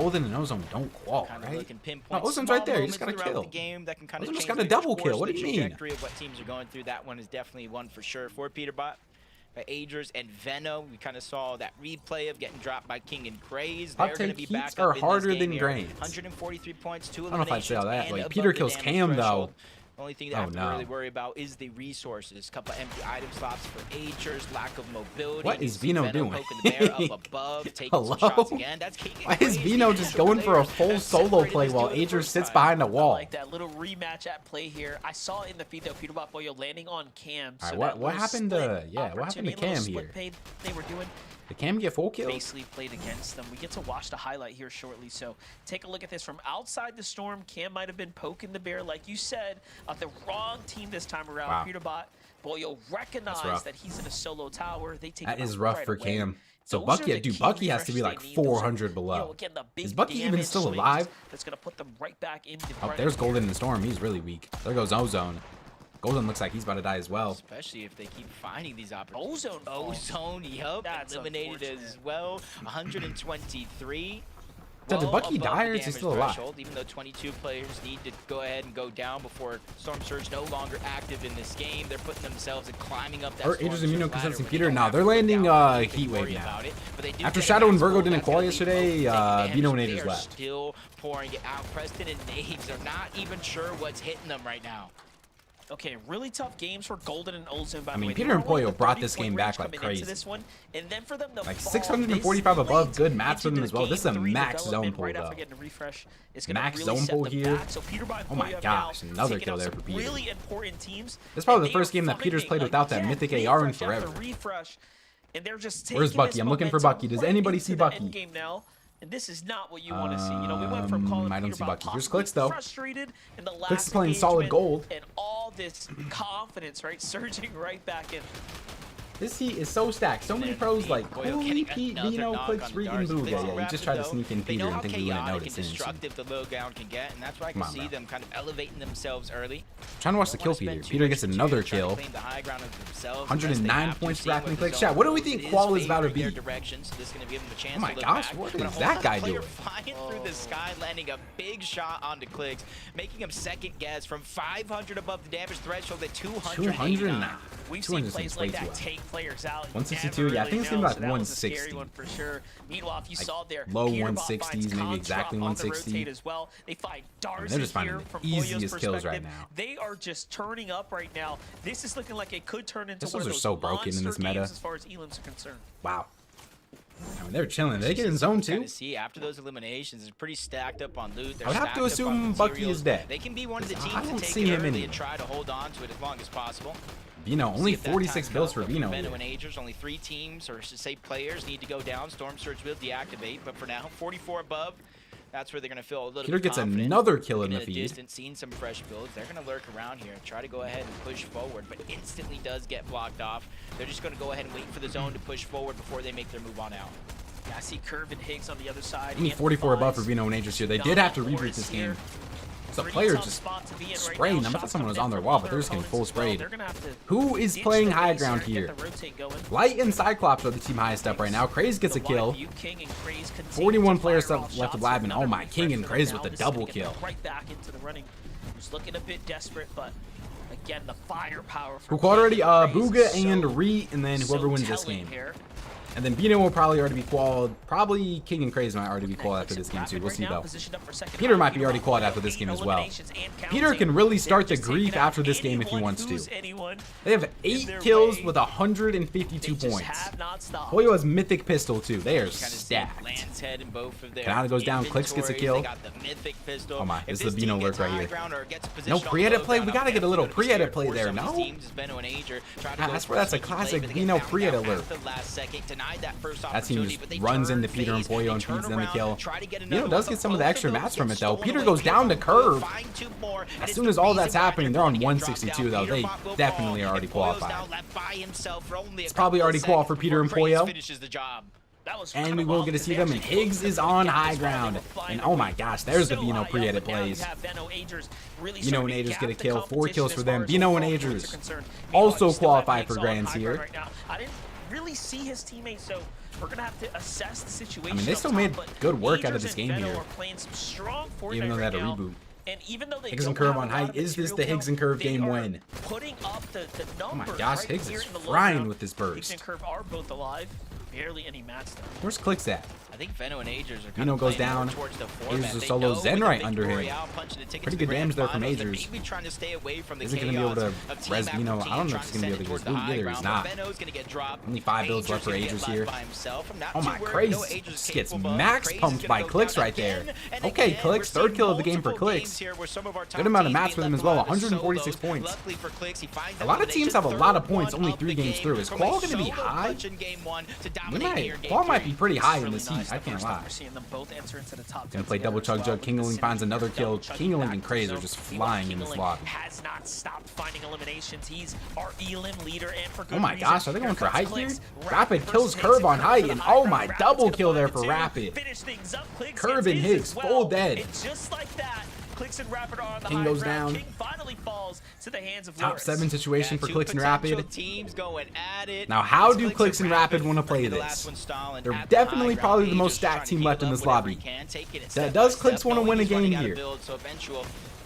Golden and Ozone don't qual, Kind of right? looking No, pinpoint Ozone's small right there. You just moments gotta throughout kill. the game that can kind of Ozone just change got a the double course, kill. What the do you mean? trajectory of what teams are going through. That one is definitely one for sure for Peterbot. Agers and Veno. We kind of saw that replay of getting dropped by King and Craze. They're Hot going to take, be back heats up are in this harder game than here. grains. 143 points, 2 I don't know if I'd say all that. eliminations, Like, and Peter above the kills damage Cam, threshold. though. The only thing that I Oh, have to no. really worry about is the resources. Couple empty item slots for Agers, lack of mobility. What is You see Veno doing? poking the bear up above, taking some Hello? shots again. That's King and Why is Craze, Veno the just initial going for a players full that solo separated play us while two the Agers first sits time. behind a I wall? like that little rematch at play here. I saw in the feed though, Peterbot Boyo landing on Cam. So Alright, that what little happened split to what happened to opportunity, little Cam split here? pay they were doing Did Cam get full kill? basically played against them. We get to watch the highlight here shortly. So take a look at this from outside the storm. Cam might have been poking the bear, like you said, of the wrong team this time around. Wow. Peterbot Boyo recognize rough. that he's in a solo tower. They take That him is out rough right for away. Cam. So Those are Bucky, the dude, key Bucky has to be refreshes like they need. Those are, 400 below. again, the big Is Bucky even damage still swings alive? That's gonna put them right back in the Oh, running there's here. Golden in the storm. He's really weak. There goes Ozone. Golden looks like he's about to die as well. Especially if they keep finding these opportunities. Ozone falls. Ozone, yup, That's eliminated as unfortunate. well. 123. Did Well Bucky above die the or is he damage still alive? threshold, even though 22 players need to go ahead and go down before Storm Surge no longer active in this game. They're putting themselves and climbing up that Or Storm Agers Surge Immuno ladder Consistency where Peter. they don't Nah, have they're to go landing down and Heat Wave worry now. about it. But they do After get a Shadow and max Virgo goal, didn't that's gonna qualify leave yesterday, both taking Veno and damage, Agers but they are left. still pouring it out. Preston and Naves are not even sure what's hitting them right now. Okay, really tough games for Golden and Ozone. By I the mean, way, Peter They and were only Pollo in the brought this 30-point game back range like coming crazy. into this one, and then for them to Like fall 645 this above, late good maps from into them as well. game This is a three max zone development pull, right after though. getting a refresh. It's gonna Max really zone set pull them here. back. So Peterbot and Oh my Pollo have gosh, now another taken kill out there some for Peter. really important teams. This is probably and the they first are game that Peter's finding, played without that again, mythic AR in refresh after forever. refresh, and they're just taking Where's Bucky? this I'm looking for momentum Bucky. Does right anybody into see the Bucky? end game now. And this is not what you want to see. You know, we went from calling I don't see Peterbot Bucky. Here's possibly Clix, though. frustrated in the last Clix is playing solid engagement, gold. and all this confidence, right, surging right back in. This heat is so stacked. So many pros like, Boyo holy getting Pete, another Veno, knock Clix, on freaking Darcy. Bugha. They Yeah, you wrapped just it, tried to though. sneak in They Peter know and how think we wouldn't chaotic notice and it. destructive the low ground can get, and that's why I Come can on, see bro. them kind of elevating themselves early. Trying to watch the Don't kill wanna feed here. spend too Peter much gets material another trying to kill. claim the high ground of themselves, 109 unless they points have for to, Rackman seeing Clix. what Chat, what do we the think zone Qual goes is about to favoring their be? direction, so this is going to give them a chance Oh my to look gosh, back. what But is a that whole guy player doing? flying through the sky, landing a big shot onto Clix, making him second guess from 500 above the damage threshold to 289. 209. We've seen 200 plays seems way like too that high. take players out. You 162, never yeah, I really think it's gonna be know, like so that was a scary 160. one for sure. Meanwhile, if you Like saw there, low Peterbot 160s, finds maybe Construct exactly on the 160. rotate as well. They find Darcy they're just finding here the from Pollo's easiest kills right perspective. now. They are just turning up right now. This is looking like it could turn into Pistols one of are those so broken in this monster meta. games as far as elims are concerned. Wow. I mean, they're chilling. They get in zone Kind too. of see after those eliminations, it's pretty stacked up on loot. They're I would have to stacked up on assume Bucky materials. is dead. They can be one of the I teams don't that take see it him early anymore. and try to hold on to it as long as possible. Veno, only See if that 46 time builds comes, for but Veno Veno here. and Agers, only 3 teams, or should say players, need to go down. Storm Surge will deactivate, but for now, 44 above. That's where they're going to feel a little Peter bit gets confident. another kill in Looking the at feed. distance, seeing some fresh builds. They're going to lurk around here and try to go ahead and push forward, but instantly does get blocked off. They're just going to go ahead and wait for the zone to push forward before they make their move on out. Yeah, I see Curve and Higgs on the other side. Only 44 above for Veno and Agers here. They did have to reboot this game. The player just spraying them. I thought someone was on their wall, but they're just getting full sprayed. Who is playing high ground here? Light and Cyclops are the team highest up right now. Craze gets a kill. 41 players left alive, and oh my, King and Craze with a double kill. Right back into the running. Who's looking a bit desperate, but again, the firepower. Who quad already? Bugha and Re, and then whoever wins this game. And then Veno will probably already be qualled. Probably King and Craze might already be qualled after this game too. We'll see though. Peter might be already qualled after this game as well. Peter can really start the grief after this game if he wants to. They have 8 kills with 152 points. Pollo has Mythic Pistol too. They are stacked. Kanata goes down, Clix gets a kill. Oh my, this is the Veno lurk right here. No pre-edit play? We gotta get a little pre-edit play there, no? I swear that's a classic Veno pre-edit lurk. That team just runs into Peter and Pollo and feeds them a kill. Veno does get some of the extra mats from it though. Peter goes down to Curve. As soon as all that's happening, they're on 162 though. They definitely are already qualified. It's probably already qualified for Peter and Pollo. And we will get to see them, and Higgs is on high ground. And oh my gosh, there's the Veno pre-edit plays. Veno and Agers get a kill, 4 kills for them. Veno and Agers also qualify for grands here. I didn't really see his teammates, so we're gonna have to assess the situation. I mean, they still made good work out of this Agers and game Veno here. are playing some strong Fortnite Even though they had a right now. reboot. And even though they Higgs and don't Curve have on a lot height. of Is this the material Higgs and Curve they game are win? Putting up the numbers. Oh my gosh, right Higgs here is in the low frying ground. with this Higgs and burst. Curve are both alive. Barely any match though. Where's Clix at? I think Veno and Agers are Veno goes down. Agers a solo Zen right under him. Pretty good damage there from Agers. Is he going to be able to res Veno? I don't know if he's going to be able to res Boot either. He's not. Only 5 builds left for Agers here. Oh my Christ. Just gets max pumped by Clix right there. Okay, Clix. 3rd kill of the game for Clix. Good amount of mats with him as well. 146 points. A lot of teams have a lot of points only 3 games through. Is Qual going to be high? Qual might be pretty high in this heat. I can't lie. Gonna play double chug jug. Kingaling finds another kill. Kingaling and Craze are just flying in this lobby. Has not stopped finding eliminations. He's our elim leader, and for good Oh my reason. gosh, are they going for height here? Clix. Rapid kills Curve on height, and oh my, double kill there for Rapid. Finish things up. Clix Curve gets and his Higgs as full well. dead. And just like that, Clix and Rapid are on the King high goes ground. down. King finally falls to the hands of Top Loris. 7 situation for Clix and Rapid. Teams going at it. Now, how do Clix and Rapid want to play this? They're definitely probably the most stacked team left in this lobby. Does Clix want to win a game here?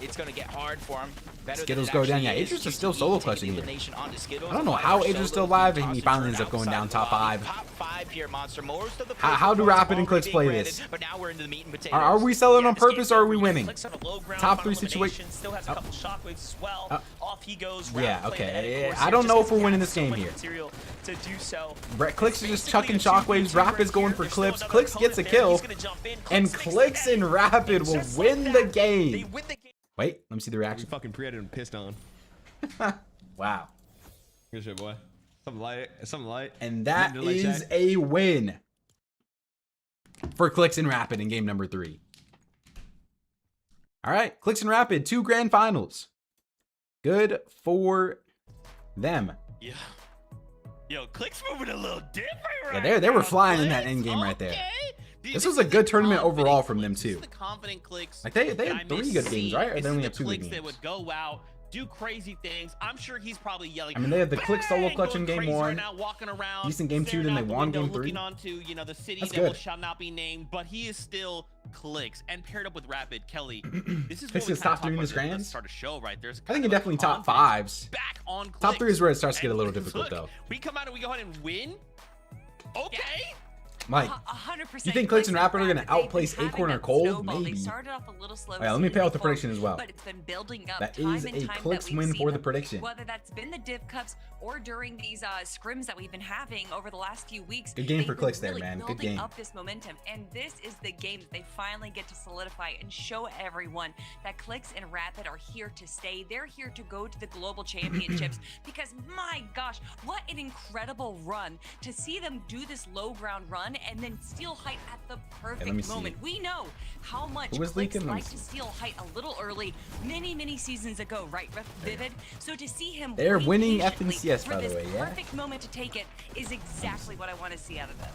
It's going to get hard for him. Skittles go down. Yeah, Agers is still solo clutching here. I don't know how Agers is still alive, and he finally ends up going down top 5. How do Rapid and Clix play this? Are we selling on purpose, or are we winning? Top 3 situation. Still has a couple shockwaves as well. Off he goes. Yeah, okay. I don't know if we're winning this game here. To do so. Clix is just chucking shockwaves. Rapid's going for clips. Clix gets a kill, and Clix and Rapid will win the game. Wait, let me see the reaction. Fucking pre-edited and pissed on. Wow. Good shit, boy. Something light. Something light. And that is a win for Clix and Rapid in game number 3. All right, Clix and Rapid, 2 grand finals. Good for them. Yeah. Yo, Clix moving a little different right Yeah, they were now, flying in Clix. that end game right there. Dude, This was a good tournament overall from them too. The confident Clix. Like they had 3 good games, right? Or they only have 2 good Clix that games? would go out, do crazy things. I'm sure he's probably yelling. I mean, they had the Clix solo "Bang!" clutch in going game crazy 1. Right now, walking around, Decent game 2, staring then they out the won window, game 3. Looking onto, you know, the city That's that good. shall not be named, but he is still Clix. And paired up with Rapid, Kelly. This is Clix what we is top 3 in about this at the grands? start of show right there. I think it definitely top 5s. Back on Clix. Top 3 is where it starts to get a And little difficult, look, though. We come out and we go ahead and win. Okay. Mike, 100%. you think Clix and Rapid are going to outplace They've been Acorn or having Cold? that snowball. They Maybe. started off a little slow. Oh, yeah, let me pay out the prediction as well. But it's been building up. That time is and a time Clix that we've win seen for the them. prediction. Whether that's been the Div Cups or during these scrims that we've been having over the last few weeks. Good game they've for been Clix there, really man. Good building game. up this momentum, and this is the game that they finally get to solidify and show everyone that Clix and Rapid are here to stay. They're here to go to the global championships because my gosh, what an incredible run to see them do this low ground run and then steal height at the perfect me see. moment. We know how much Who was Clix leaking? Let me like to see. steal height a little early many seasons ago, right, Vivid? So to see him They're wait winning patiently FNCS, for by the this way, yeah? perfect moment to take it is exactly what I want to see out of them.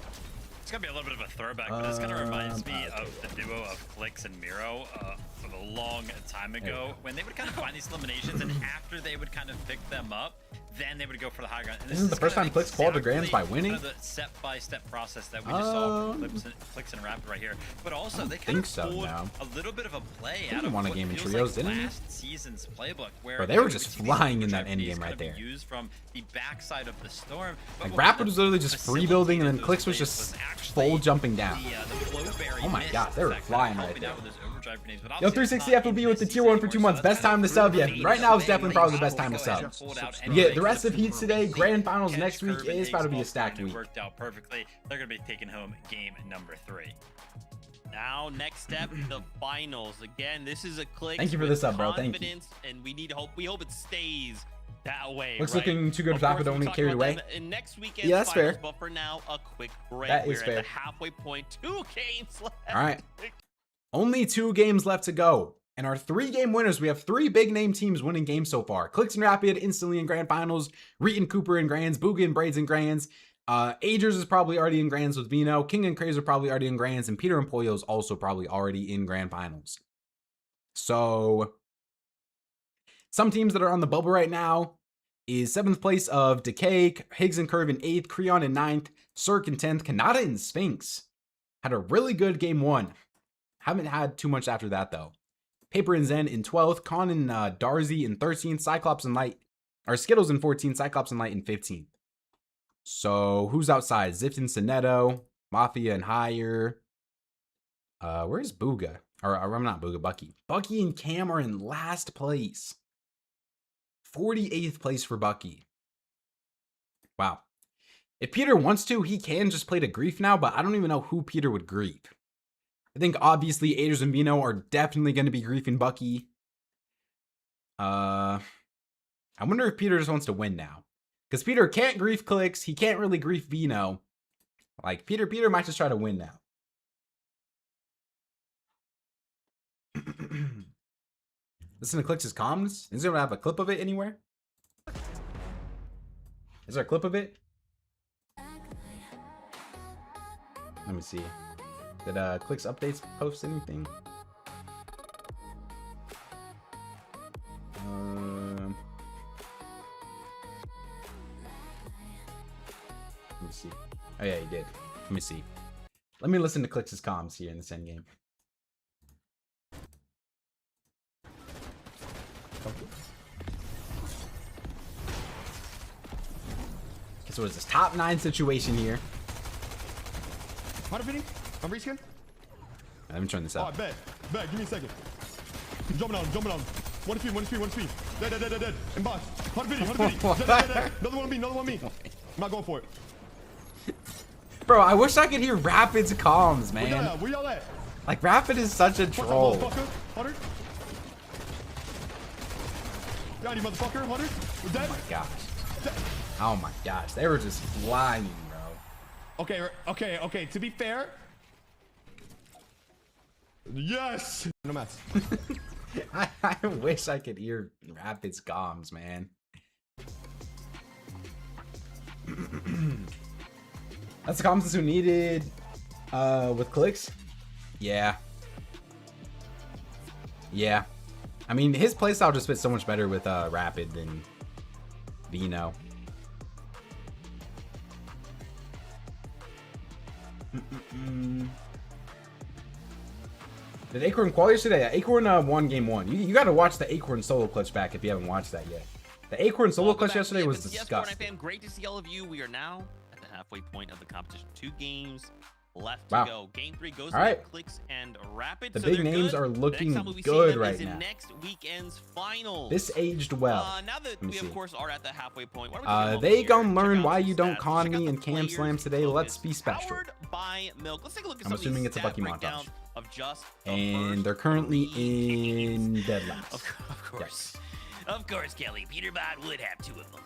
It's gonna be a little bit of a throwback, but this kind of reminds me of the duo of Clix and Miro from a long time ago, when they would kind of find these eliminations, and after they would kind of pick them up, then they would go for the high ground. And This is the first time Clix called the grands by winning? Kind of the step-by-step process that we just saw from Clix and Rapid right here. But also, they kind of pulled a little bit of a play out of won a what game in feels trios, like didn't he? last season's playbook, where Bro, they were we just see these flying in that overdrive endgame needs right kind of be there. used from the backside of the storm. But Like what Rapid kind was of literally just free building, and then facilitated Clix was those just plays was full actually jumping down. Oh my god, they were flying right there. Yo, 360 FOB with the tier 1 for 2 months. Best time to sub yet. Right now is definitely probably the best time to sub. Yeah, the rest of heats today, grand finals next week is about to be a stacked week. Worked out perfectly. They're gonna be taking home game number 3. Now, next step, the finals. Again, this is a Clix. Thank you for the sub, bro. Thank you. Confidence, and we hope it stays that way. Looks right? looking too good Of for course, Rapid, don't we'll get talk carried about away. them in next weekend's Yeah, that's finals, fair. But for now, a quick break. That We're is at fair. the halfway point. 2 games left. All right. Only 2 games left to go. And our 3-game winners, we have 3 big name teams winning games so far. Clix and Rapid instantly in grand finals. Reet and Cooper in grands. Bugha and Braids in grands. Agers is probably already in grands with Veno. King and Craze are probably already in grands. And Peter and Pollo is also probably already in grand finals. So some teams that are on the bubble right now is 7th place of Decay, Higgs and Curve in 8th, Creon in 9th, Cirque in 10th, Kanata and Sphinx. Had a really good game 1. Haven't had too much after that though. Paper and Zen in 12th. Con and Darzy in 13th. Cyclops and Light, or Skittles in 14th. Cyclops and Light in 15th. So who's outside? Zift and Sinetto, Mafia and Higher. Where's Bugha? Or I'm not Bugha, Bucky. Bucky and Cam are in last place. 48th place for Bucky. Wow. If Peter wants to, he can just play to grief now, but I don't even know who Peter would grief. I think obviously Aders and Veno are definitely going to be griefing Bucky. I wonder if Peter just wants to win now. Because Peter can't grief Clix. He can't really grief Veno. Like, Peter might just try to win now. Listen to Clix's comms. Is there gonna have a clip of it anywhere? Is there a clip of it? Let me see. Did Clix updates post anything? Let me see. Oh yeah, he did. Let me see. Let me listen to Clix's comms here in this end game. Okay, so it's this top 9 situation here. I'm reskin. Let me turn this up. Alright, bet. Give me a second. Jumping on. 1 speed. Dead. In box. 150. Dead. Another one on me. I'm not going for it. Bro, I wish I could hear Rapid's comms, man. Where y'all at? Like, Rapid is such a troll. Hunter. Got you, motherfucker. Hunter. We're dead. Oh my gosh. Oh my gosh. They were just flying, bro. Okay. To be fair. Yes. No math. I wish I could hear Rapid's comms, man. That's the comms who needed with Clix. Yeah. I mean, his playstyle just fits so much better with Rapid than Veno. Did Acorn qualify yesterday? Yeah, Acorn won game 1. You got to watch the Acorn solo clutch back if you haven't watched that yet. The Acorn solo clutch yesterday was disgusting. Great to see all of you. We are now at the halfway point of the competition. 2 games left to go. Game 3 goes to Clix and Rapid. The big names are looking good right now. Next weekend's finals. This aged well. Now that we of course are at the halfway point, they gonna learn why you don't con me and Cam Slams today. Let's be special. By Milk. Let's take a look at I'm assuming it's a Bucky montage. Of just and they're currently in dead last. Of course. Of course, Kelly. Peterbot would have 2 of them.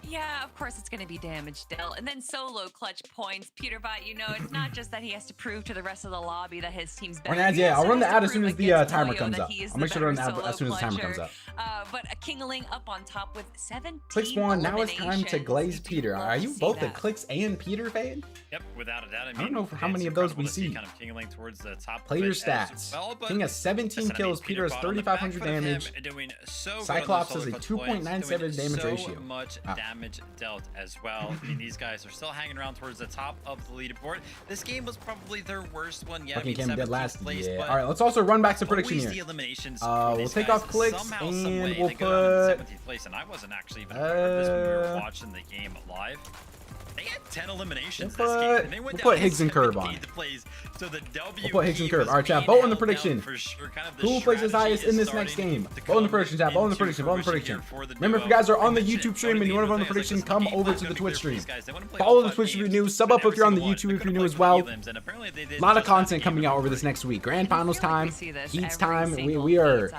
Yeah, of course it's going to be damage dealt. And then solo clutch points. Peterbot, you know, it's not just that he has to prove to the rest of the lobby that his team's better. Yeah, I'll run the ad as soon as the timer comes up. I'll make sure to run the ad as soon as the timer comes up. But a Kingling up on top with 17 Clix won. Now it's time to glaze Peter. Are you both a Clix and Peter fan? Yep, without a doubt. I don't know how many of those we see. Kind of Kingling towards the top. Player stats. King has 17 kills. Peter has 3,500 damage. Cyclops has a 2.97 damage ratio. So much damage dealt as well. I mean, these guys are still hanging around towards the top of the leaderboard. This game was probably their worst one yet. Fucking came dead last. Yeah. All right, let's also run back to prediction here. We'll take off Clix and we'll put 17th place, and I wasn't actually even aware of this when we were watching the game live. They had 10 eliminations this game. And they went we'll put Higgs and Curve on. So the we'll put Higgs and Curve. All right, chat. Vote on the prediction. Sure. Kind of who places highest in this next game? Vote on the prediction, chat. Vote on the prediction. Vote on the prediction. Remember, if you guys are on the YouTube stream and you want to vote on the prediction, come over to the Twitch stream. Follow the Twitch if you're new. Sub up if you're on the YouTube if you're new as well. A lot of content coming out over this next week. Grand finals time. Heats time. We are.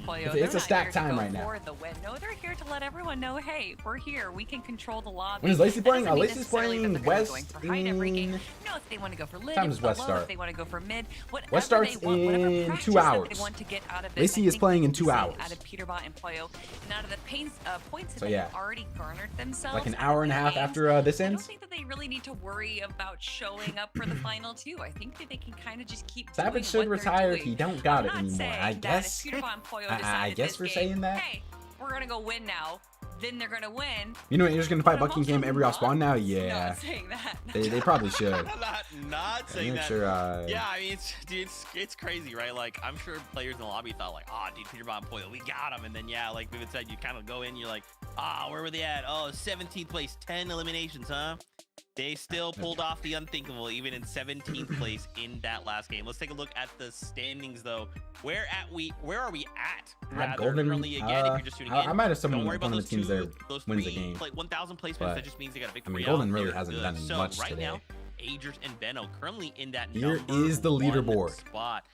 It's a stacked time right now. No, they're here to let everyone know, hey, we're here. We can control the lobby. When is Lacey playing? Lacey's playing West in... No, if they want to go for lid, time does West start? If they want to go for mid, West starts in 2 hours. They want to get out of Lacey is playing in 2 hours. Out of Peterbot and Poyo, and out of the points that they've already garnered themselves. Like an hour and a half after this ends? I don't think that they really need to worry about showing up for the final 2. I think that they can kind of just keep Savage should retire if he don't got it anymore. I guess. I guess we're saying that. Hey, we're gonna go win now. then they're gonna win. You know, you're just gonna fight But I'm Buckingham also every off spawn now. not Yeah, saying that. they probably should. I'm not saying I'm that. sure. Yeah, I mean, it's crazy, right? Like, I'm sure players in the lobby thought like, oh, dude, Peterbot and Poyle, we got him. And then, yeah, like Vivid said, you kind of go in, you're like, where were they at? Oh, 17th place, 10 eliminations, huh? They still pulled off the unthinkable, even in 17th place in that last game. Let's take a look at the standings, though. Where are we at? Rather, Golden, currently, again, if you're just tuning in, I might have don't worry one about of the those teams two, there those wins the three, game. like 1,000 placements. But, That just means they got a I victory. mean, Golden out. really They're hasn't good. done So much right today. now, Agers and Veno currently in that Here number is the leaderboard. one spot.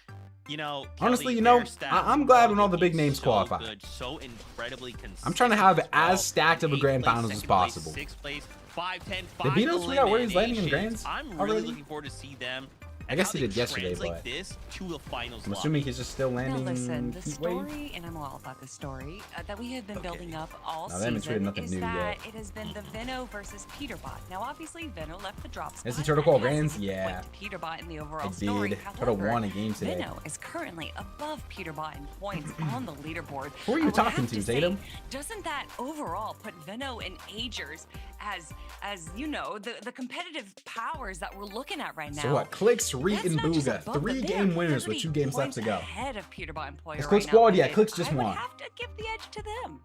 You know, Honestly, Kelly, you know, their stats I'm glad when all the looking big names so qualify. Good, so incredibly consistent. I'm trying to have as well. as stacked of a 8th grand place, finals as 2nd place, possible. 6th place, 5, 10, Did 5 Veno tweet out where he's landing in eliminations. grands I'm really already? looking forward to see them. I guess how he they did yesterday, translate but this to a finals I'm lobby. assuming he's just still Now landing. listen, the Heat Wave? story, and I'm all about the story, that we have been building up all No, they haven't tweeted season nothing is new that yet. it has been the Veno versus Peterbot. Now, obviously, Veno left the drop spot. Is he Turtle Call That has Grands? given Yeah. point to Peterbot in the overall I story. did. Turtle However, won a game today. Veno is currently above Peterbot in points on the leaderboard. Who are you I would talking have to, say, Tatum? Doesn't that overall put Veno and Agers as you know, the competitive powers that we're looking at right now? So what? Clix, Reet, That's and not just Bugha. above them, 3 they game are winners with 30 2 games left points to go. ahead of Peterbot and Poyer It's right Clix now, squad, yeah, but Clix just I would won. have to give the edge to them.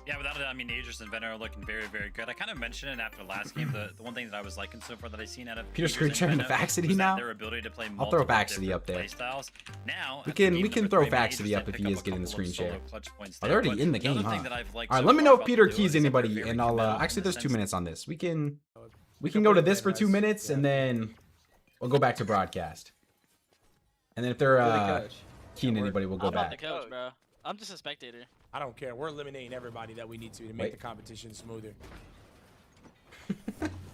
Yeah, without a doubt, I mean, Agers and Veno are looking very, very good. I kind of mentioned it after the last game. The one thing that I was liking so far that I've seen out of Peter Agers screen and sharing Veno Faxity was that now? their ability to play I'll throw multiple Faxity different up there. playstyles. Now, We after can game throw number 3, Faxity Agers up did if pick he up is a getting the couple screen of solo share. clutch points Oh, there, they're already but in the game, another huh? thing that I've liked Alright, so let me far know if about Peter the duo keys is that they're anybody, very and I'll committal actually in there's the 2 sense minutes on this. We can go to this for 2 minutes, and then we'll go back to broadcast. And then if they're keying anybody, we'll go I'm not back. the coach, bro. I'm just a spectator. I don't care. We're eliminating everybody that we need to make the competition smoother.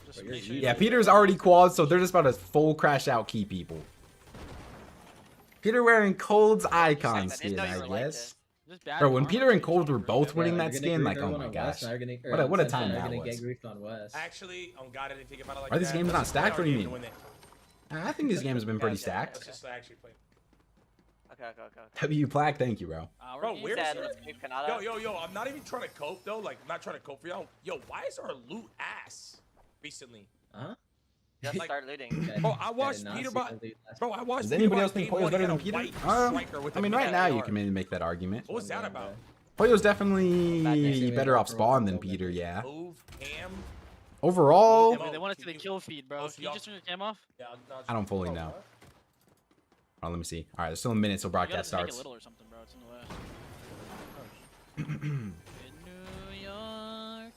Just make sure Yeah, Peter's already quad, so they're just about to full crash out key people. Peter wearing Cold's icon skin, I guess. Bro, when Peter and Cold were both winning that skin, like, oh my gosh. What a time that was. Actually, on God, I didn't think about it like Are these games not stacked? What do you mean? Win it. I think this game has been pretty stacked. Let's just actually play. Okay. W Plaque, thank you, bro. Bro, where's Yo, yo, I'm not even trying to cope though. Like, I'm not trying to cope for y'all. Yo, why is our loot ass recently? Huh? Just start looting. Bro, I watched Peterbot. Bro, I watched. Does anybody Peterbot else think game Poyo's one better hit than a Peter? white striker with I a mean, right now you AR. can maybe make that argument. What was that about? Poyo's definitely better off spawn than Peter, yeah. Move, cam. Overall, They want to see the kill feed, bro. Can you just turn your cam off? Yeah, I don't fully know. Oh, let me see. All right, there's still a minute till You gotta broadcast just make it starts. little or something, bro. It's in the way. In New York.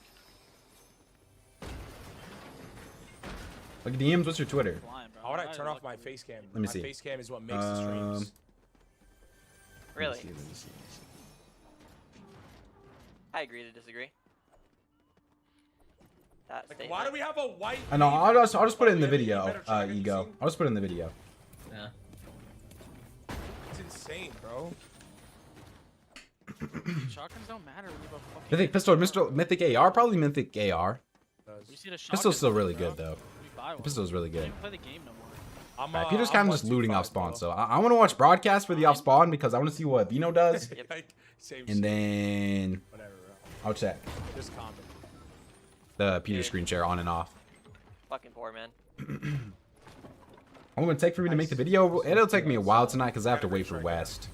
Look at DMs. What's your Twitter? Flying, bro. How would I turn off my face cam? Let me see. My face cam is what makes the streams. Really? Let me see. I agree to disagree. That Like, why do we have a white? I know. I'll just put it in the Better video. check it, Ego. see? I'll just put it in the video. It's insane, bro. Shotguns don't matter when you have a fucking. Mythic pistol, Mythic AR, probably Mythic AR. We see the Pistol's shotgun, still really bro. good though. We buy one. Pistol's really We good. don't play the game no more. Alright, Peter's kind of just looting off 125, spawn, bro. so I want to watch broadcast for the off spawn because I want to see what Veno does, Like, same and then whatever, bro. I'll check Just comment. the Peter screen share on and off. Fucking poor man. I'm gonna take for me to make the video. It'll take me a while tonight because I have to wait for West.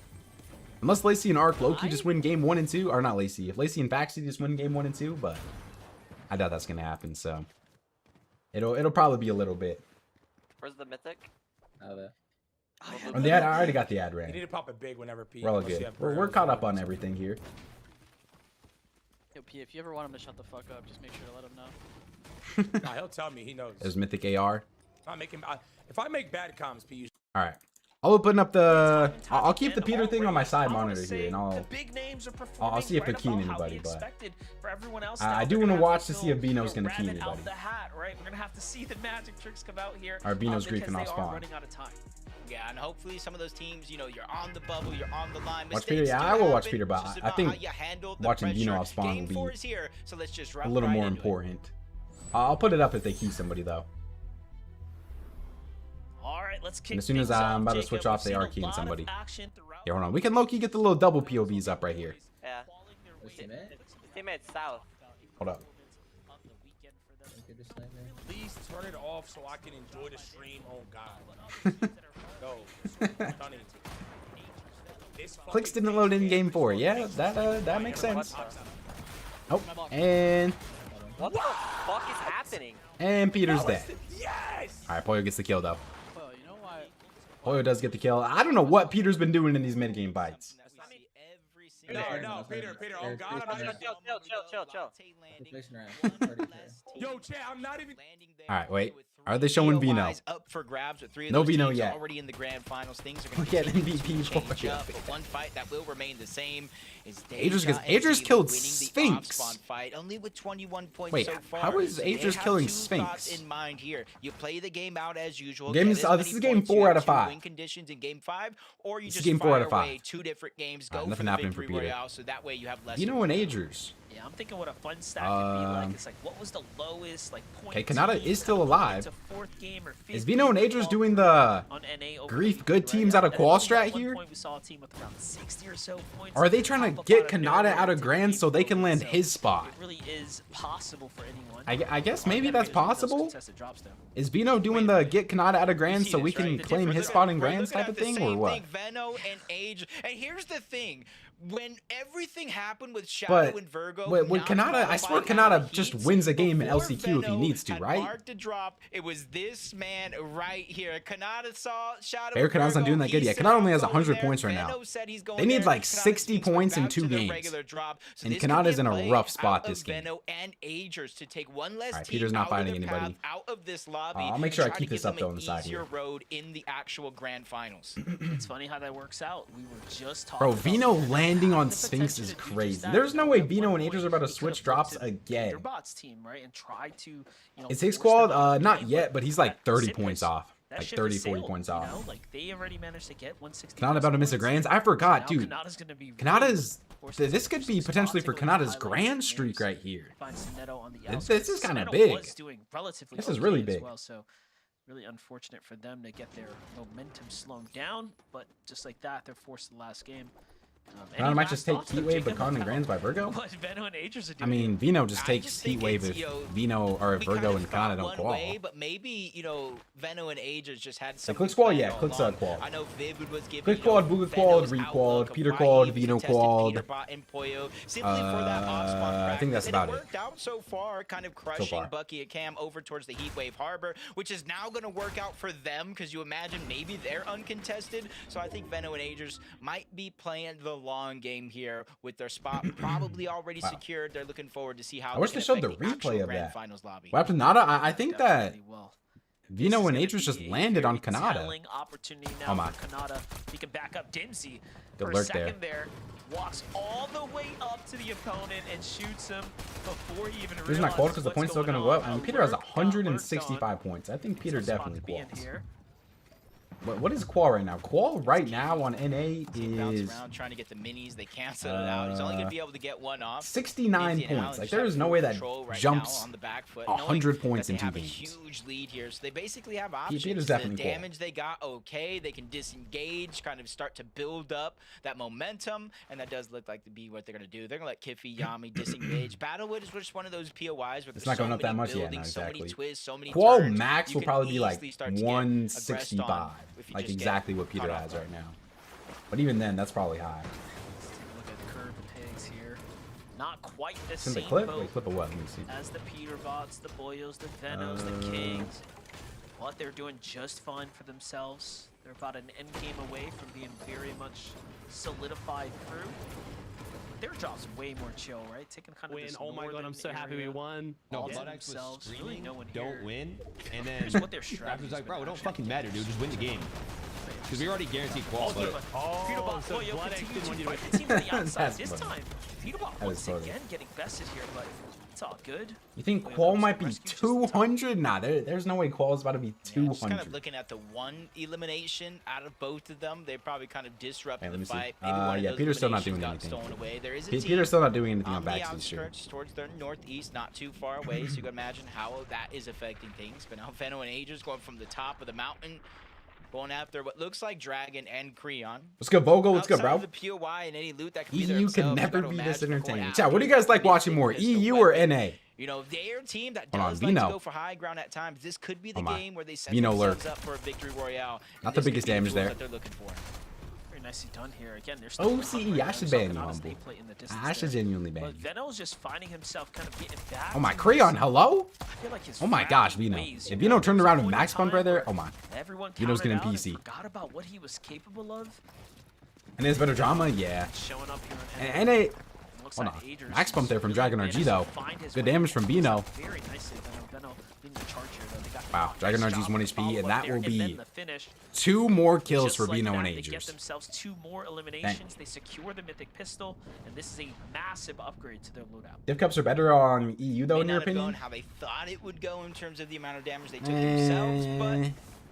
Unless Lacey and Arc Loki just win game 1 and 2, or not Lacey. If Lacey and Faxy just win game 1 and 2, but I doubt that's gonna happen. So it'll probably be a little bit. Where's the mythic? Oh, the ad, I already got the ad You need ready. to pop it big whenever P. We're all unless you good. have We're Burrows caught or up on something. everything here. Yo, P, if you ever want him to shut the fuck up, just make sure to let him know. Nah, he'll tell me. He knows. There's Mythic AR. If I make bad comms, P, you All right. I'll open up the. I'll keep the Peter thing on my side monitor here, and I'll see if they're keying anybody. But I do want to watch to see if Veno's gonna key anybody. Right? We're gonna have to see the magic tricks come out here. Or Veno's because griefing off they are spawn. running out of time. Yeah, and hopefully some of those teams, you know, you're on the bubble, you're on the line. Watch Peter. Yeah, I will watch Peter, but I think watching Veno Veno off spawn will be here, so let's just a little more important. I'll put it up if they key somebody though. All right, let's kick And as soon as things I'm off, about to Jacob. switch off, We've they are seen a keying lot of somebody. action throughout Here, hold on. We can low-key get the little double POVs up right here. Yeah. their way Teammates south. Hold up. Of the weekend for them. Please turn it off so I can enjoy the stream. Oh God. Yo, stunning. This Clix fucking didn't load in game game 4. is Yeah, that makes sense. Oh, and What the fuck is happening? Peter's dead. Yes. All right, Pollo gets the kill though. Well, you know why? Pollo does get the kill. I don't know what Peter's been doing in these mid game fights. No, Peter. Oh God, I'm not even. Chill. Yo, Chad, I'm not even. All right, wait. Are they showing Veno? Up for grabs with 3 of No those Veno teams yet. already in the grand finals. Things are going Look to at continue MVP to change for up, but one fight that will remain the same is Aegis killed Sphinx. Fight, only with 21 points Wait, so far. how is They Aegis have killing two Sphinx? thoughts in mind here. You play the game out as usual. Game get is- as this many is game points 4 you out of have to 5. Win conditions in game 5, or you This is just game 4 out fire of 5. away 2 different games. All Go right, for nothing the happening for victory Peter. royale, so that way you have less. Veno and Aegis. Yeah, I'm thinking what a fun stack could be like. It's like, what was the lowest like point? Okay, Kanata is still alive. Game or Is Veno and Aegis doing the on NA over grief the good weekend, teams right? out of And qual at strat one here? point we saw a team with around 60 or so points. Or are they trying to pop up get out of Kanata nowhere out of to Grand beat so they can Bugha, land so his spot? It really is possible for anyone. I guess All you maybe gotta that's do is win those possible. contested drops, though. Is Veno doing the get Kanata out of Grand see so we this, right? can The claim difference- his spot in we're Grands looking type at of the thing, or same what? thing, Veno and Age. And here's the thing. When everything happened with Shadow But and Virgo, when not Kanata, I swear qualifying out of Kanata just heats, wins a game in before LCQ if he Veno needs to, had right? marked a drop, it was this man right here. Kanata saw Shadow Fair and Kanata's not Virgo, doing that good he yet. said, Kanata "I'm only has going 100 there." points right now. Veno said he's going They need there. like Kanata 60 just went points in back to 2 the games. regular drop. So And this could be Kanata's a in a play rough spot out of this game. Veno and Agers to take one less All right, team Peter's not out of fighting their anybody. path, out of this lobby. I'll make and sure I try keep to this give up, them though, an on the side easier here. road in the actual grand finals. It's funny how that works out. We were just talking Bro, about Veno Veno landing on having the Sphinx potential is to do just crazy. that. There's no You way know, at Veno one and Aegis are point, about to he switch could've drops looked at again. Peterbot's team, right, and try to, you know, Is his force them squad? out of the Not game, yet, but he's like that 30 ship points has- off. that Like ship 30, has 40 sailed, points you off. know? Like they already managed to get 160. Kanata about to miss a Grands? I forgot, Now dude. Kanata's gonna be Kanata's... really This could be potentially for Kanata's Grand streak right here. finds Neto on the This outskirts. is kinda Neto big. was doing relatively This is okay really as big. well, so really unfortunate for them to get their momentum slowed down, but just like that, they're forced to the last game. Kanata might just take Heat Wave, but caught in Grands by Virgo? What Veno and Aegis are I doing. mean, Veno just I takes just Heat think Wave it's, if you know, Veno or we Virgo kind and of thought Kanata don't one qual. way, but maybe, you know, Veno and Aegis just had something Clix qual, planned yeah, all Clix along. qual. I know Vivid was giving Clix qualled, Bugha qualled, Veno's re-qualled, outlook of Peter why qualled, he Veno tested qualled. Peterbot and Pollo simply for that off-spawn I think that's practice, and about it it. worked out so far, kind of crushing far. Bucky and Cam over towards the Heatwave Harbor, which is now going to work out for them because you imagine maybe they're uncontested. So I think Veno and Aegis might be playing the long game here with their spot probably already Wow. secured. They're looking forward to see how I wish can they showed affect the actual replay of grand that. finals lobby. What happened to Nada? I think that Definitely will. Veno This and is Aegis gonna just be a landed on very Kanata. telling opportunity now Oh my. for Kanata. He can back up Dimsy Good for a lurk second there. Walks all the way up to the opponent and shoots him before he even Peter's not qualled because the what's point's still going going to go on. up. I mean, Peter has Lurk got lurked 165 points. I think Peter on. It's a spot definitely to be in quals. here. What is qual right now? Qual right now on NA Bounce is around trying to get the minis. They cancel it out. He's only going to be able to get one off. 69 Easy now, points. Like, just there have is no full way that control right jumps now on the back foot, knowing 100 points that in they 2 have a games. huge lead here, so they basically have options. Peter's The definitely qual. damage they got, okay. They can disengage, kind of start to build up that momentum, and that does look like to be what they're going to do. They're going to let Kiffy, Yami disengage. Battlewood is just one of those POIs where It's there's not so going up that many much yet, buildings, no, so many exactly. twists, so many Qual turns, max you will can probably be like easily start to get aggressed 165. on if you Like just get exactly what Peter caught off has guard. right now. But even then, that's probably high. Let's take a look at Curve the Pigs here. Not quite the It's in the same clip? boat Wait, clip of what? Let me see. as the Peterbots, the Boyos, the Venos, the Kings. But they're doing just fine for themselves. They're about an end game away from being very much solidified through. Their job's way more chill, right? Taking kind of this Oh my god, I'm so happy we area won. all No, to Butt X was themselves. Really screaming, no one don't here. win. And then Here's what their Raptors strategy's was like, bro, it been don't fucking matter, dude. Just win the game. Because we already guaranteed qual. But Peterbot, so Boyo Blood X continue didn't want to you to fight the team on the outside. That's This funny. time, Peterbot That once is funny. again getting bested here, but it's all good. You think Boyo Qual comes might to be rescue just in time. 200? Nah, there's no way Qual's about to be Yeah, just kind 200. of looking at the one elimination out of both of them, they probably kind of disrupted Hey, let the me see. fight. Maybe one of Yeah, those Peter's still not eliminations doing got anything. stolen away. There is a team Peter's still not doing anything on on the backseat sure. outskirts towards their northeast, not too far away, so you can imagine how that is affecting things. But now Veno and Aegis going from the top of the mountain. going after what looks like Dragon and Creon. Let's go, Vogel. Let's go, Outside bro. of the POI and any loot that can be there EU can themselves, never you gotta be this imagine before entertaining. Apple Chat, what do you gets guys like the watching more, pistol EU or weapon. NA? You know, they're a team that Hold on, does like to Veno. go for high ground at times. This could be the Oh my. game where they set Veno themselves lurk. up for a victory royale. Not the biggest damage there. That they're looking for. Very nicely done here. Again, they're still OCE, I should ban you, Humble. I should genuinely ban But you. Veno's just finding himself kind of getting back. Oh my, to Creon, his- hello? I feel like his Oh my gosh, fragile Veno. ways, If you Veno know, turned there was around a and point max in pump time right there, where oh my. Everyone Veno's counted getting out and PC. forgot about what he was capable of. And there's better drama? Yeah. Showing up here And NA. looks Hold like on. Adrian Max pump there from Dragon managed RG, to though. find his Good way damage from in. Veno. Very nicely, Veno leading the charge here, though. They got Wow, Dragon nice RG's job 1 of HP, and follow-up that there, will and then be the finish. 2 more kills Just for like Veno that, and They get Agers. themselves 2 more eliminations. They secure the Mythic Pistol, and this is a massive upgrade to their loadout. Div cups are better on EU, though, May in your not have gone opinion? how they thought it would go in terms of the amount of damage they took themselves, but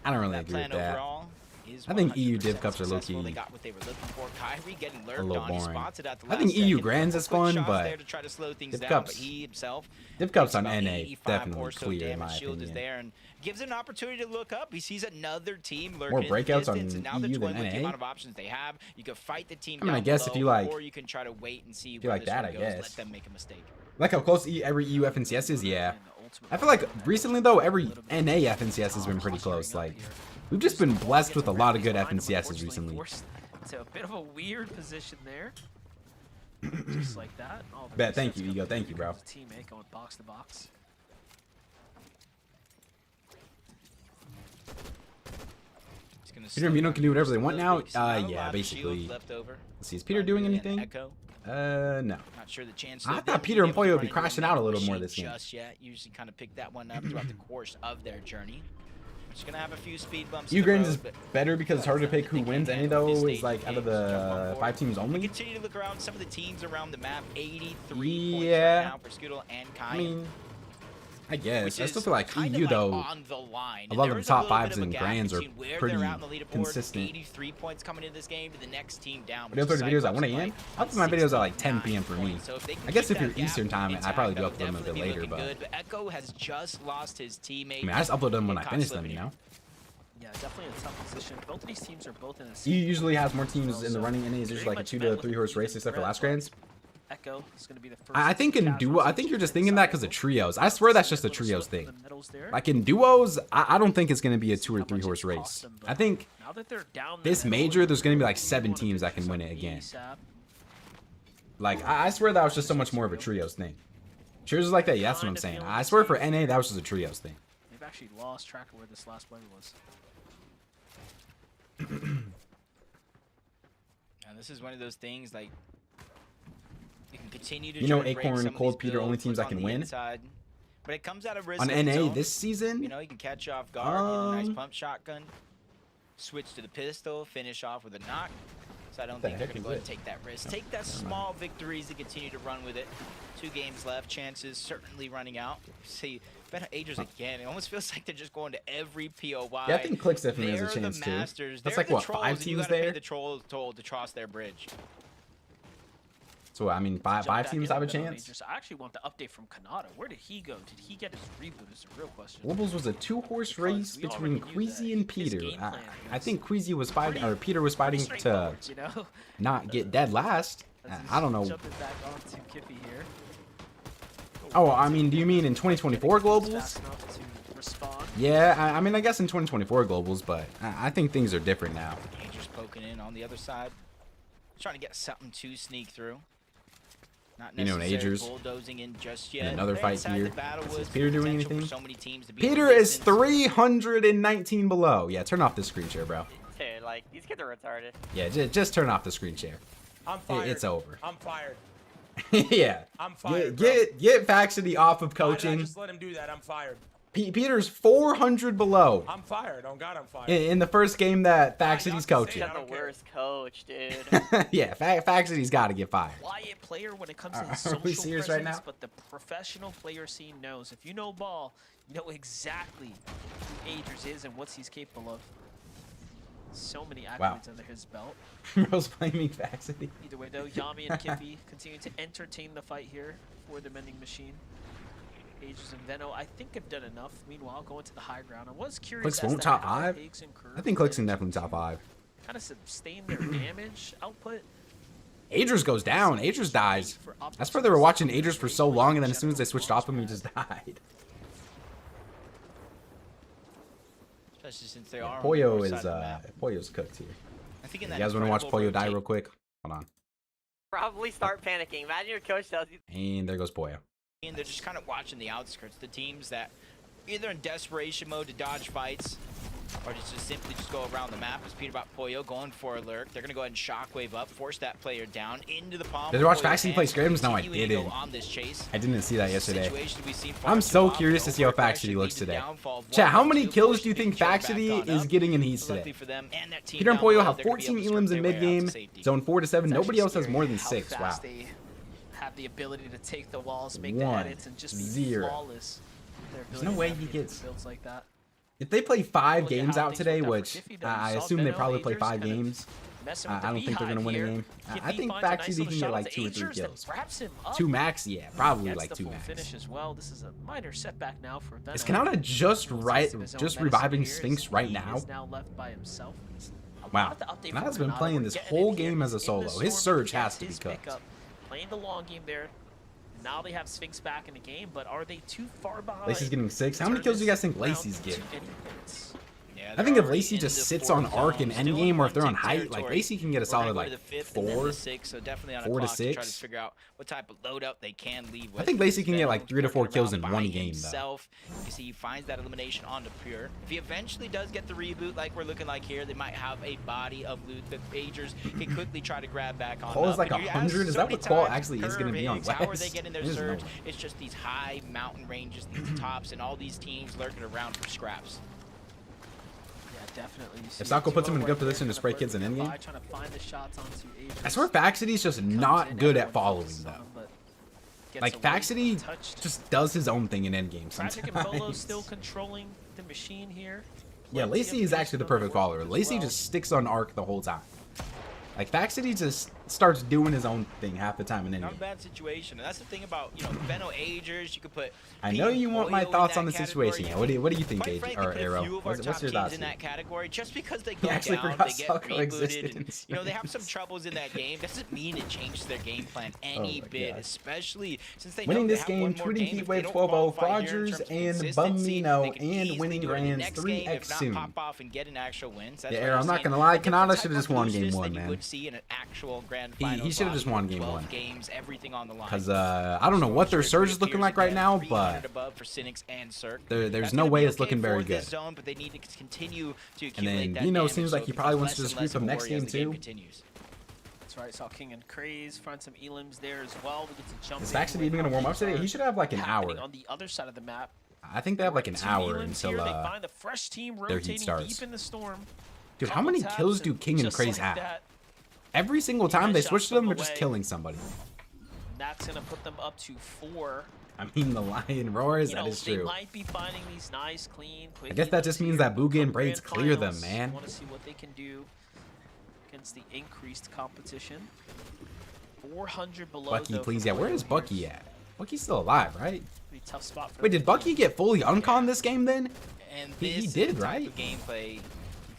I don't really that agree with plan that. overall is I think EU 100% div cups are successful. low-key They got what they were looking for. Kyrie getting a lurked little on. He boring. spots it at the I think last EU second. Grands is Quick fun, shots but there to try to slow things div down, cups- but he himself div cups takes on about NA 85 definitely or so clear, in my damage. Shield is opinion. there and gives an opportunity to look up. He sees another team lurking More in the breakouts on distance, and now they're EU than toying with the NA? amount of options they have. You can fight the team I mean, I down guess if below, you like- or you can try to wait and see if you where like this that, one I goes. guess. Let them make a mistake. Like how close every EU FNCS is, yeah. I feel like recently, though, every NA FNCS has been pretty close. Like, we've just been blessed with a lot of good FNCSs recently. So a bit of a weird position there. Just like that. Oh, the Bet, thank resets you, come Ego, through. thank you, bro. The teammate going box to box. Peter and Veno can do whatever they want now? Not a lot Yeah, of basically. shield left over. Let's see, is Peter doing Really an anything? Echo. No. Not sure the chance. I of thought them Peter being and able to Poyo would run be into crashing the out a little more machine this game. Just yet. Usually kind of pick that one up throughout the course of their journey. Just gonna have a few speed bumps. EU in the Grands road, is but better because it's harder to pick who wins. Any though is like out of the 5 teams we only. continue to look around some of the teams around the map. 83 points Yeah. right now for Scoodle and Kai. I mean, I guess. Which I still is feel like kind EU of though. on the line. A lot of There the is top little bit 5s of a and gap Grands are between where pretty they're at on the leaderboard. consistent. 83 points coming into this game to the next team down. Video which is 30 videos at Cyclops 1 a.m. like I put my videos at like 10 69 p.m. for me. points. So if they can I guess keep if you're that gap Eastern time, I intact, probably do that upload them a would bit definitely be later, looking but good. Echo has just lost his teammate. I mean, I just upload them when I in finish them, Coxlivity. you know. Yeah, definitely a tough position. Both of these teams are both in a EU usually has more teams in the running. NA is usually like a 2 to 3 horse race except for last Grands. Echo is going to be the first. I think in duo, I think you're just thinking that because of trios. I swear that's just a trios thing. Like in duos, I don't think it's going to be a 2 or 3 horse race. I think Now that they're down the this middle, major, there's going to be like 7 teams that can win it again. Like, I swear that was just so much more of a trios thing. Trios is like that, yeah, that's what I'm saying. I swear for NA, that was just a trios thing. They've actually lost track of where this last play was. And this is one of those things like you can continue to You know, try to break Acorn, some of Cold, these Peter, only builds, teams look that can on the win? inside, but it comes out of risk On of its NA own. this season, You know, you can catch you off guard, get a nice pump shotgun, switch to the pistol, finish off with a knock. So I don't The think they're heck going to is go ahead it? and take that risk. Take that small victories to continue to run with it. 2 games left, chances certainly running out. See, Veno Agers again. It almost feels like they're just going to every POI. yeah, I think Clix definitely has a They're chance the too. masters. That's They're like the what, trolls, 5 and you teams gotta pay there? the troll toll to cross their bridge. So I mean, Jump 5 back teams into have a Veno chance. Agers. I actually want the update from Kanata. Where did he go? Did he get his reboot? Is the real question. Wobbles was a 2 horse Because race we between already knew Queasy that and his Peter. game plan I was think Queasy was fighting, or Peter was fighting to straightforward, you know? not get dead last. As he's I don't know. Jumping back onto Kippy here. Oh, I mean, do you mean in 2024 globals? Fast enough to respond. Yeah, I mean, I guess in 2024 globals, but I think things are different now. Agers poking in on the other side. Trying to get something to sneak through. Not You know, necessarily Agers. bulldozing in just yet. In another They're fight inside here. the battle Is with Peter doing potential for anything? so many teams to be in Peter the is distance. 319 below. Yeah, turn off the screen share, bro. Dude, like, these kids are retarded. Yeah, just turn off the screen share. I'm fired. It's over. I'm fired. Yeah. I'm fired. bro. Get Faxity off of Why did I coaching. just let him do that. I'm fired. Peter's 400 below I'm fired. Oh God, I'm fired. in the first game that Faxity's y'all can coaching. say it. I The don't care. worst coach, dude. Yeah, Faxity's got to get fired. Quiet player when it comes to Are his social we serious right presence, now? but the professional player scene knows. If you know ball, you know exactly who Agers is and what he's capable of. So many accolades Wow. under his belt. Rose blaming Faxity. Either way, though, Yami and Kippy continue to entertain the fight here for the Mending Machine. Aegis and Veno, I think, have done enough. Meanwhile, going to the high ground. I was curious. Clix as won't to top how 5? Higgs and Curve I think Clix can managed definitely top 5. kind of sustain their damage output. Aegis goes down. Aegis dies. That's why they were watching Aegis for so long, and then as soon as they switched off him, he just died. Especially since they are. Pollo is Pollo's cooked here. I think in You that guys want to watch incredible Pollo die rotate- real quick? Hold on. Probably start panicking. Imagine your coach tells you. And there goes Pollo. And they're just kind of watching the outskirts, the teams that either in desperation mode to dodge fights or just simply just go around the map. As Peterbot Pollo going for a lurk. They're going to go ahead and shockwave up, force that player down into the palm. Did you watch Pollo's Faxity play hands, Scrims? No, I continuing to go didn't. on this chase. I didn't see that yesterday. Situation we've seen far I'm too so often. curious to see how Faxity looks today. Chat, how many kills do you think Faxity is getting in heats today? Peter and Pollo have 14 elims in mid game, zone 4 to 7. Nobody else has more than 6. Wow. They have the ability to take the walls, make 1, the edits, and just be 0. flawless. There's no way he gets. Builds like that. If they play 5 games out today, which I assume they probably play 5 games, I don't think they're going to win a game. I think Faxity can get like 2 or 3 kills. 2 max, yeah, probably like 2 max. Finish as well. This is a minor setback now for Veno. Is Kanata just reviving Sphinx right now? Now left by himself. Wow, Kanata's been playing this whole game as a solo. His surge has to be cooked. Playing the long game there. Now they have Sphinx back in the game, but are they too far behind? Lacey's getting 6. How many kills do you guys think Lacey's getting? Yeah, I think if Lacey just sits on arc in endgame or if they're on height, like Lacey can get a solid like 4 so definitely on a 4 to clock 6. try to figure out what type of loadout they can leave with. I think Lacey can get like 3 to 4 kills in by one game though. himself. You see, he finds that elimination onto Pure. If he eventually does get the reboot like we're looking like here, they might have a body of loot that Pagers can quickly try to grab back on. Qual is like And you ask 100? Is so that many what Qual times, actually is going to be on Curve, Higgs, how are they West? getting their There's no surge? way. It's just these high mountain ranges, these tops, and all these teams lurking around for scraps. Definitely. If Sako puts him in a good position to spray kids in endgame, Trying to find the shots onto Aegis. I swear Faxity's just not good at following though. Like Faxity just does his own thing in endgame Tragic and Bolo sometimes. still controlling the machine here. Yeah, Lacey is actually the perfect follower. Lacey just sticks on arc the whole time. Like Faxity just starts doing his own thing half the time in Not a endgame. bad situation, and that's the thing about, you know, Veno Agers. You could put. I know you want my Pollo in thoughts that on the category. situation. Yeah, what do you think, Quite Age frankly, or put a Arrow? few of our What's top your teams thoughts? in that category, just because they He go actually down, forgot they get Sako existed rebooted. in And, you know, they have some troubles in that game. Doesn't mean it changes their game plan any my bit, God. especially since they Winning know they this have game, one more tweeting game. If Heatwave they don't 12-0, qualify here in Frogers terms of and consistency, Bumino they could and easily winning do it in the Grands next game, 3x if not soon. pop off and get an actual win. So that's Yeah, why Arrow, I'm I'm not saying gonna lie, a different Kanata type should have of just won game looseness 1, than you man. would see in an actual grand He finals should have just lobby won with game 12 1. games, everything on the line. Because I don't know what their surge is looking like right now, but above for Cynics and Cirque. there's That's no gonna way be it's okay looking for very this good. zone, but they need to continue to And accumulate then that Veno damage, seems so like he it probably becomes wants to less just and group him less next of a worry game as the game too. continues. That's right. Saw King and Craze find some elims there as well. We get to jump Is in Faxity with even gonna how warm up things today? are He should have like an happening hour. on the other side of the map. I think they have like an Two hour elims until here. They find the fresh team their heat rotating starts. deep in the storm. Dude, how many Couple kills taps do and King and just Craze like have? that, Every single time they Nice switch shot to them, from they're just away. killing somebody. That's gonna put them up to 4. I mean, the lion roars, You that know, is they true. might be finding these nice, clean, quick. I guess that just means that Bugha and Braids clear them, man. Want to see what they can do against the increased competition. 400 below. Bucky, though, please. for Yeah, where Pollo is here. Bucky at? Bucky's still alive, right? Pretty tough spot for Wait, them did Bucky get fully uncon this game then? And He this did, is the type right? of gameplay,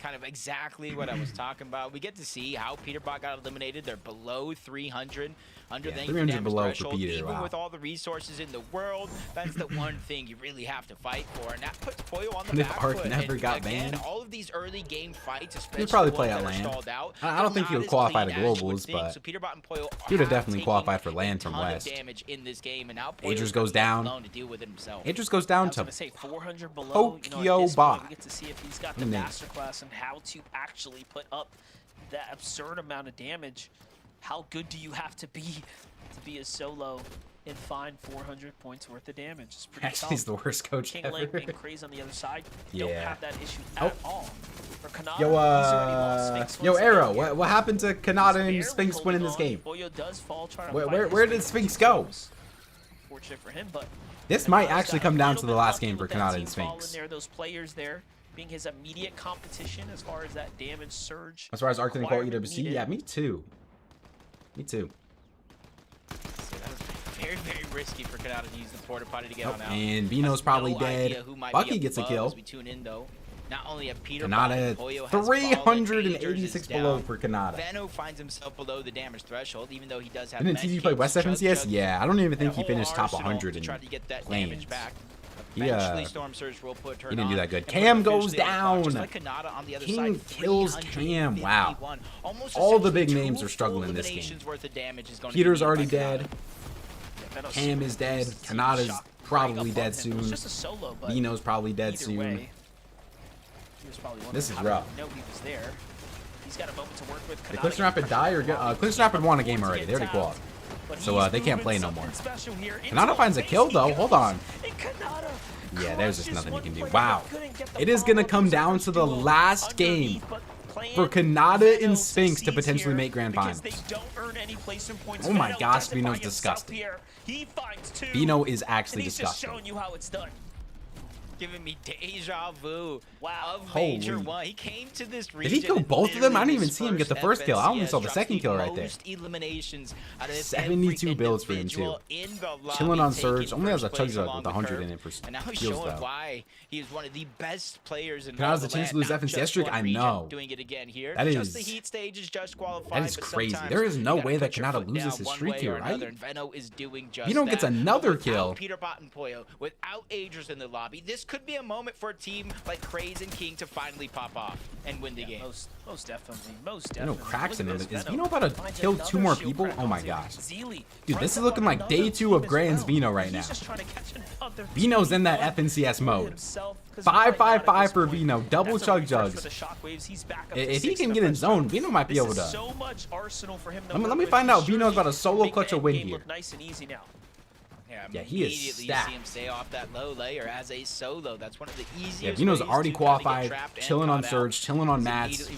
kind of exactly what I was talking about. We get to see how Peterbot got eliminated. They're below 300, under Yeah, the 300 damage below for threshold. Peter, Even wow. with all the resources in the world, that's the one thing you really have to fight for, and that puts Pollo on the And if back Arc foot. never And got again, banned? all of these early game fights, especially probably the play ones at that are LAN. stalled out, I don't think they're he would not as qualify clean to as you would globals, think. but So Peterbot and Pollo he would have are definitely taking qualified for a LAN from ton of West. damage in this game, and now Pollo's Aegis gonna goes be left down. alone to deal with it himself. Aegis goes down I was to gonna say 400 below. You know, Pokyo at this point, Bot. we get to see if he's got the Mm. masterclass and how to actually put up that absurd amount of damage. How good do you have to be a solo and find 400 points worth of damage? It's pretty Actually, he's tough. the worst coach King ever. Link and Craze on the other side don't Yeah. have that issue Oh. at all. For Kanata, Yo, he's already lost Sphinx yo, once Arrow, again. what happened to Kanata and Barely Sphinx winning this holding game? on. Pollo does fall, trying to Where, fight where, his where way did to Sphinx the go? finals. Fortunate for him, but This might Kanata's actually got come a down little to the bit last lucky game for with that Kanata team and fall in Sphinx. there, those players there being his immediate competition as far as that damage surge. As far as Arc didn't qualify requirement EWC, needed. yeah, me too. Me too. very, very risky for Kanata to use the porta potty to get on out. And Veno's probably dead. Bucky gets a kill. As we tune in, though. Not only a Kanata 386 below for Kanata. Veno finds himself below the damage threshold, even though he does have. Didn't TG play West FNCS? Yeah, I don't even think he finished top 100 in lanes. Storm Surge will put her he didn't do that good. Cam goes down. King kills Cam. Wow. All the big names are struggling in this game. Peter's already dead. Cam is dead. Kanata's probably dead soon. Veno's probably dead soon. This is rough. Did Clix Rapid die or get? Clix Rapid won a game already. They already qualified. So they can't play no more. Kanata finds a kill though. Hold on. Yeah, there's just nothing you can do. Wow. It is going to come down to the last game for Kanata and Sphinx to potentially make Grand Finals. Oh my gosh, Veno's disgusting. Veno is actually disgusting. Giving me deja vu of Major 1. He came to this region. Did he kill both of them? I didn't even see him get the first kill. I only saw the second kill right there. 72 builds for him too. Chilling on Surge. Only has a Chug Jug with 100 in it for heals though. Why he is one of the best players in Kanata's a chance to lose FNCS streak. I know. Doing it again here. That is. The heat stage is just qualified. That is crazy. There is no way that Kanata loses his streak here, right? Veno is doing just Veno gets another kill. Peterbot and Poyo without Agers in the lobby. This could be a moment for a team like Craze and King to finally pop off and win the game. Most definitely. No cracks in him. Is Veno about to kill 2 more people? Oh my gosh. Dude, this is looking like day 2 of Grand's Veno right now. Veno's in that FNCS mode. 5-5-5 for Veno. Double Chug Jugs. If he can get in zone, Veno might be able to. Let me find out. Veno's about to solo clutch a win here. Yeah, he is stacked. See him stay off that low layer as a solo. That's one of the easiest. Yeah, Veno's already qualified, chilling on Surge, chilling on Mats.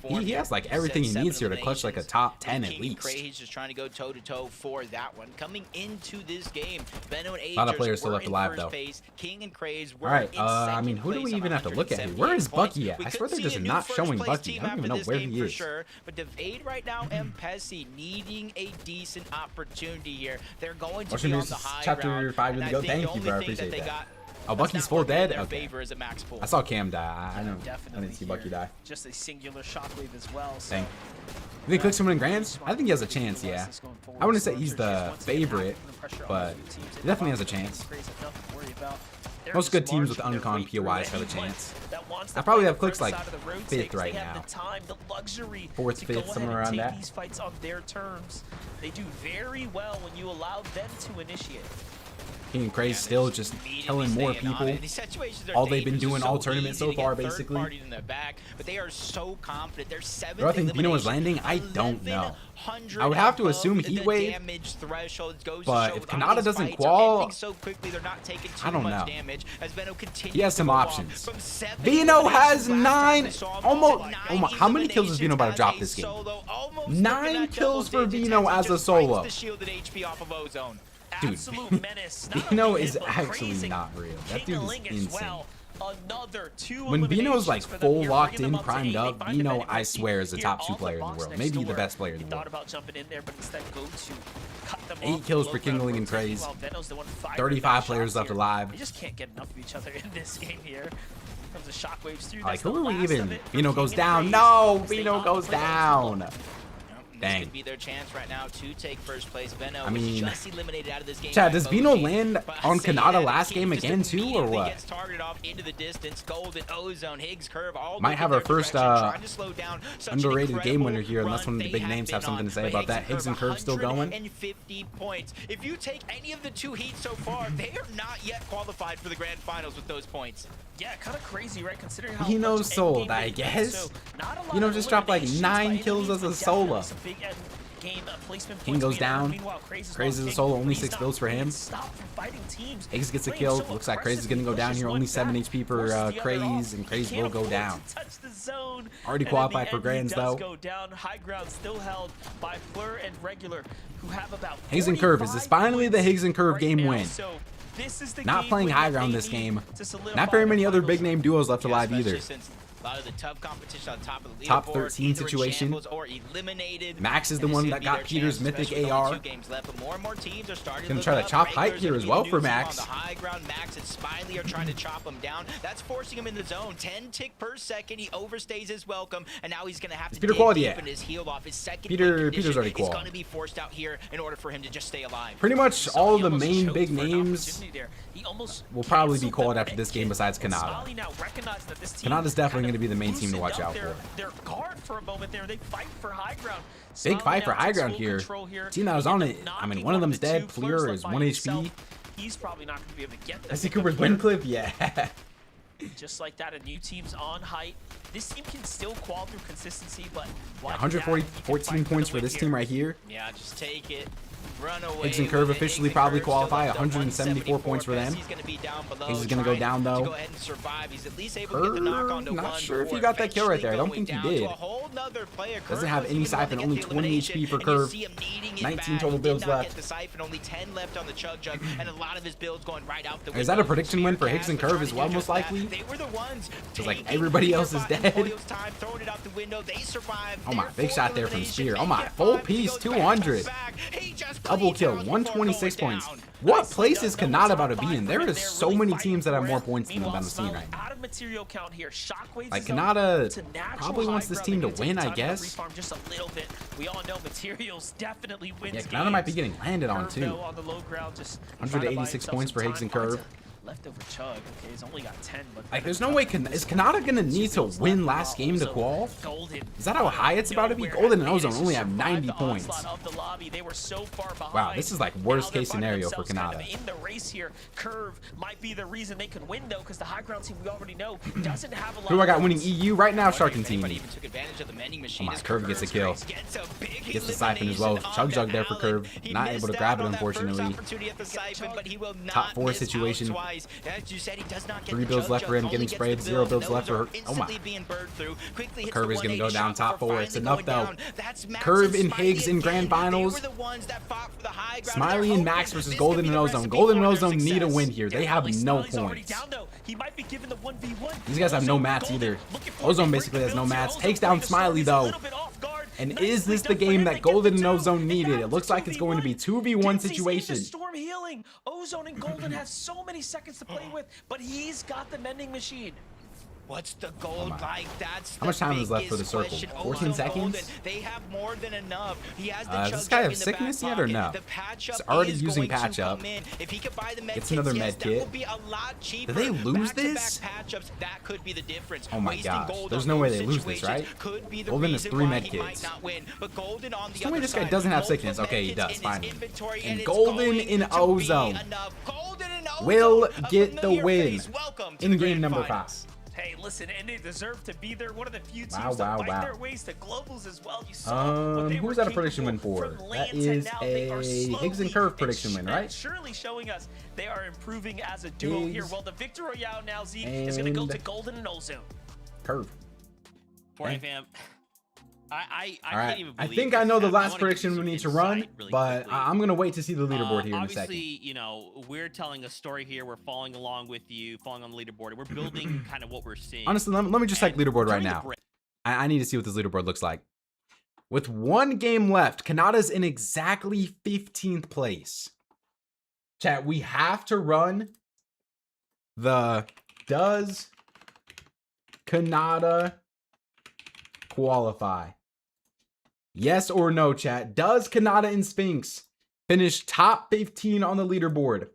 He has like everything he needs here to clutch like a top 10 at least. He's just trying to go toe to toe for that one. Coming into this game, Veno and a lot of players still left alive though. King and Craze were. All right, I mean, who do we even have to look at here? Where is Bucky at? I swear they're just not showing Bucky. I don't even know where he is. But Devade right now and Pessy needing a decent opportunity here. They're going to be on the high Chapter 5 to go. Thank you, bro. I appreciate that. Oh, Bucky's full dead? Okay. I saw Cam die. I know. I didn't see Bucky die. Just a singular shockwave as well. So. Dang. You think Clix will win Grands? I think he has a chance, yeah. I wouldn't say he's the favorite, but he definitely has a chance. Most good teams with uncon POIs have a chance. I probably have Clix like 5th right now. 4th, 5th, somewhere around that. These fights on their terms. They do very well when you allow them to initiate. King and Craze still just killing more people. All they've been doing all tournament so far, basically. But they are so confident. They're 7th. Do I think Veno is landing? I don't know. I would have to assume Heat Wave, but if Kanata doesn't qual, I don't know. He has some options. Veno has 9, almost. Oh my, how many kills is Veno about to drop this game? 9 kills for Veno as a solo. Dude, Veno is actually not real. That dude is insane. When Veno's like full locked in, primed up, Veno, I swear, is the top 2 player in the world. Maybe the best player in the world. 8 kills for Kingling and Craze. 35 players left alive. We just can't get enough of each other in this game here. Comes the shockwaves through. Like, who are we even? Veno goes down. No, Veno goes down. Dang. Could be their chance right now to take first place. Veno, I mean, just eliminated out of this game. Chad, does Veno land on Kanata last game again too, or what? Gets targeted off into the distance. Golden ozone, Higgs curve, all might have our first underrated game winner here, unless one of the big names have something to say about that. Higgs and curve still going. 150 points. If you take any of the 2 heats so far, they are not yet qualified for the grand finals with those points. Yeah, kind of crazy, right? Considering how Veno's sold, I guess. Veno just dropped like 9 kills as a solo. King goes down. Craze is a solo, only 6 builds for him. Higgs gets a kill. Looks like Craze is going to go down here. Only 7 HP for Craze, and Craze will go down. Already qualified for Grands, though. High ground still held by Fleur and Regular, who have about Higgs and Curve. Is this finally the Higgs and Curve game win? Not playing high ground this game. Not very many other big name duos left alive either. A lot of the tough competition on top of the leaderboard. Top 13 situation. Or eliminated. Max is the one that got Peter's mythic AR. Two games left, but more and more teams are starting Gonna try to chop height here as well for Max. On the high ground, Max and Smiley are trying to chop him down. That's forcing him in the zone. 10 tick per second. He overstays his welcome, and now he's gonna have to Peter quality deepen his heal off. His second Peter's already qual. He's gonna be forced out here in order for him to just stay alive. Pretty much all of the main big names will probably be called after this game besides Kanata. Kanata's definitely going to be the main team to watch out for. Their guard for a moment there. They fight for high ground. Big fight for high ground here. Team that was on it. I mean, one of them's dead. Pleer is 1 HP. He's probably not going to be able to get that. I see Cooper's win clip. Yeah. Just like that, a new team's on height. This team can still qual through consistency, but 14 points for this team right here. Yeah, just take it. Run away. Higgs and Curve officially probably qualify. 174 points for them. Higgs is going to go down though. Curve, not sure if you got that kill right there. I don't think you did. Doesn't have any siphon. Only 20 HP for Curve. 19 total builds left. Is that a prediction win for Higgs and Curve as well, most likely? Because like everybody else is dead. Oh my, big shot there from Spear. Oh my, full piece, 200. Double kill, 126 points. What place is Kanata about to be in? There is so many teams that have more points than them on the scene right now. Like Kanata probably wants this team to win, I guess. Yeah, Kanata might be getting landed on too. 186 points for Higgs and Curve. Leftover chug. Okay, he's only got 10, but like there's no way is Kanata gonna need to win last game to qual? Is that how high it's about to be? Golden and Ozone only have 90 points. Wow, this is like worst case scenario for Kanata. In the race here, Curve might be the reason they can win though, because the high ground team we already know doesn't have a lot. Who I got winning EU right now? Shark and Team. Oh my, Curve gets a kill. Gets the siphon as well. Chug Jug there for Curve. Not able to grab it unfortunately. Top 4 situation. 3 builds left for him, getting sprayed. 0 builds left for her. Oh my. Curve is going to go down top 4. It's enough though. Curve and Higgs in grand finals. Smiley and Max versus Golden and Ozone. Golden and Ozone need a win here. They have no points. These guys have no mats either. Ozone basically has no mats. Takes down Smiley though. And is this the game that Golden and Ozone needed? It looks like it's going to be 2v1 situation. Storm healing. Ozone and Golden have so many seconds to play with, but he's got the mending machine. What's the gold like? That's how much time is left for the circle? 14 seconds? They have more than enough. He has the does this guy have sickness yet or no? It's already using patch up. Gets another med kit. Did they lose this? Oh my gosh. There's no way they lose this, right? Golden has 3 med kits. There's no way this guy doesn't have sickness. Okay, he does, finally. And Golden in Ozone will get the win in game number 5. Hey, listen, and they deserve to be there. One of the few teams that find their ways to globals as well. You saw who's that a prediction win for? That is a Higgs and Curve prediction win, right? Surely showing us they are improving as a duo here. Well, the Victor Royale now, Z, is going to go to Golden and Ozone. Curve. Fortnite fam. I can't even believe I think I know the last prediction we need to run, but I'm going to wait to see the leaderboard here in a second. Obviously, you know, we're telling a story here. We're following along with you, following on the leaderboard. We're building kind of what we're seeing. Honestly, let me just check leaderboard right now. I need to see what this leaderboard looks like. With 1 game left, Kanata's in exactly 15th place. Chat, we have to run the does Kanata qualify? Yes or no, chat. Does Kanata and Sphinx finish top 15 on the leaderboard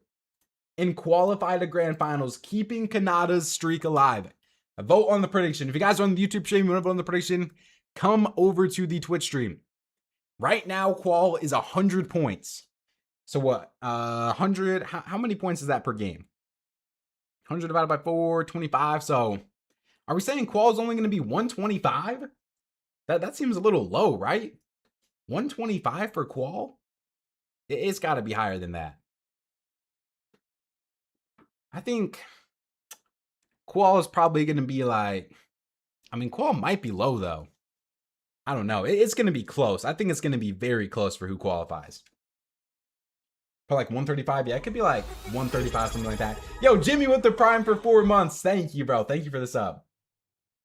and qualify to grand finals, keeping Kanata's streak alive? A vote on the prediction. If you guys are on the YouTube stream, you want to vote on the prediction, come over to the Twitch stream. Right now, qual is 100 points. So what? 100. How many points is that per game? 100 divided by 4, 25. So are we saying qual is only going to be 125? That seems a little low, right? 125 for qual? It's got to be higher than that. I think qual is probably going to be like, I mean, qual might be low though. I don't know. It's going to be close. I think it's going to be very close for who qualifies. For like 135, yeah, it could be like 135, something like that. Yo, Jimmy with the Prime for 4 months. Thank you, bro. Thank you for the sub.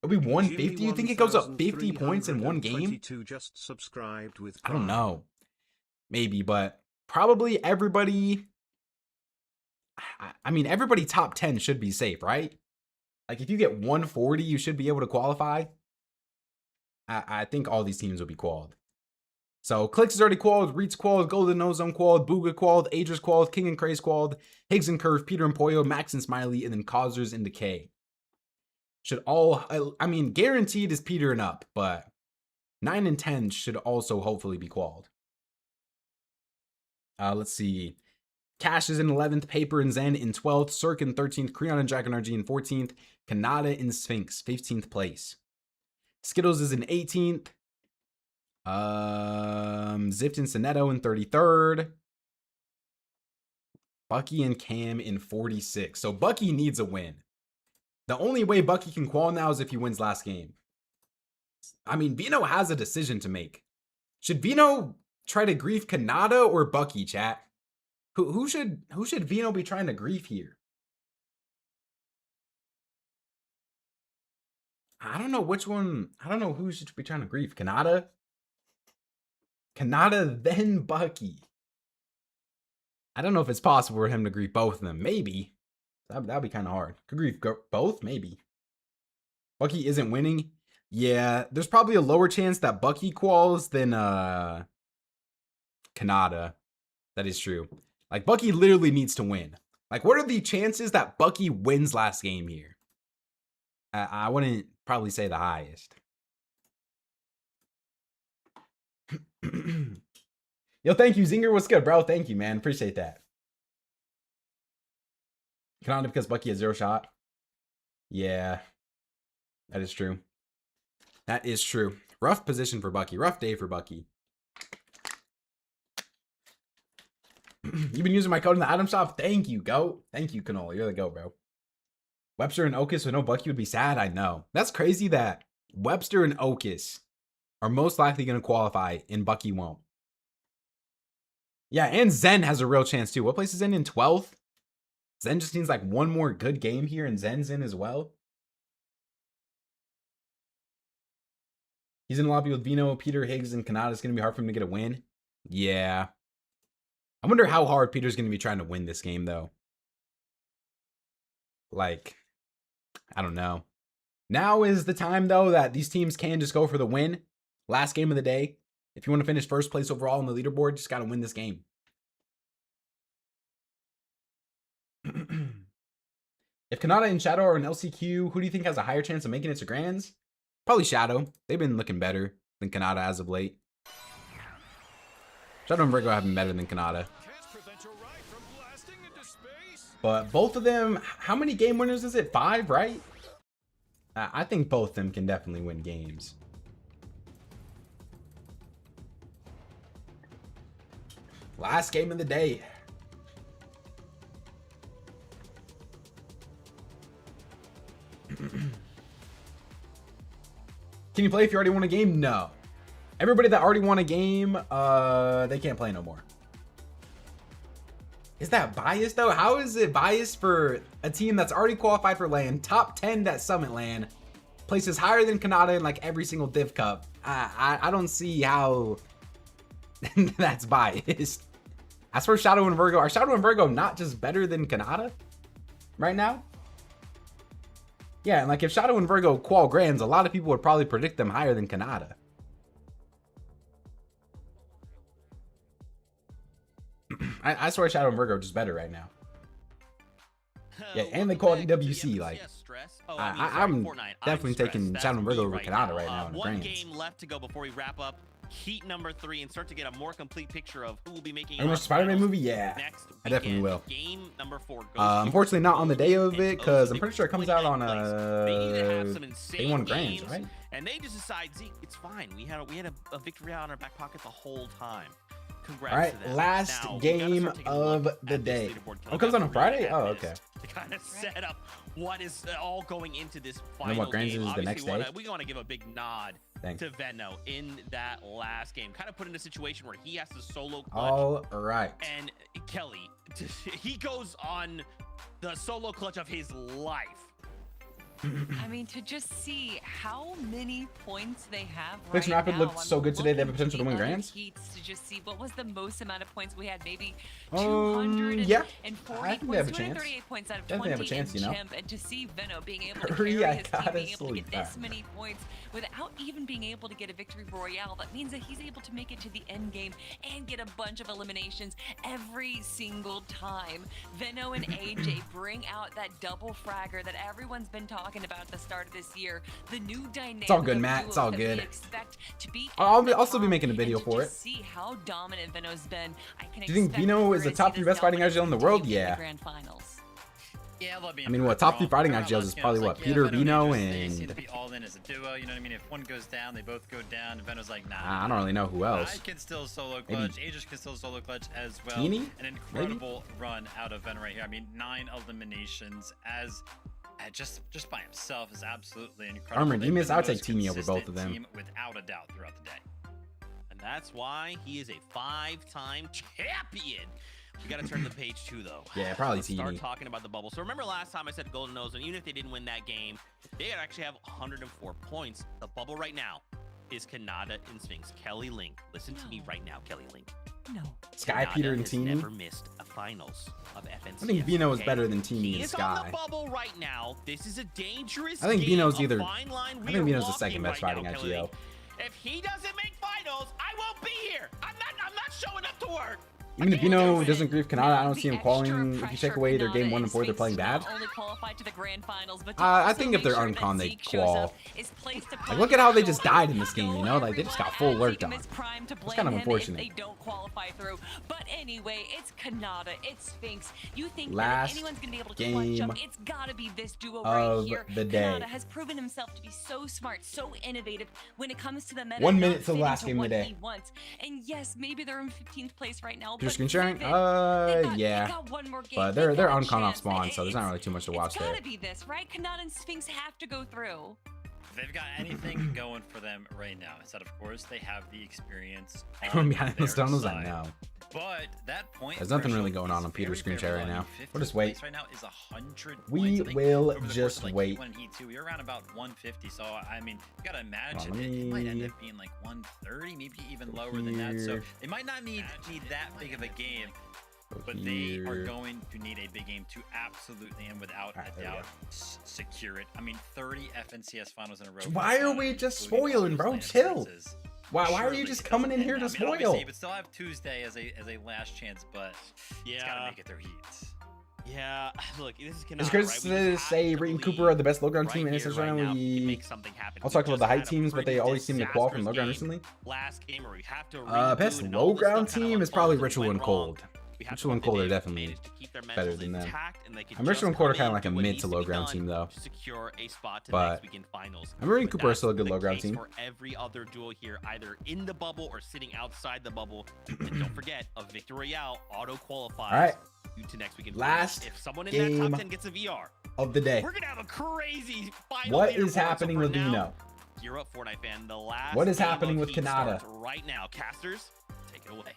It'll be 150. You think it goes up 50 points in one game? Just subscribed with I don't know. Maybe, but probably everybody. I mean, everybody top 10 should be safe, right? Like if you get 140, you should be able to qualify. I think all these teams will be qualled. So Clix is already qualled, Reed's qualled, Golden Ozone qualled, Bugha qualled, Ager's qualled, King and Craze qualled, Higgs and Curve, Peter and Poyo, Max and Smiley, and then Causers and Decay. Should all, I mean, guaranteed is Peter and up, but 9 and 10 should also hopefully be qualled. Let's see. Cash is in 11th, Paper and Zen in 12th, Cirque in 13th, Creon and Dragon RG in 14th, Kanata and Sphinx, 15th place. Skittles is in 18th. Zift and Sonetto in 33rd. Bucky and Cam in 46. So Bucky needs a win. The only way Bucky can qual now is if he wins last game. I mean, Veno has a decision to make. Should Veno try to grief Kanata or Bucky, chat? Who should Veno be trying to grief here? I don't know which one. I don't know who should be trying to grief. Kanata, then Bucky. I don't know if it's possible for him to grief both of them. Maybe. That'd be kind of hard. Could grief both? Maybe. Bucky isn't winning. Yeah, there's probably a lower chance that Bucky quals than Kanata. That is true. Like, Bucky literally needs to win. Like, what are the chances that Bucky wins last game here? I wouldn't probably say the highest. Yo, thank you, Zinger. What's good, bro? Thank you, man. Appreciate that. Kanata because Bucky has 0 shot. Yeah, that is true. That is true. Rough position for Bucky. Rough day for Bucky. You've been using my code in the item shop? Thank you, Go. Thank you, Canola. You're the go, bro. Webster and Okus with no Bucky would be sad. I know. That's crazy that Webster and Okus are most likely going to qualify and Bucky won't. Yeah, and Zen has a real chance too. What place is Zen in? 12th? Zen just needs like one more good game here and Zen's in as well. He's in the lobby with Veno, Peter, Higgs, and Kanata. It's going to be hard for him to get a win. Yeah. I wonder how hard Peter's going to be trying to win this game, though. Like, I don't know. Now is the time, though, that these teams can just go for the win. Last game of the day. If you want to finish first place overall on the leaderboard, just got to win this game. If Kanata and Shadow are an LCQ, who do you think has a higher chance of making it to Grands? Probably Shadow. They've been looking better than Kanata as of late. Shadow and Virgo have been better than Kanata. But both of them, how many game winners is it? 5, right? I think both of them can definitely win games. Last game of the day. Can you play if you already won a game? No. Everybody that already won a game, they can't play no more. Is that biased though? How is it biased for a team that's already qualified for LAN, top 10 at Summit LAN, places higher than Kanata in like every single Div Cup? I don't see how that's biased. As for Shadow and Virgo, are Shadow and Virgo not just better than Kanata right now? Yeah, and like if Shadow and Virgo qual Grands, a lot of people would probably predict them higher than Kanata. I swear Shadow and Virgo are just better right now. Yeah, and they call it EWC. Like, I'm definitely taking Shadow and Virgo over Kanata right now in the One Grands. game left to go before we wrap up heat number 3 and start to get a more complete picture of who will be making. I'm gonna watch the Spider-Man movie. Yeah, I definitely will. Game number 4. Unfortunately, not on the day of it because I'm pretty sure it comes out on day 1 Grands, right? And they just decide, Zeke, it's fine. We had a victory out in our back pocket the whole time. Congrats. All right, to them. last Now, game of the day. Oh, it comes on Friday? Oh, okay. To kind of set up what is all going into this final And what Grands game. is the next day? We want to give a big nod Thanks. to Veno in that last game. Kind of put in a situation where he has to solo clutch. All right. And Kelly, he goes on the solo clutch of his life. I mean, to just see how many points they have Clix right Rapid now. looked so good today. They have a potential to win grands. Heats to just see what was the most amount of points we had. Maybe Yeah, I 240 think they have a points, chance. 238 points out of Definitely 20 have a chance, in you know. Chimp, and to see Veno being able to Hurry, carry I his team, gotta being able to get sleep. this many points without even being able to get a victory royale. That means that he's able to make it to the end game and get a bunch of eliminations every single time. Veno and AJ bring out that double fragger that everyone's been talking about at the start of this year. The new dynamic. It's all good, of Matt. duos It's all that we good. expect to be I'll still be making a video for it. See how dominant Veno's been. I can Do you think expect Veno we're is the gonna top see 3 this best fighting IGL in the dominance world? continue in the Yeah. Grand finals. Yeah, let me. I mean, what, top 3 fighting IGLs is probably what, Peter, Veno, They seem to and be all in as a duo. You know what I mean? If one goes down, they both go down. And Veno's like, nah. I don't really know who else. I can still solo Maybe clutch. Aegis can still solo clutch as well. Teeny? An incredible run out of Veno right here. I mean, 9 eliminations as just by himself is absolutely incredible. Armored, you missed. I would take Teeny Teeny over both of them. Team without a doubt throughout the day. And that's why he is a 5-time champion. We got to turn to the page 2, though. Yeah, probably Let's start Teeny. talking about the bubble. So remember last time I said Golden Nose, and even if they didn't win that game, they actually have 104 points. The bubble right now is Kanata and Sphinx. Kelly Link. Listen to me right now, Kelly Link. No. Sky, Kanata Peter, and has Teeny. never missed a finals of FNCS. I think Veno is okay? better than Teeny He and is on Sky. the bubble right now. This is a dangerous I think game, Veno's a either. fine line I we think are Veno's the walking second best right fighting now, Kelly IGL. Link. If he doesn't make finals, I won't be here. I'm not showing up to work. Even if Veno doesn't grief Kanata, I don't see him qualling. If you take away their game 1 and 4, they're playing bad. I think if they're uncon, they qual. Like, look at how they just died in this game, you know? Like, they just got full lurked on. It's kind of unfortunate. They don't qualify through. But anyway, it's Kanata, it's Sphinx. You think Last that if anyone's gonna be able to game clutch up, it's gotta be this duo of right here. the day. Kanata has proven himself to be so smart, so innovative when it comes to the meta. 1 not minute till the last fitting game of to the what day. he wants. And yes, maybe they're in 15th place right now. Your But screen sharing? they Yeah. got one more game. But They they're got a uncon off chance. spawn, so there's not really too much to watch It's there. gotta be this, right? Kanata and Sphinx have to go through. If they've got anything going for them right now, is that of course they have the experience. Everyone behind their those tunnels, I side. know. But that point, There's nothing really threshold going on is Peter's screen very, share very right low. now. I mean, We'll just 50th wait. place right now is 100 We points. I think will over the just course of, like, wait. Heat 1 and Heat 2, we were around about 150. So I mean, you gotta imagine Let it might end me- up being like 130, maybe even lower than that. So here. they might not need that big of a game. Go But they are here. going to need a big game to absolutely and without Alright, a there we doubt secure it. I mean, 30 FNCS finals in a row. Why are we just spoiling, bro? Chill. Why are you just coming in here to spoil? Obviously, but still have Tuesday as a last chance, but it's gotta make it through Heat. Yeah, look, this is Kanata, It's right? Chris We just have say to Reed and believe Cooper are the best low ground right team in here, SSR right right now, now. can make something happen. I'll We talk about just the had height a teams, but they pretty always seem to qual from low ground disastrous recently. game last game where we have to Best reboot and low all this ground stuff kinda team like is probably ultimately Ritual went and wrong. Cold. We have Ritual to and Cold are they definitely managed to keep their better mentals than that. intact, and they could I'm Ritual and just Cold are come kind of in, like a do what mid needs to be low ground done team though. to secure a spot to But next weekend finals. I'm Reed and But Cooper are that's still a good the low ground case team. for every other duel here, either in the bubble or sitting outside the bubble. And don't forget, a Victory Royale auto qualifies All right. you to next weekend. Last If someone in that game top 10 gets a VR, of the day. we're gonna have a crazy final. What leaderboard. is happening So for with now, Veno? You're up, Fortnite fan. The last. What is game happening of with Heat Kanata? starts right now, casters, take it away.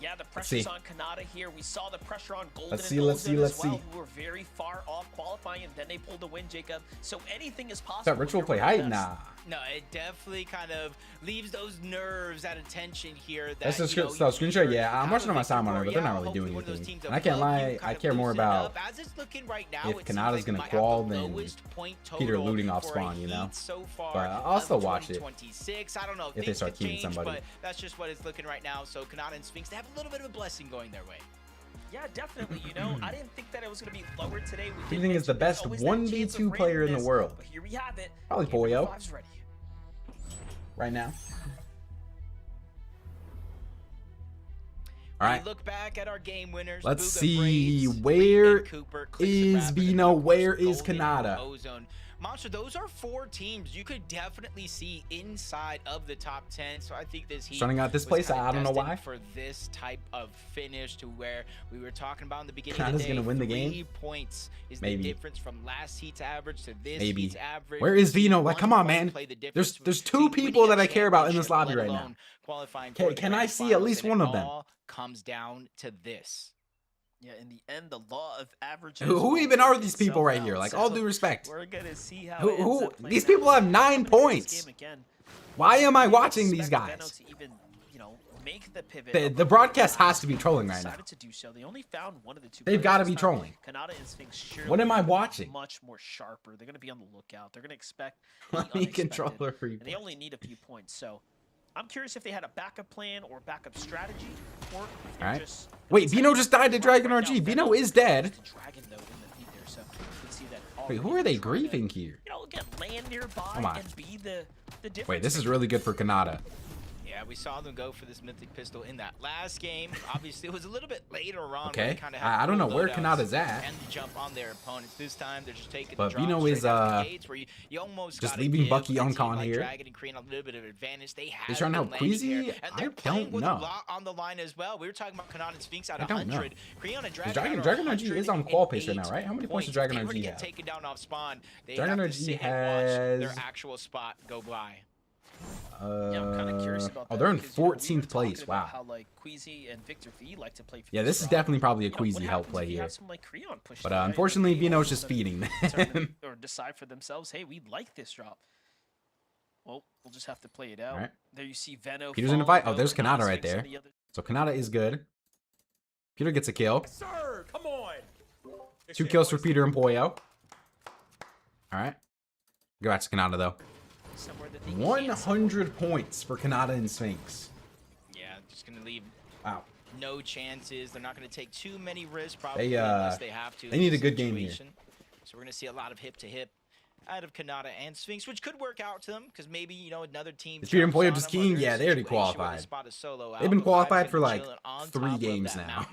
Yeah, the see. pressure's on Kanata here. We saw the pressure on Golden Let's and see, let's Ozone see, let's as well, see. who were very far off qualifying, and then they pulled a win, Jacob. So anything is Is possible. that Ritual when play you're one of height? the best. Nah. No, it definitely kind of leaves those nerves at attention here. That, That's just you know, so you screenshot. either Yeah, I'm have watching a on my Victory Simon, but they're not Royale, really doing hopefully one of those anything. teams And I can't above you lie, kind I of care more loosen about up. As it's looking right now, if it seems Kanata's like gonna they might have qual the than lowest point Peter total looting off for a spawn, you know? Heat so far But I'll of still watch it 2026. I don't know if they things start could queuing change, somebody. but that's just what it's looking right now. So Kanata and Sphinx, they have a little bit of a blessing going their way. Yeah, definitely. You know, I didn't think that it was going to be lower today. Who do you think is the best 1v2 player in the world? But here we have it. Probably Game number Boyo. 5's ready. Right now. When All you right. look back at our game winners. Let's Bugha, see, Braids, where Reed, Cooper, Clix, is Rapid, and Veno? of course, Where is Golden Kanata? Ozone. Monster, those are 4 teams you could definitely see inside of the top 10. So I think this Heat Starting out this was place, kinda I don't know destined why. for this type of finish, to where we were talking about in the beginning Kanata's of the day. gonna win the 3 game? points is Maybe. the difference from last Heat's average to this Maybe. Heat's average. Where is Veno? Like, One come on, point man. play the difference There's 2 between people winning that a I care about in this championship, lobby let right now. alone qualifying Okay, for the can I grand see at finals, least and one it of them? all comes down to this. Yeah, in the end, the law of averages. Who even are these people right here? Like, all due respect. We're gonna see how Who these people have 9 points. Why am I watching these guys? Make the pivot. The broadcast has to be trolling right now. To do so. They only found one of the two. They've got to be trolling. Kanata and Sphinx surely What am I watching? Much more sharper. They're going to be on the lookout. They're going to expect Let me controller free. And they only need a few points. So I'm curious if they had a backup plan or backup strategy, or if they're just. Wait, Veno just died to Dragon RG. Veno is dead. Dragon though in the feed there, so you can see that. Wait, who are they grieving here? You know, again, land nearby and be the difference. Wait, this is really good for Kanata. Yeah, we saw them go for this mythic pistol in that last game. Obviously, it was a little bit later on. Okay, I don't know where Kanata's at. And to jump on their opponents this time, they're just taking. But Veno is just leaving Bucky on con here. Dragon and creating a little bit of advantage. He's trying to help Queasy. I don't know. A lot on the line as well. We were talking about Kanata and Sphinx at 100. Creon and Dragon RG is on qual pace right now, right? How many points does Dragon RG have? Taken down off spawn. Dragon RG has their actual spot go by. Yeah, I'm kind of curious about that. They're in 14th place. Wow. How like Queasy and Victor V like to play. Yeah, this is definitely probably a Queasy help play here. But unfortunately, Veno's just feeding them. Or decide for themselves, hey, we like this drop. Well, we'll just have to play it out. Right. There you see Veno. Peter's in a fight. Oh, there's Kanata right there. So Kanata is good. Peter gets a kill. Sir, come on. 2 kills for Peter and Poyo. All right. Go back to Kanata though. 100 points for Kanata and Sphinx. Yeah, just gonna leave. Wow. No chances. They're not gonna take too many risks. Probably unless they have to. They need a good game here. So we're gonna see a lot of hip to hip out of Kanata and Sphinx, which could work out to them because maybe another team. Is Peter and Poyo just keying? Yeah, they already qualified. They've been qualified for like 3 games now.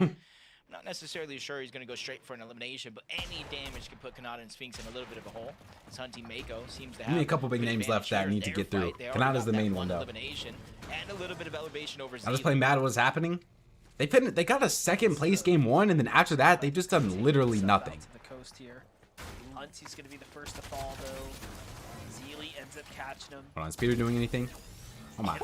Not necessarily sure he's going to go straight for an elimination, but any damage can put Kanata and Sphinx in a little bit of a hole. As Hunty Mako seems to have a couple big names left that need to get through. Kanata's the main one though. And a little bit of elevation over I was playing mad what's happening. They got a 2nd place game 1, and then after that they've just done literally nothing. The coast here. Hunty's going to be the first to fall though. Zeely ends up catching him. Hold on, is Peter doing anything? Oh my!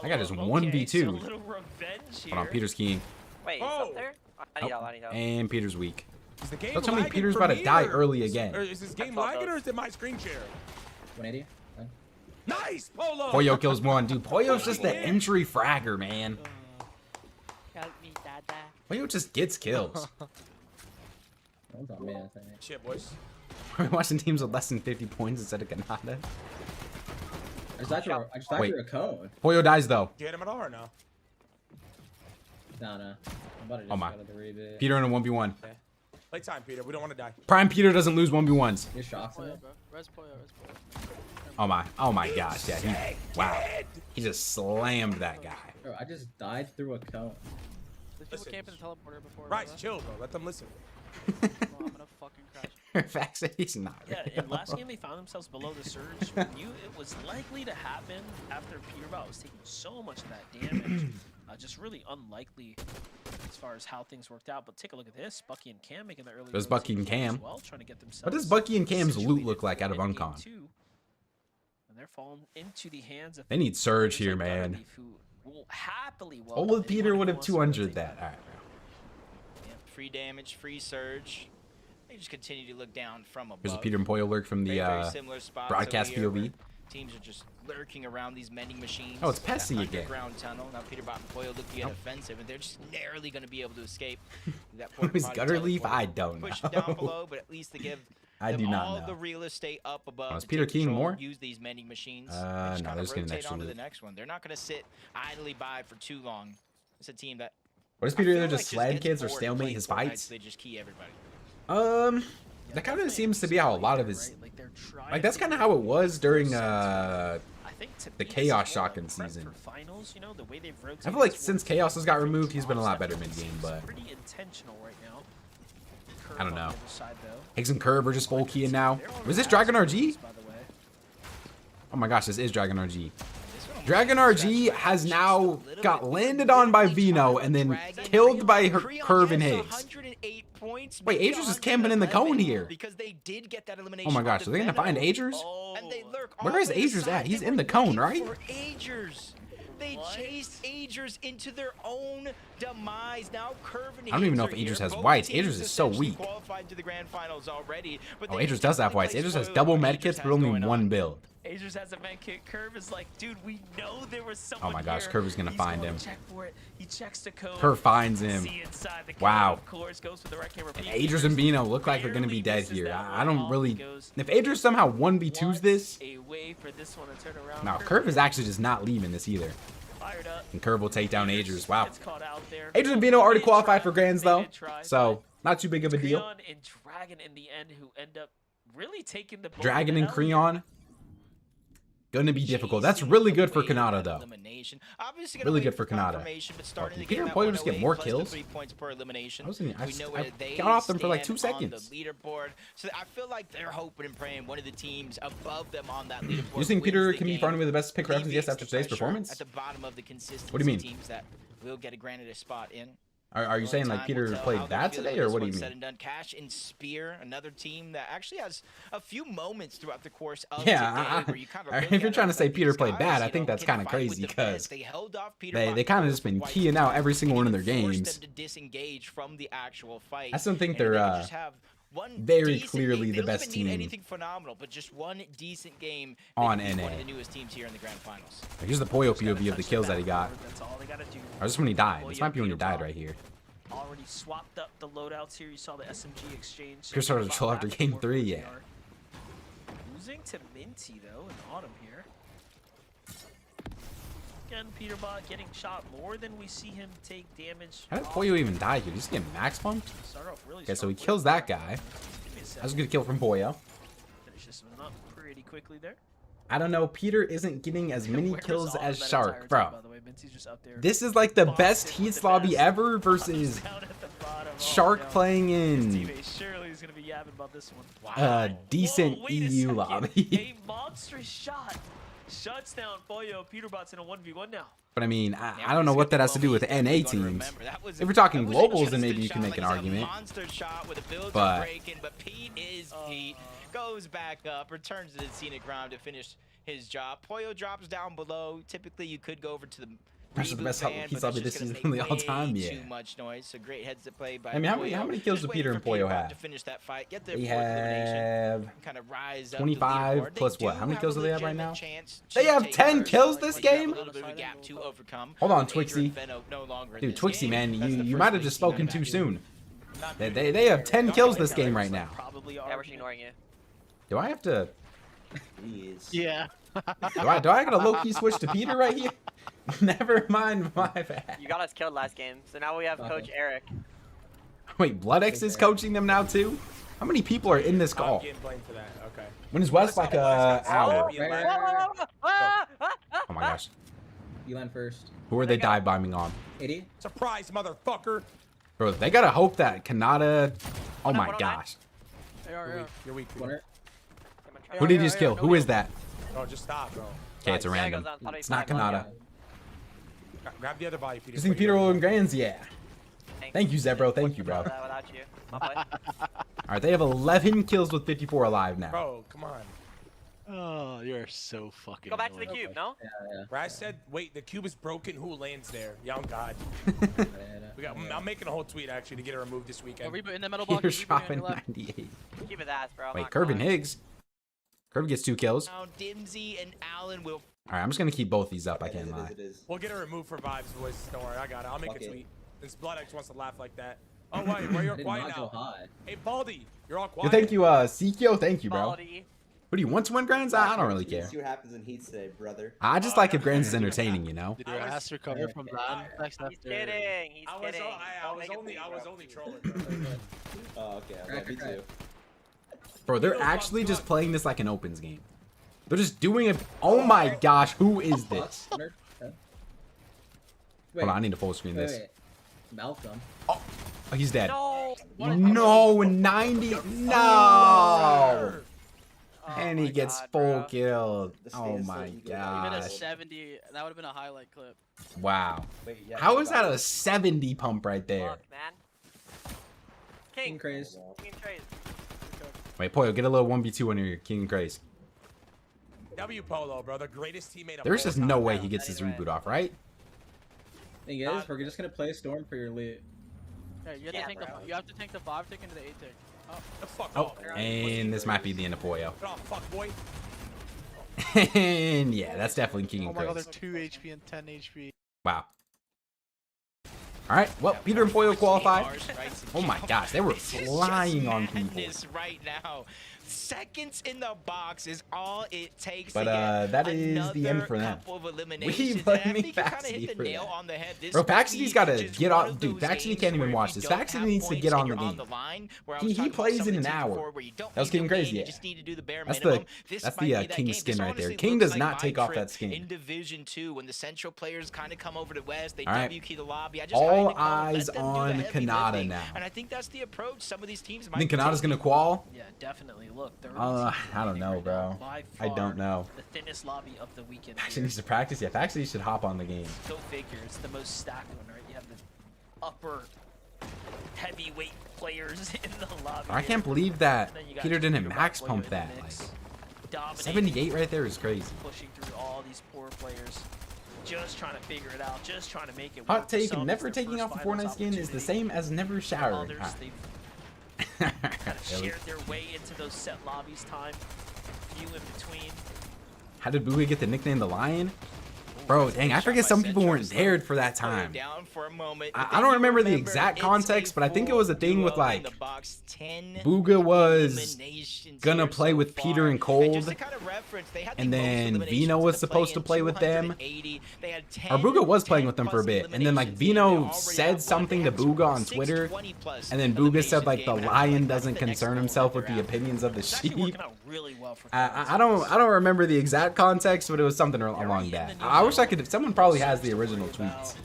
I got just 1v2. So a little revenge here. Hold on, Peter's keying. Wait, he's up there? I need help. And Peter's weak. Is the game Don't tell me Peter's about to die early again. Or is this game lagging or is it my screen share? 180. Nice, Polo. Poyo kills 1. Dude, Poyo's just the entry fragger, man. Help me, Dada. Poyo just gets kills. Shit, boys. We're watching teams with less than 50 points instead of Kanata. I just thought you were a cone. Poyo dies though. You hit him at all or no? No. Oh my. Peter in a 1v1. Okay. Play time, Peter. We don't want to die. Prime Peter doesn't lose 1v1s. You're shocked. Oh my gosh. Yeah. Wow. He just slammed that guy. Bro, I just died through a cone. There's people camping the teleporter before. Right, chill, bro. Let them listen. Well, I'm gonna fucking crash. Fact said he's not. Yeah, in last game they found themselves below the surge. It was likely to happen after Peterbot was taking so much of that damage. Just really unlikely as far as how things worked out. But take a look at this. Bucky and Cam making the early. There's Bucky and Cam. Well, trying to get themselves. What does Bucky and Cam's loot look like out of Uncon? And they're falling into the hands of. They need Surge here, man. Old Peter would have 200 that. All right. Yeah, free damage, free Surge. They just continue to look down from above. There's a Peter and Poyo lurk from the broadcast POV. Teams are just lurking around these vending machines. Oh, it's Pessy again. Underground tunnel. Now Peterbot and Poyo look to get offensive, and they're just narrowly going to be able to escape that. Who's Gutter Leaf? I don't know. Push down below, but at least they give all the real estate up above. Oh, is Peter King more? Use these vending machines. No, they're just getting rotate extra on to loot. the next one. They're not going to sit idly by for too long. It's a team that. What is Peter either just sled kids or stalemate his fights? They just key everybody. That kind of seems to be how a lot of his. Like that's kind of how it was during the Chaos Shotgun season. I feel like since Chaos has got removed, he's been a lot better mid game, but I don't know. Higgs and Curve are just full keying now. Was this Dragon RG? Oh my gosh, this is Dragon RG. Dragon RG has now got landed on by Veno and then killed by her Curve and Higgs. Wait, Agers is camping in the cone here. Oh my gosh, are they gonna find Agers? Where is Agers at? He's in the cone, right? They chased Agers into their own demise. Now Curve and I don't even know if Aegis are Aegis here. has Both whites. teams Aegis is so essentially weak. qualified to the grand finals already, but Oh, they Aegis does have definitely whites. play Aegis has spoiler double what med Aegis kits, has but only going one on. build. Aegis has a med kit. Curve is like, dude, we know there was someone Oh my gosh, here. Curve is gonna He's find going him. to check for it. He checks the code. Curve finds him. See inside the code, Wow. of course, goes for the right camera. And Aegis and Veno look like they're gonna be dead here. I don't really. If Aegis somehow 1v2s this, A way for this one to turn around. no, Curve is actually just not leaving this either. Fired up. And Curve will take down Aegis. Wow. Gets caught out there. Aegis and Veno already qualified for Grands though, so not too big of a deal. Creon and Dragon in the end who end up really taking the Dragon and Creon, gonna be difficult. That's really good for Kanata though. Really good for Kanata. Did Peter and Poyo just get more kills? I got off them for like 2 seconds. Leaderboard, so I feel like they're hoping and praying one of the teams above them on that leaderboard. You think Peter can be game, farming with the best pick references yes after today's pressure performance? At the bottom of the consistency What do you mean? teams that will get granted a spot in. Are you saying like Peter played bad today, or what do you mean? Cash and Spear, another team that actually has a few moments throughout the course of Yeah, today where you kind of if you're trying to say Peter played bad, I think that's kind of crazy because they kind of just been keying out every single one of their games. to disengage from the actual fight. I still think And they're just have one very decent clearly game. They the don't best even need team anything phenomenal, but just one decent game on that beats NA. one of the newest teams here in the grand finals. Here's the Poyo POV of the kills that he got. That's all they gotta do. Or this when he died. This might be when he died right here. Already swapped up the loadouts here. You saw the SMG exchange. Chris started to chill after game 3, yeah. Losing to Minty though in autumn here. Again, Peterbot getting shot more than we see him take damage. How did Poyo even die here? Did he just get max pumped? Start off really Okay, so he strong. kills that guy. That's a good kill from Poyo. Finish this one up pretty quickly there. I don't know. Peter isn't getting as many Where was kills all as of that Shark, entire bro. time, by the way? Minty's just up there. This is like the Boxed best in with Heats the lobby best. ever versus Down at the bottom. Oh, Shark no. playing His in teammate surely is gonna be yapping about this one. a decent Whoa, wait a EU second. lobby. A monstrous shot shuts down Poyo. Peterbot's in a 1v1 now. But I mean, I don't know what that has to do with NA teams. If we're talking globals, then maybe you can make an argument. But Pete is Pete. Goes back up, returns to the scenic round to finish his job. Poyo drops down below. Typically, you could go over to the that's the best band, Heats but lobby it's this just gonna season in the make all-time. way Yeah. Too much noise. So great heads up play by I mean, how many kills do Just Peter waiting and for Poyo Peterbot have? To finish that fight, get their They fourth elimination, have kind of rise up 25 the leaderboard. plus They what? do How many have kills a do they have right legitimate now? chance They to have take 10 first, kills but this they have game? a little bit of a gap to overcome. Hold on, With Adrian Twixie. Veno no longer in Dude, this Twixie, game. man, That's the you first might have league just team spoken back too in. soon. They have 10 kills this game right now. Yeah, we're ignoring you. Do I have to? Yeah. Do I gotta low-key switch to Peter right here? Never mind, my bad. You got us killed last game, so now we have Coach Eric. Wait, BloodX is coaching them now too? How many people are in this I'm call? getting blamed for that. Okay. When is West like a hour? Oh Oh my gosh. You went first. Who are they dive bombing on? 80. Surprise, motherfucker. Bro, they gotta hope that Kanata. Oh my gosh. You're weak. Winner. Who did you just kill? Who is that? No, just stop, bro. Okay, it's a random. It's not Kanata. Grab the other body, Peter. You think Peter will win Grands? Yeah. Thank you, Zebro. Thank you, bro. Without you. Alright, they have 11 kills with 54 alive now. Bro, come on. Oh, you're so fucking. Go back to the cube, no? Brad said, wait, the cube is broken. Who lands there? Young God. I'm making a whole tweet, actually, to get it removed this weekend. In the middle box. Peter shopping 98. Keep his ass, bro. Wait, Curve and Higgs. Curve gets 2 kills. Now Dimsy and Allen will. Alright, I'm just gonna keep both these up. I can't lie. We'll get it removed for vibes, boys. Don't worry, I got it. I'll make a tweet. Since BloodX wants to laugh like that. Oh, wait, where you're quiet now? Hey, Baldy, you're all quiet. Yo, thank you, Sikyo. Thank you, bro. Baldy. Who do you want to win Grands? I don't really care. See what happens in Heats today, brother. I just like if Grands is entertaining, you know? Did your ass recover from that? He's kidding. He's kidding. I was only trolling. Oh, okay. I love you too. Bro, they're actually just playing this like an opens game. They're just doing it. Oh my gosh, who is this? Hold on, I need to full screen this. Malcolm. Oh, he's dead. No. No, 90. No. And he gets full killed. Oh my Even a gosh. 70, that would have been a highlight clip. Wow. How is that a 70 pump right there? Fuck, man. King Craze. King Craze. Wait, Poyo, get a little 1v2 on your King Craze. W Polo, bro, the greatest teammate of There's all just time. no way he gets his reboot off, right? Thing is, we're just gonna play Storm for your loot. Hey, you have to tank the 5 tick into the 8 tick. Oh, the fuck Oh, off. and this might be the end of Poyo. Get off, fuck boy. And yeah, that's definitely King Oh and my god, Craze. they're 2 HP and 10 HP. Wow. All right, well, Peter and Poyo qualified. Oh my gosh, they were flying on people. Right now, seconds in the box is all it takes. But to get that is the end for them. We blame me Faxity for that. Bro, Faxity's got to get off. Dude, Faxity can't even watch this. Faxity needs to get on the game. He plays in an hour. That was King Crazy. Yeah. That's the King skin right there. King does not take off that skin. In Division 2, when the Central players kind of come over to West, they All right. WK the lobby. All eyes on Kanata now. And I think that's the approach some of these teams I might think Kanata's going to qual? Yeah, definitely. Look, I don't know, bro. I don't know. The thinnest lobby of the weekend. Faxity needs to practice. Yeah, Faxity should hop on the game. Go figure. It's the most stacked one, right? You have the upper heavyweight players in the lobby. I can't believe that And then you got Peter didn't Peterbot max Player pump in the that. mix, Like, dominating, 78 right there is crazy. pushing through all these poor players, just trying to figure it out, just trying to make it work. Hot For take, some, never it's their taking first off the finals Fortnite skin is the opportunity. same as never showering. Others, Alright. they've kind of shared their way into those set lobbies time, few in between. How did Bugha get the nickname the Lion? Bro, dang, I forget some people weren't there for that time. I don't remember the exact context, but I think it was a thing with like Bugha was gonna play with Peter and Cold, and then Veno was supposed to play with them. Or Bugha was playing with them for a bit, and then like Veno said something to Bugha on Twitter, and then Bugha said like the lion doesn't concern himself with the opinions of the sheep. I don't remember the exact context, but it was something along that. I wish I could. Someone probably has the original tweets.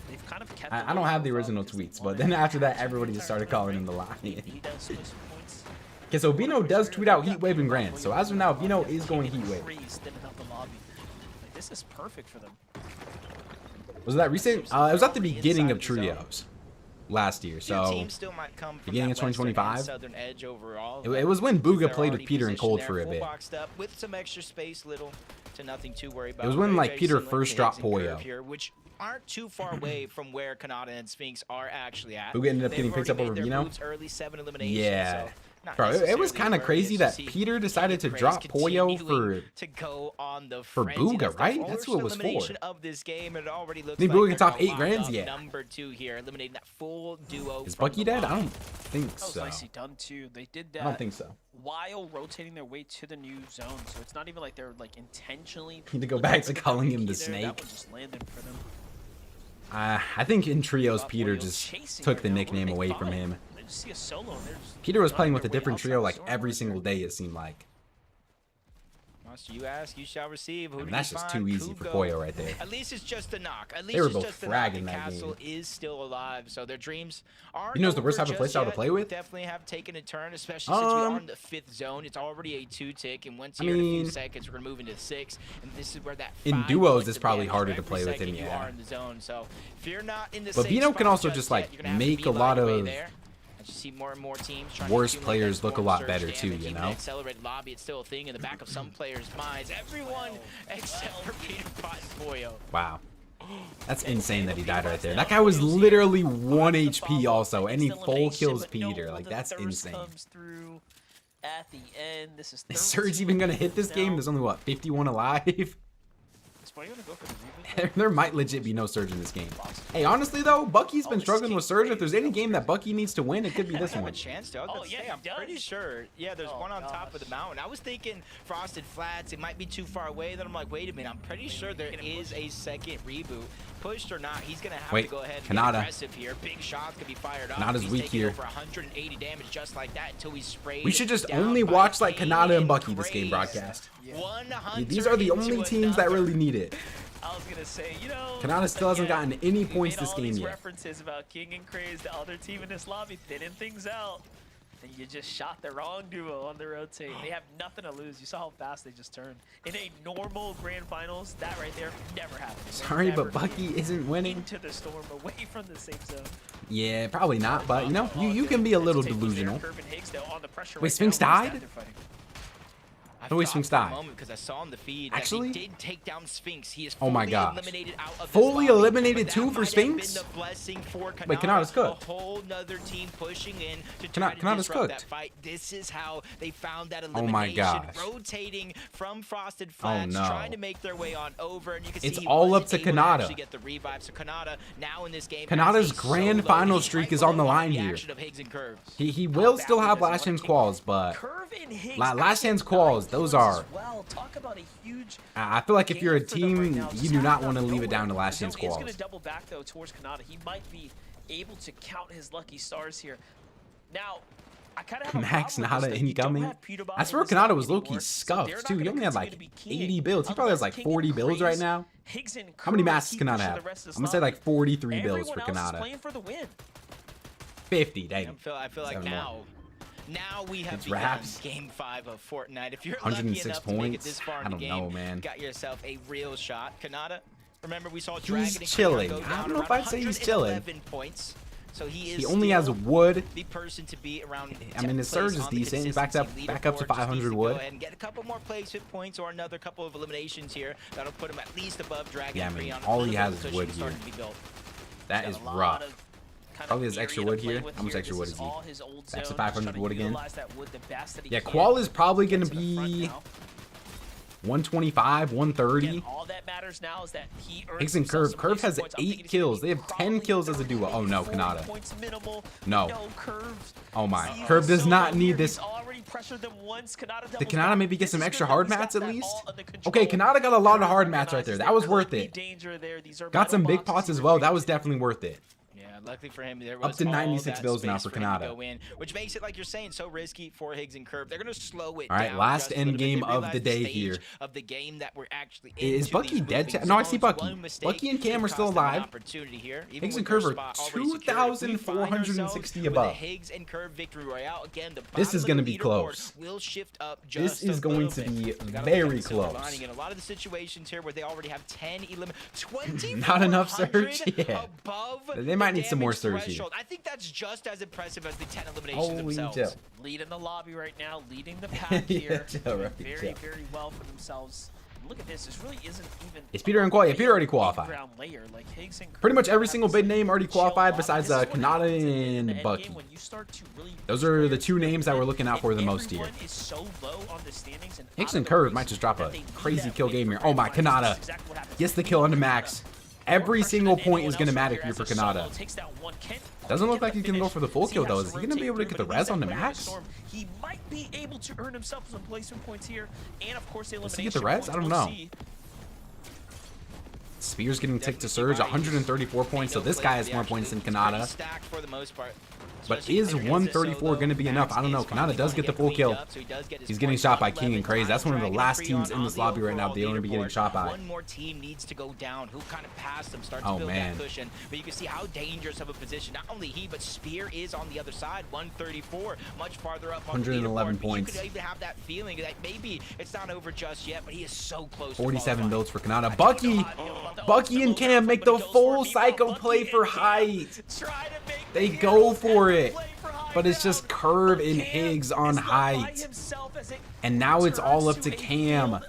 I don't have the original tweets, but then after that, everybody just started calling him the lion. Okay, so Veno does tweet out Heatwave and Grand. So as of now, Veno is going Heatwave. This is perfect for them. Was that recent? It was at the beginning of Trios last year. So beginning of 2025. It was when Bugha played with Peter and Cold for a bit. With some extra space, little to nothing to worry about. It was when like Peter first dropped Poyo. Here, which aren't too far away from where Kanata and Sphinx are actually at. Bugha ended up getting picked up over Veno. Yeah. Bro, it was kind of crazy that Peter decided to drop Poyo for Bugha, right? That's who it was for. Of this game, it already looks think like Bugha can top they're 8 gonna lock grands up yet. Number 2 here, eliminating that full duo. Is from Bucky the dead? I bottom. don't think That was so. nicely done too. They did that. I don't think so. While rotating their way to the new zone, so it's not even like they're like intentionally. Need to go back to calling him the That snake. one just landed for them. I think in Trios, Peter just took the nickname away from him. They just see a solo and they're just Peter was playing with a different trio like every single day, it seemed like. Monster, you ask, you shall receive. Who I mean, do that's you just find? too easy for Kugo. Poyo right there. At least it's just a knock. At least They were it's both just a knock. The fragging that castle game. is still alive, so their dreams are. You know, it's the worst type of playstyle to play with? Definitely have taken a turn, especially since we are in the 5th zone. It's already a 2-tick, and once here in a few seconds, we're gonna move into 6, and this is where that. In 5 duos, points it's of probably damage harder for to play every with him, second you yeah. are in the zone. So if you're not in the But safe Veno can spot also just just yet, like you're gonna have to make a beeline lot your way of there. I just see more and more teams trying to worse accumulate players that look a storm lot surge better too, damage, you even know? Accelerated lobby, it's still a thing in the back of some players' minds. Everyone except for Peterbot and Poyo. Wow. That's insane that he died right there. That guy was literally 1 HP also, and he full kills Peter. Like, that's insane. At the end, this is. Is Surge even gonna hit this game? There's only, what, 51 alive? There might legit be no Surge in this game. Hey, honestly though, Bucky's been struggling with Surge. If there's any game that Bucky needs to win, it could be this one. A chance to. I'm pretty sure. Yeah, there's one on top of the mountain. I was thinking Frosted Flats. It might be too far away. Then I'm like, wait a minute. I'm pretty sure there is a second reboot. Pushed or not, he's gonna have to go ahead and get aggressive here. Big shots could be fired off. Kanata's weak here. Over 180 damage just like that until he's sprayed. We should just only watch like Kanata and Bucky this game broadcast. These are the only teams that really need it. I was gonna say, you know, Kanata still hasn't gotten any points this all game these yet. references about King and Craze, the other team in this lobby, thinning things out. And you just shot the wrong duo on the rotate. They have nothing to lose. You saw how fast they just turned. In a normal grand finals, that right there never happens. Sorry, but Bucky isn't winning. Into the storm, away from the safe zone. Yeah, probably not, but you know, you can be a little delusional. Wait, Sphinx died? No way Sphinx died. Because I saw in the feed Actually, that they did take down Sphinx. He is oh my fully gosh. eliminated out of Fully this lobby, eliminated but too that for might have Sphinx? been the blessing for Wait, Kanata's cooked. A whole nother team pushing in to try to Kanata's disrupt cooked. that fight. This is how they found that Oh elimination. my gosh. Rotating from Frosted Flats, no. trying to make their way on over, and you can see It's he all wasn't up to able Kanata. actually get the revive. So Kanata now in this game. Kanata's has a grand solo. final He's streak right is on the below line the here. action of Higgs and Curve. He will still have last chance quals, but last chance quals, those are. Talk about a huge I feel like if you're a team, you do not want to leave it down to last chance He's going quals. to double back though towards Kanata. He might be able to count his lucky stars here. Now, I kind of have Max a problem Nada with this, that you don't incoming. have Peterbot I in swear this Kanata lobby was low-key anymore, so they're scuffed not too. He gonna only had continue like to be keying. 80 builds. He probably has like 40 builds right now. Higgs and How many Curve masks keep Kanata pushing have? the rest of this I'm gonna say like lobby. 43 builds for Everyone else is Kanata. playing for the win. 50, dang. I feel like 7 more. now we have It's begun Raps. Game 5 of Fortnite. If you're 106 lucky enough to make it points. this far in I the don't game, know, man. got yourself a real shot. Kanata, remember we saw Dragon He's and chilling. Clear go I down don't know if around I'd say he's chilling. 111 points. So he is He only has still wood. the person to be around. I mean, his surge is decent. He's back up to 500 wood. Go ahead and get a couple more placement points or another couple of eliminations here. That'll put him at least above Dragon. Yeah, I and mean, Freon. all he A has little is bit of wood cushion here. starting to be built. That is rough. Probably has extra wood here. How much extra wood is he? Back to 500 wood again. Yeah, Qual is probably going to be 125, 130. All that matters now is that he Higgs and Curve. Curve has 8 kills. They have 10 kills as a duo. Oh no, Kanata. No. Oh my. Curve does not need this. Did Kanata maybe get some extra hard mats at least? Okay, Kanata got a lot of hard mats right there. That was worth it. Got some big pots as well. That was definitely worth it. Luckily for him, there was Up to 96 builds now for him to Kanata. go in, which makes it, like you're saying, so risky for Higgs and Curve. They're going to slow it All right, down last just a end little bit. game They of realize the day stage here. Of the game that we're actually Is into Bucky these dead? moving No, I see zones. Bucky. One mistake Bucky and Cam are could still cost them an alive. opportunity here. Even Higgs with and Curve their are spot already secured, if we find 2,460 ourselves with a above. Higgs and Curve victory royale, again, the This is bottom going of to the be leaderboard close. will shift up This just is a going little to bit. be We gotta look very at the silver close. lining in a lot of the situations here where they already have 10 Not enough surge? 2,400 Yeah. above They might need some more damage surge here. threshold. I think that's just as impressive as the 10 eliminations Holy themselves. chill. Lead in the lobby right now, leading the pack Yeah, here. chill, right, very, chill. very well for themselves. Look at this. This really isn't even. Is Peter in qual? Yeah, Peter already qualified. Ground layer. Like Higgs and Pretty much Curve every have single this big name already chill qualified lobby. besides This is what Kanata happens in the and end Bucky. game when you start to really Those push are players the two to names that we're win. looking out for the most here. Everyone is so low on the standings and Higgs out and of the Curve race might just drop that a they need crazy that kill win game for here. Oh my, grand finals. This Kanata is exactly what happens gets the to kill onto Kanata. Max. More Every pressure single than point anyone is going to else matter here here as for a solo Kanata. takes down one. Can't Doesn't look get like the he can go finish. for the full See kill how though. to Is he going to be able to rotate get the through, but res he on the needs that Max? storm. He might be able to earn himself some placement points here, and of course the Does he elimination get the res? points. I don't We'll know. see. Spear's getting ticked to Surge, 134 points, so this guy has more points than Kanata. Stacked for the most part. But is 134 going to be enough? I don't know. Kanata does get the full kill. He's getting shot by King and Craze. That's one of the last teams in this lobby right now. They only be getting shot by. One more team needs to go down. Who kind of passed them, start to Oh, build man. that cushion. But you can see how dangerous of a position. Not only he, but Spear is on the other side. 134, much farther up on the 111 leaderboard. But points. You could even have that feeling that maybe it's not over just yet, but he is so close. 47 builds for Kanata. Bucky and Cam make the full psycho play for height. They go for it. But it's just Curve and Higgs on height. And now it's all up to Cam.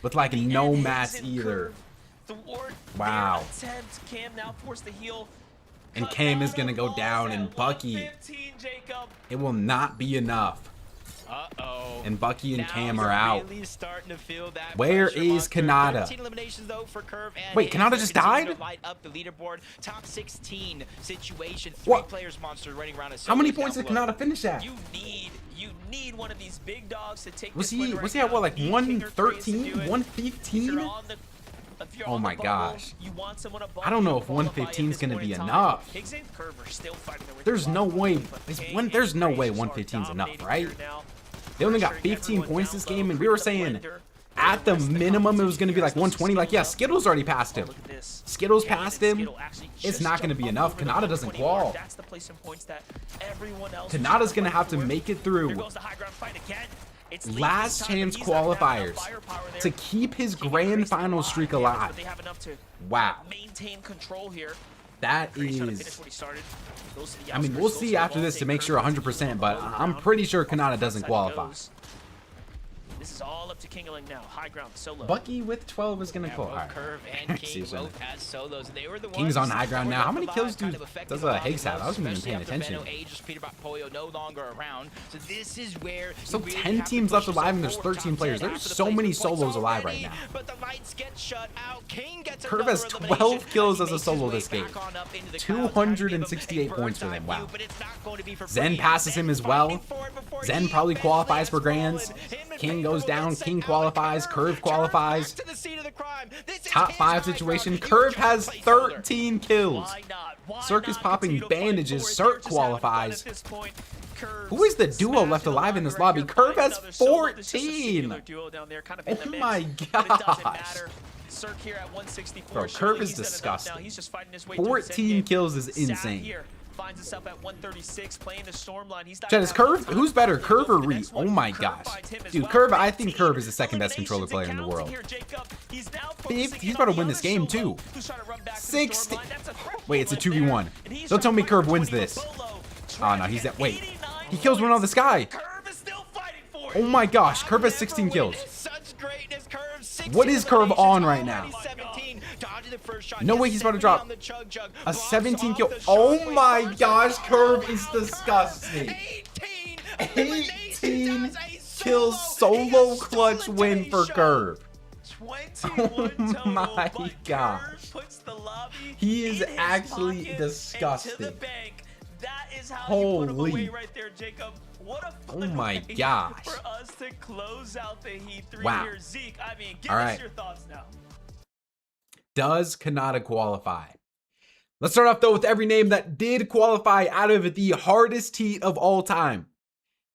With like no mats either. Wow. And Cam is going to go down and Bucky. It will not be enough. Uh-oh. And Bucky and Now Cam you're are out. really starting to feel that Where pressure is monster. Kanata? 13 eliminations, though, for Curve and Wait, Higgs. Kanata They're just continuing died? to light up the leaderboard. Top 16 situation. What? 3 players monster running around. How many points did Kanata finish at? You need one of these big dogs to take Was this win he right at now. what, like You need King or Craze to 113, do it. 115? If you're Oh on my the bubble, gosh. you want someone above I don't know you if to qualify 115 is at going to this be point in time. enough. Higgs and Curve are still fighting their way There's through no the way. bottom. There's no way Craze are 115 is enough, dominating right? here now. They only got Pressuring 15 everyone points down this low. game, and we were The saying blender. at the minimum it was going to be like 120. Like, yeah, Skittles already passed him. Look at this. Skittles Kane passed and him. Skittle actually It's just not going to jumped be up enough. over the Kanata doesn't 120 mark. qual. That's the placement points that everyone else is Kanata's trying going to fight have to for. make it Here through goes the high ground fight again. It's Lee last this time, chance but he's not gonna have qualifiers enough firepower there. to keep his King and grand Craze final a lot streak of damage, alive. but they have enough to Wow. maintain control here. That Craze trying to finish is... what he started. Goes to the I mean, outskirts, we'll goes see the after wall, this to take make sure Curve, 100%, on but the I'm ground. pretty sure Kanata doesn't Outside he qualify. goes. This is all up to Kingaling now. High ground, solo. Bucky with 12 is gonna call. Both Curve and King both as solos. They were the ones King's on high ground that now. How were many the kills kind of affected does the Higgs have? I wasn't even especially paying after attention. Veno, Aegis, Peterbot, Pollo no longer around. So this is where So you really 10 have to teams push left yourself alive and there's forward. 13 Top players. 10 There's after the so many placement points solos alive right already, now. But the lights get shut out. King gets Curve another has 12 elimination kills as as a he makes solo his this way game. back on up into the clouds, trying to give him a 268 points for bird's them. eye Wow. view, but it's not going to be for Zen free. passes him as well. Zen probably qualifies for Grands. King goes down. King qualifies. Curve qualifies. Top 5 situation. Curve has 13 kills. Circus popping bandages. Cirque qualifies. Who is the duo left alive in this lobby? Curve has 14. Oh my gosh. Cirque here at 164. Bro, Curve is disgusting. 14 kills is insane. Finds himself at 136, playing the storm line. He's Chad, is Curve? Who's better, Curve or Reed? Oh my gosh. Dude, Curve, I think Curve is the second best controller player in the world. He's about to win this game too. 60. Wait, it's a 2v1. Don't tell me Curve wins this. Oh no, he's at. Wait. He kills one on the sky. Oh my gosh, Curve has 16 kills. What is Curve on right now? No way he's about to drop a 17 kill. Oh my gosh, Curve is disgusting. 18 kills solo clutch win for Curve. Oh my gosh. He is actually disgusting. Holy. Oh my gosh. Wow. All right. Does Kanata qualify? Let's start off though with every name that did qualify out of the hardest heat of all time.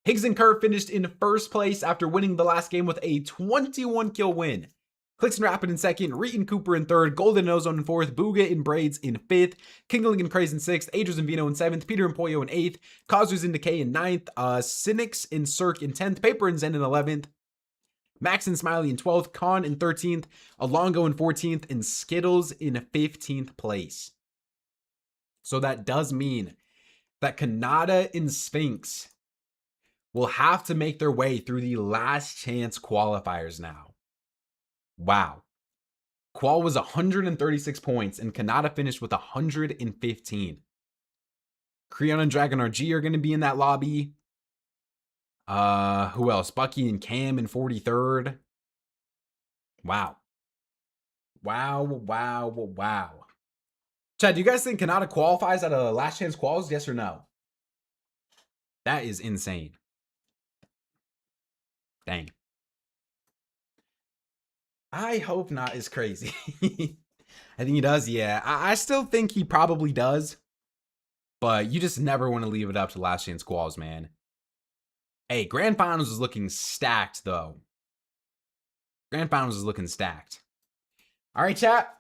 Higgs and Curve finished in first place after winning the last game with a 21 kill win. Clix and Rapid in second, Reet and Cooper in third, Golden and Ozone in fourth, Bugha and Braids in fifth, Kingling and Craze in sixth, Aegis and Veno in seventh, Peter and Pollo in eighth, Kazus and Decay in ninth, Cynics and Cirque in 10th, Paper and Zen in 11th, Max and Smiley in 12th, Khan in 13th, Alongo in 14th, and Skittles in 15th place. So that does mean that Kanata and Sphinx will have to make their way through the last chance qualifiers now. Wow. Qual was 136 points and Kanata finished with 115. Creon and Dragon RG are going to be in that lobby. Who else? Bucky and Cam in 43rd. Wow. Wow. Chad, do you guys think Kanata qualifies at a last chance quals? Yes or no? That is insane. Dang. I hope not is crazy. I think he does, yeah. I still think he probably does. But you just never want to leave it up to last chance quals, man. Hey, Grand Finals is looking stacked, though. Grand Finals is looking stacked. All right, chat.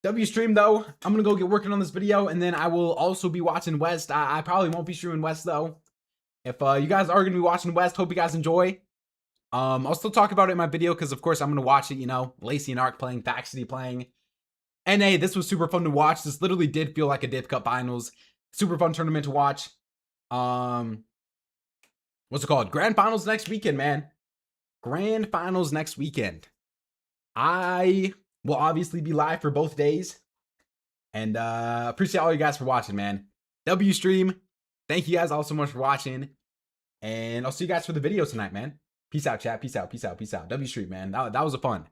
W stream, though. I'm going to go get working on this video, and then I will also be watching West. I probably won't be streaming West, though. If you guys are going to be watching West, hope you guys enjoy. I'll still talk about it in my video because, of course, I'm going to watch it, you know. Lacey and Ark playing, Faxity playing. NA, this was super fun to watch. This literally did feel like a Div Cup Finals. Super fun tournament to watch. What's it called? Grand Finals next weekend, man. Grand Finals next weekend. I will obviously be live for both days. And appreciate all you guys for watching, man. W stream. Thank you guys all so much for watching. And I'll see you guys for the video tonight, man. Peace out, chat. Peace out. W stream, man. That was a fun.